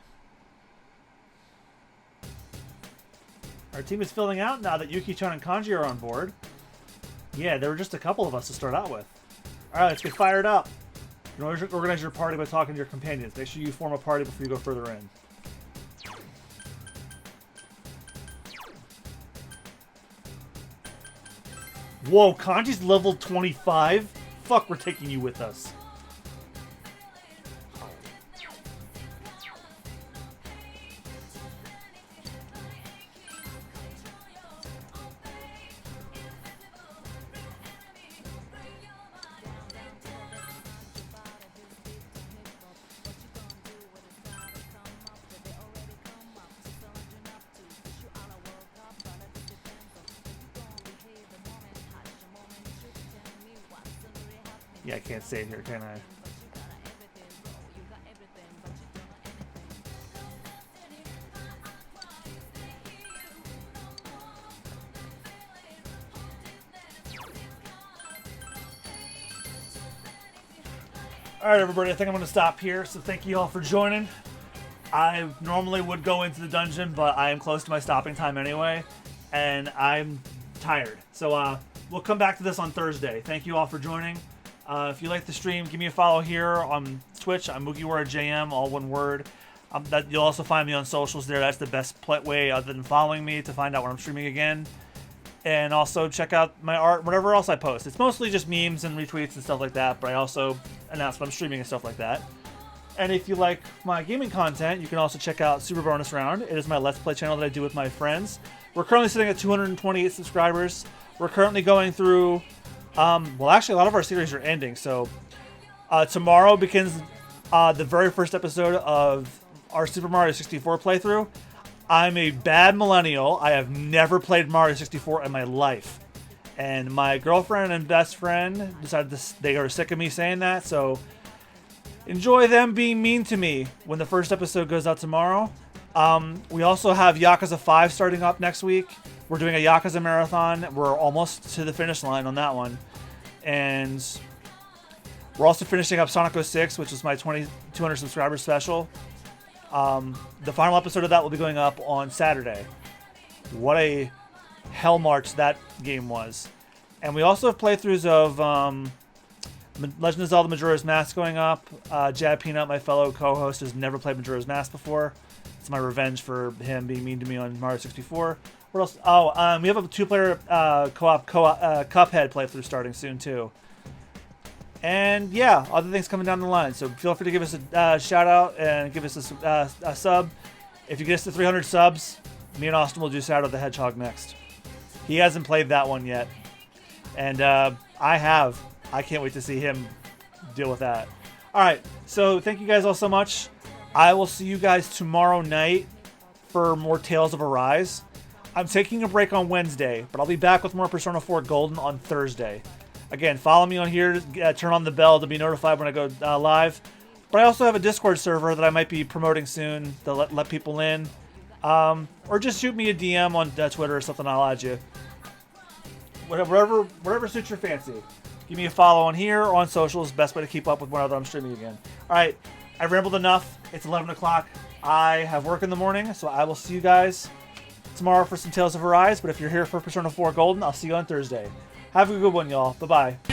Our team is filling out now that Yuki-chan and Kanji are on board. Yeah, there were just a couple of us to start out with. Alright, let's get fired up. You know, organize your party by talking to your companions. Make sure you form a party before you go further in. Whoa, Kanji's level 25? Fuck, we're taking you with us. Yeah, I can't save here, can I? Alright, everybody, I think I'm going to stop here, so thank you all for joining. I normally would go into the dungeon, but I am close to my stopping time anyway, and I'm tired. So we'll come back to this on Thursday. Thank you all for joining. If you like the stream, give me a follow here on Twitch. I'm MoogieWarriorJM, all one word. You'll also find me on socials there. That's the best way other than following me to find out when I'm streaming again. And also check out my art, whatever else I post. It's mostly just memes and retweets and stuff like that, but I also announce when I'm streaming and stuff like that. And if you like my gaming content, you can also check out Super Bonus Round. It is my Let's Play channel that I do with my friends. We're currently sitting at 228 subscribers. We're currently going through... well, actually, a lot of our series are ending, so tomorrow begins the very first episode of our Super Mario 64 playthrough. I'm a bad millennial. I have never played Mario 64 in my life. And my girlfriend and best friend decided they are sick of me saying that, so enjoy them being mean to me when the first episode goes out tomorrow. We also have Yakuza 5 starting up next week. We're doing a Yakuza marathon. We're almost to the finish line on that one. And we're also finishing up Sonic 06, which is my 200 subscriber special. The final episode of that will be going up on Saturday. What a hell march that game was. And we also have playthroughs of Legend of Zelda Majora's Mask going up. Jab Peanut, my fellow co-host, has never played Majora's Mask before. It's my revenge for him being mean to me on Mario 64. What else? Oh, we have a two-player co-op Cuphead playthrough starting soon, too. And, yeah, other things coming down the line. So feel free to give us a shout-out and give us a sub. If you get us to 300 subs, me and Austin will do Shadow the Hedgehog next. He hasn't played that one yet. And I have. I can't wait to see him deal with that. All right, so thank you guys all so much. I will see you guys tomorrow night for more Tales of Arise. I'm taking a break on Wednesday, but I'll be back with more Persona 4 Golden on Thursday. Again, follow me on here. Turn on the bell to be notified when I go live. But I also have a Discord server that I might be promoting soon to let people in. Or just shoot me a DM on Twitter or something. I'll add you. whatever suits your fancy. Give me a follow on here or on socials. Best way to keep up with whenever I'm streaming again. All right, I rambled enough. It's 11 o'clock. I have work in the morning, so I will see you guys tomorrow for some Tales of Arise. But if you're here for Persona 4 Golden, I'll see you on Thursday. Have a good one, y'all. Bye-bye.